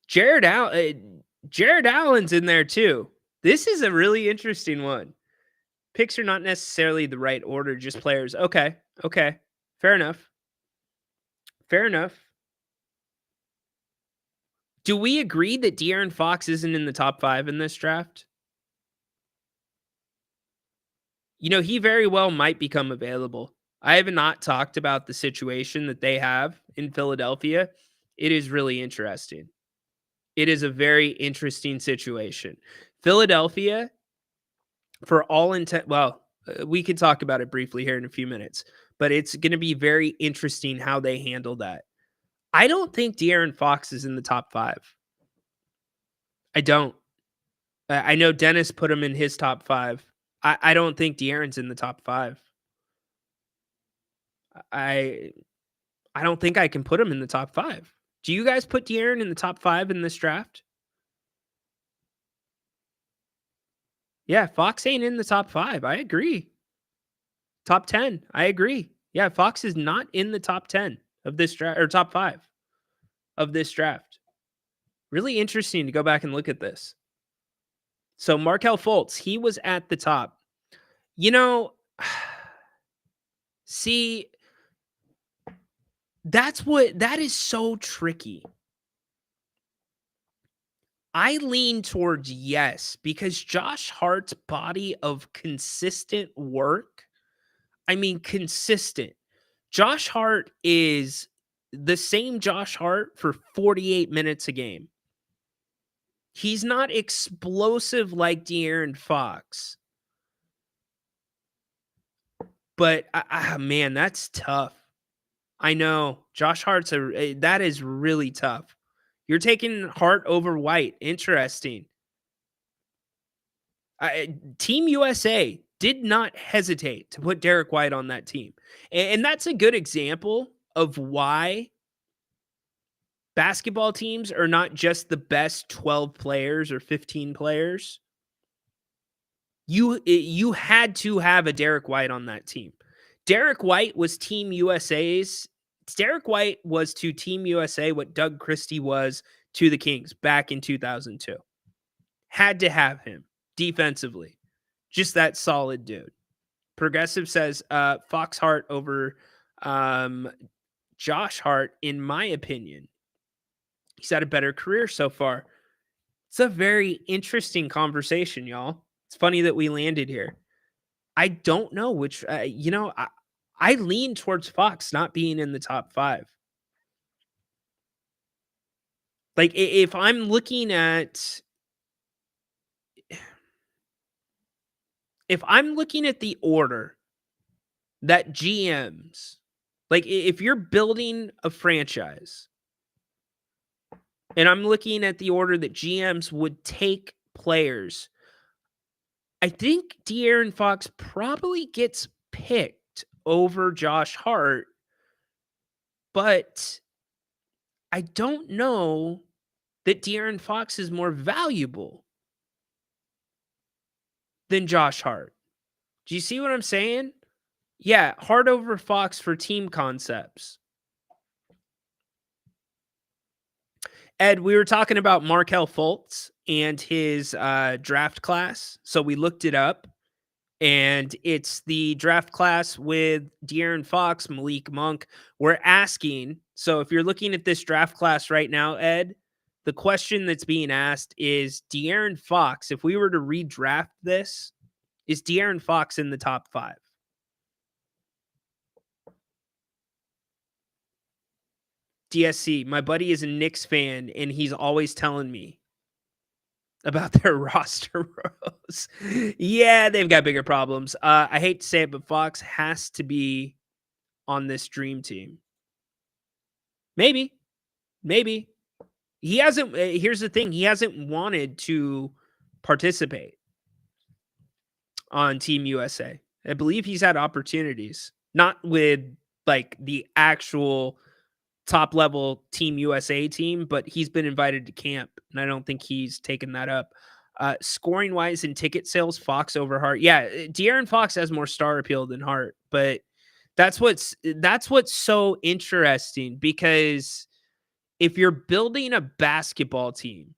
Jared Allen's in there too. This is a really interesting one. Picks are not necessarily the right order, just players. Okay. Fair enough. Do we agree that De'Aaron Fox isn't in the top 5 in this draft? You know, he very well might become available. I have not talked about the situation that they have in Philadelphia. It is really interesting. It is a very interesting situation. Philadelphia, for all intent, we can talk about it briefly here in a few minutes, but it's going to be very interesting how they handle that. I don't think De'Aaron Fox is in the top 5. I don't. I know Dennis put him in his top 5. I don't think De'Aaron's in the top 5. I don't think I can put him in the top 5. Do you guys put De'Aaron in the top 5 in this draft? Yeah, Fox ain't in the top 5. I agree. Top 10. I agree. Yeah, Fox is not in the top 10 of this draft, or top 5 of this draft. Really interesting to go back and look at this. So Markelle Fultz, he was at the top. You know, see, that is so tricky. I lean towards yes, because Josh Hart's body of consistent work, consistent. Josh Hart is the same Josh Hart for 48 minutes a game. He's not explosive like De'Aaron Fox. But, man, that's tough. I know. Josh Hart's that is really tough. You're taking Hart over White. Interesting. Team USA did not hesitate to put Derek White on that team. And that's a good example of why basketball teams are not just the best 12 players or 15 players. You had to have a Derek White on that team. Derek White was Team USA's. Derek White was to Team USA what Doug Christie was to the Kings back in 2002. Had to have him defensively. Just that solid dude. Progressive says Fox Hart over Josh Hart, in my opinion. He's had a better career so far. It's a very interesting conversation, y'all. It's funny that we landed here. I don't know which, I lean towards Fox not being in the top 5. Like, if I'm looking at the order that GMs, like if you're building a franchise and I'm looking at the order that GMs would take players, I think De'Aaron Fox probably gets picked over Josh Hart, but I don't know that De'Aaron Fox is more valuable than Josh Hart. Do you see what I'm saying? Yeah, Hart over Fox for team concepts. Ed, we were talking about Markelle Fultz and his draft class. So we looked it up, and it's the draft class with De'Aaron Fox, Malik Monk. We're asking, so if you're looking at this draft class right now, Ed, the question that's being asked is De'Aaron Fox, if we were to redraft this, is De'Aaron Fox in the top 5? DSC, my buddy is a Knicks fan, and he's always telling me about their roster rows. Yeah, they've got bigger problems. I hate to say it, but Fox has to be on this dream team. Maybe. He hasn't. Here's the thing. He hasn't wanted to participate on Team USA. I believe he's had opportunities, not with like the actual top level Team USA team, but he's been invited to camp, and I don't think he's taken that up. Scoring wise and ticket sales, Fox over Hart. Yeah, De'Aaron Fox has more star appeal than Hart, but that's what's so interesting, because if you're building a basketball team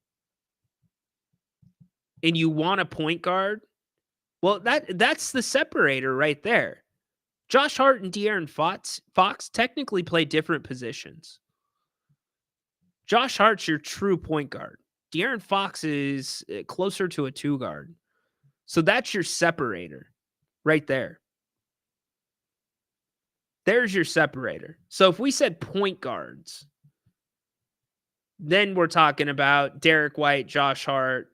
and you want a point guard, well, that's the separator right there. Josh Hart and De'Aaron Fox technically play different positions. Josh Hart's your true point guard. De'Aaron Fox is closer to a 2 guard. So that's your separator right there. There's your separator. So if we said point guards, then we're talking about Derek White, Josh Hart.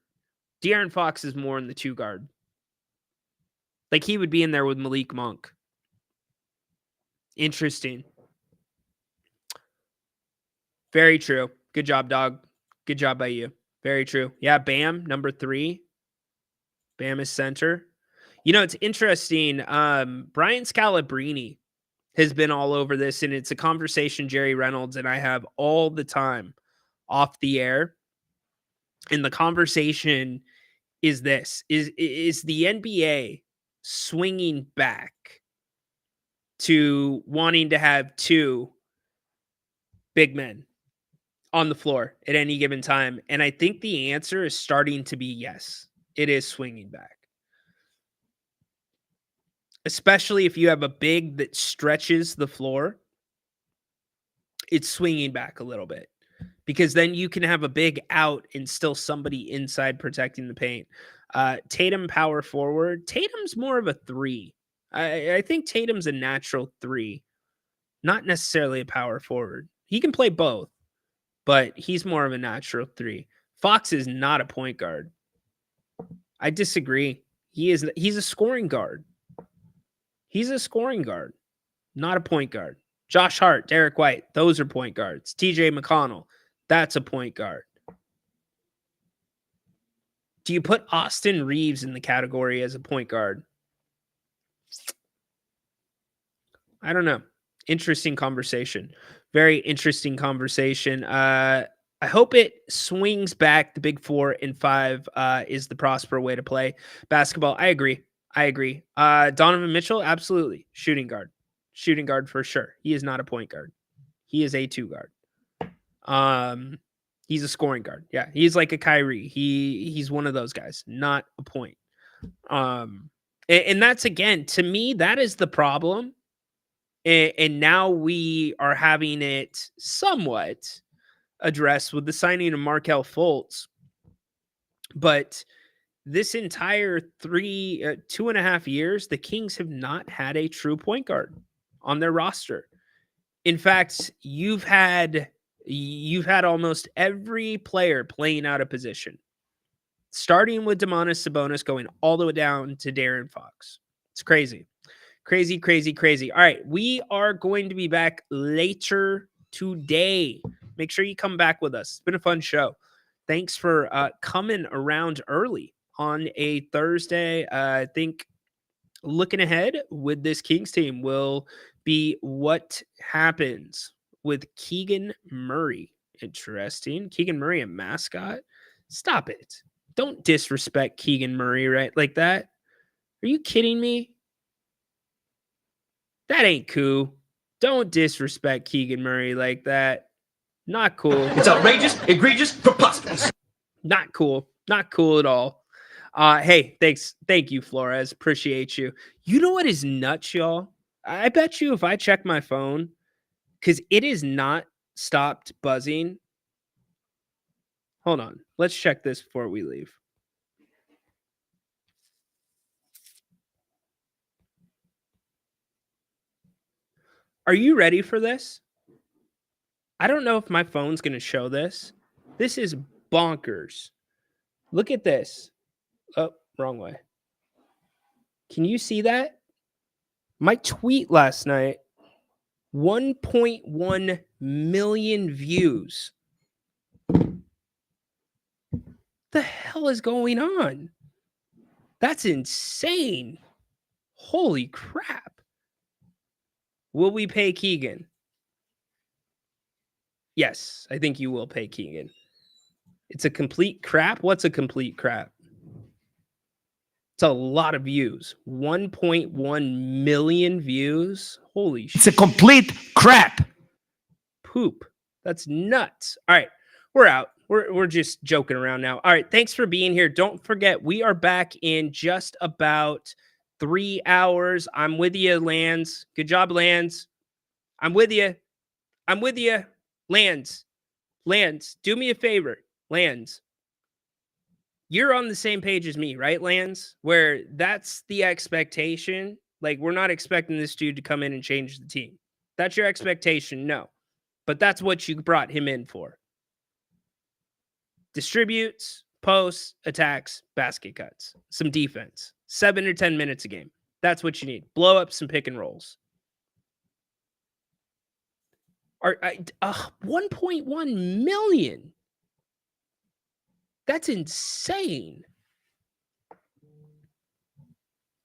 De'Aaron Fox is more in the 2 guard. Like he would be in there with Malik Monk. Interesting. Very true. Good job, dog. Good job by you. Very true. Yeah, Bam, number 3. Bam is center. You know, it's interesting. Brian Scalabrine has been all over this, and it's a conversation Jerry Reynolds and I have all the time off the air. And the conversation is this. Is the NBA swinging back to wanting to have 2 big men on the floor at any given time? And I think the answer is starting to be yes. It is swinging back. Especially if you have a big that stretches the floor, it's swinging back a little bit. Because then you can have a big out and still somebody inside protecting the paint. Tatum, power forward. Tatum's more of a 3. I think Tatum's a natural 3, not necessarily a power forward. He can play both, but he's more of a natural 3. Fox is not a point guard. I disagree. He's a scoring guard. He's a scoring guard, not a point guard. Josh Hart, Derek White, those are point guards. TJ McConnell, that's a point guard. Do you put Austin Reeves in the category as a point guard? I don't know. Interesting conversation. Very interesting conversation. I hope it swings back. The big 4 and 5 is the prosper way to play basketball. I agree. Donovan Mitchell, absolutely. Shooting guard for sure. He is not a point guard. He is a 2 guard. He's a scoring guard. Yeah, he's like a Kyrie. He's one of those guys, not a point. And that's, again, to me, that is the problem. And now we are having it somewhat addressed with the signing of Markelle Fultz. But this entire 2.5 years, the Kings have not had a true point guard on their roster. In fact, you've had almost every player playing out of position, starting with Domantas Sabonis, going all the way down to De'Aaron Fox. It's crazy. All right, we are going to be back later today. Make sure you come back with us. It's been a fun show. Thanks for coming around early on a Thursday. I think looking ahead with this Kings team will be what happens with Keegan Murray. Interesting. Keegan Murray, a mascot? Stop it. Don't disrespect Keegan Murray right like that. Are you kidding me? That ain't cool. Don't disrespect Keegan Murray like that. Not cool. It's outrageous, egregious, preposterous. Not cool. Not cool at all. Hey, thanks. Thank you, Flores. Appreciate you. You know what is nuts, y'all? I bet you if I check my phone, because it is not stopped buzzing. Hold on. Let's check this before we leave. Are you ready for this? I don't know if my phone's going to show this. This is bonkers. Look at this. Oh, wrong way. Can you see that? My tweet last night, 1.1 million views. The hell is going on? That's insane. Holy crap. Will we pay Keegan? Yes, I think you will pay Keegan. It's a complete crap. What's a complete crap? It's a lot of views. 1.1 million views. Holy shit. It's a complete crap. Poop. That's nuts. All right, we're out. We're just joking around now. All right, thanks for being here. Don't forget, we are back in just about 3 hours. I'm with you, Lands. Good job, Lands. I'm with you. I'm with you, Lands. Lands, do me a favor. Lands, you're on the same page as me, right, Lands? Where that's the expectation. Like, we're not expecting this dude to come in and change the team. That's your expectation? No. But that's what you brought him in for. Distributes, posts, attacks, basket cuts, some defense. 7 or 10 minutes a game. That's what you need. Blow up some pick and rolls. 1.1 million. That's insane.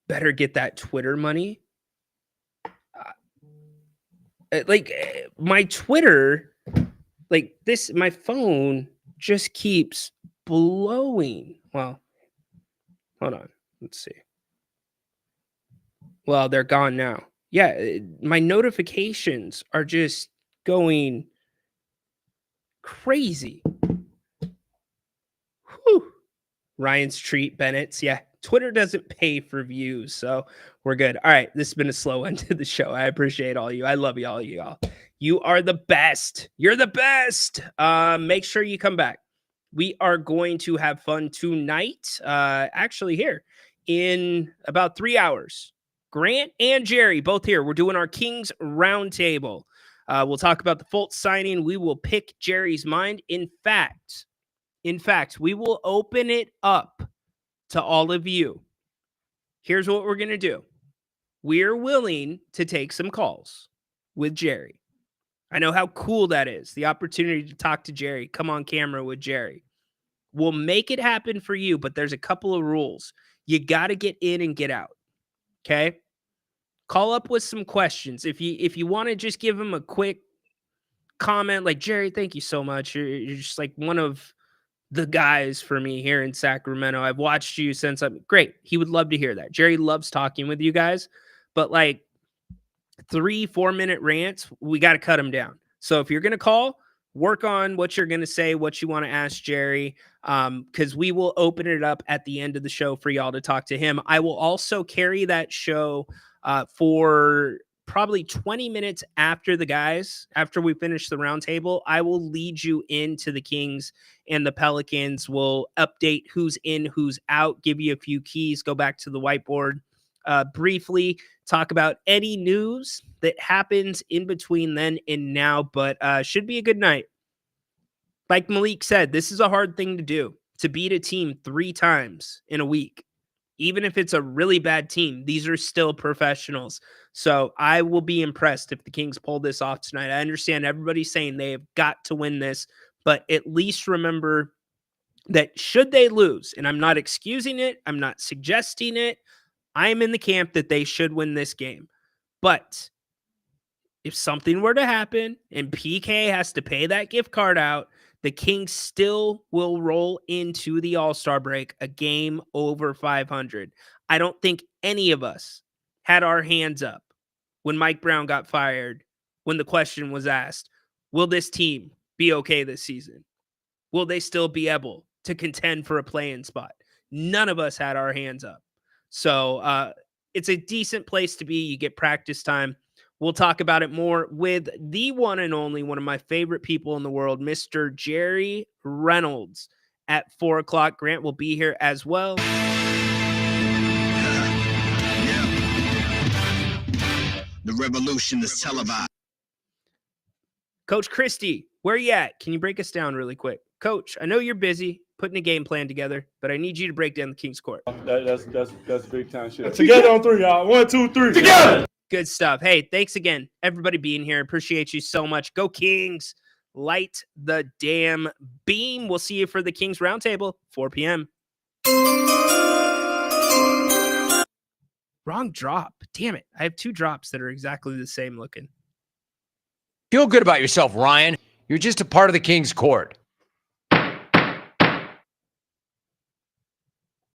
Better get that Twitter money. My Twitter, my phone just keeps blowing. Well, hold on. Let's see. Well, they're gone now. Yeah, my notifications are just going crazy. Whew. Ryan's treat, Bennett's. Yeah, Twitter doesn't pay for views, so we're good. All right, this has been a slow end to the show. I appreciate all you. I love y'all. You are the best. You're the best. Make sure you come back. We are going to have fun tonight. Actually, here in about 3 hours. Grant and Jerry both here. We're doing our Kings Roundtable. We'll talk about the Fultz signing. We will pick Jerry's mind. In fact, we will open it up to all of you. Here's what we're going to do. We're willing to take some calls with Jerry. I know how cool that is. The opportunity to talk to Jerry, come on camera with Jerry. We'll make it happen for you, but there's a couple of rules. You got to get in and get out. Okay? Call up with some questions. If you want to just give him a quick comment like, Jerry, thank you so much. You're just like one of the guys for me here in Sacramento. I've watched you since I'm great. He would love to hear that. Jerry loves talking with you guys, but 3-4 minute rants, we got to cut them down. So if you're going to call, work on what you're going to say, what you want to ask Jerry, because we will open it up at the end of the show for y'all to talk to him. I will also carry that show for probably 20 minutes after we finish the roundtable. I will lead you into the Kings and the Pelicans. We'll update who's in, who's out, give you a few keys, go back to the whiteboard, briefly talk about any news that happens in between then and now, but should be a good night. Like Malik said, this is a hard thing to do, to beat a team 3 times in a week. Even if it's a really bad team, these are still professionals. So I will be impressed if the Kings pull this off tonight. I understand everybody's saying they have got to win this, but at least remember that should they lose, and I'm not excusing it, I'm not suggesting it, I'm in the camp that they should win this game. But if something were to happen and PK has to pay that gift card out, the Kings still will roll into the All-Star break a game over 500. I don't think any of us had our hands up when Mike Brown got fired, when the question was asked, will this team be okay this season? Will they still be able to contend for a play-in spot? None of us had our hands up. So it's a decent place to be. You get practice time. We'll talk about it more with the one and only, one of my favorite people in the world, Mr. Jerry Reynolds at 4 o'clock. Grant will be here as well. The revolution is televised. Coach Christie, where you at? Can you break us down really quick? Coach, I know you're busy putting a game plan together, but I need you to break down the Kings Court. That's big time shit. Together on 3, y'all. 1, 2, 3. Together. Good stuff. Hey, thanks again, everybody being here. Appreciate you so much. Go Kings. Light the damn beam. We'll see you for the Kings Roundtable, 4 p.m. Wrong drop. Damn it. I have 2 drops that are exactly the same looking. Feel good about yourself, Ryan. You're just a part of the King's court.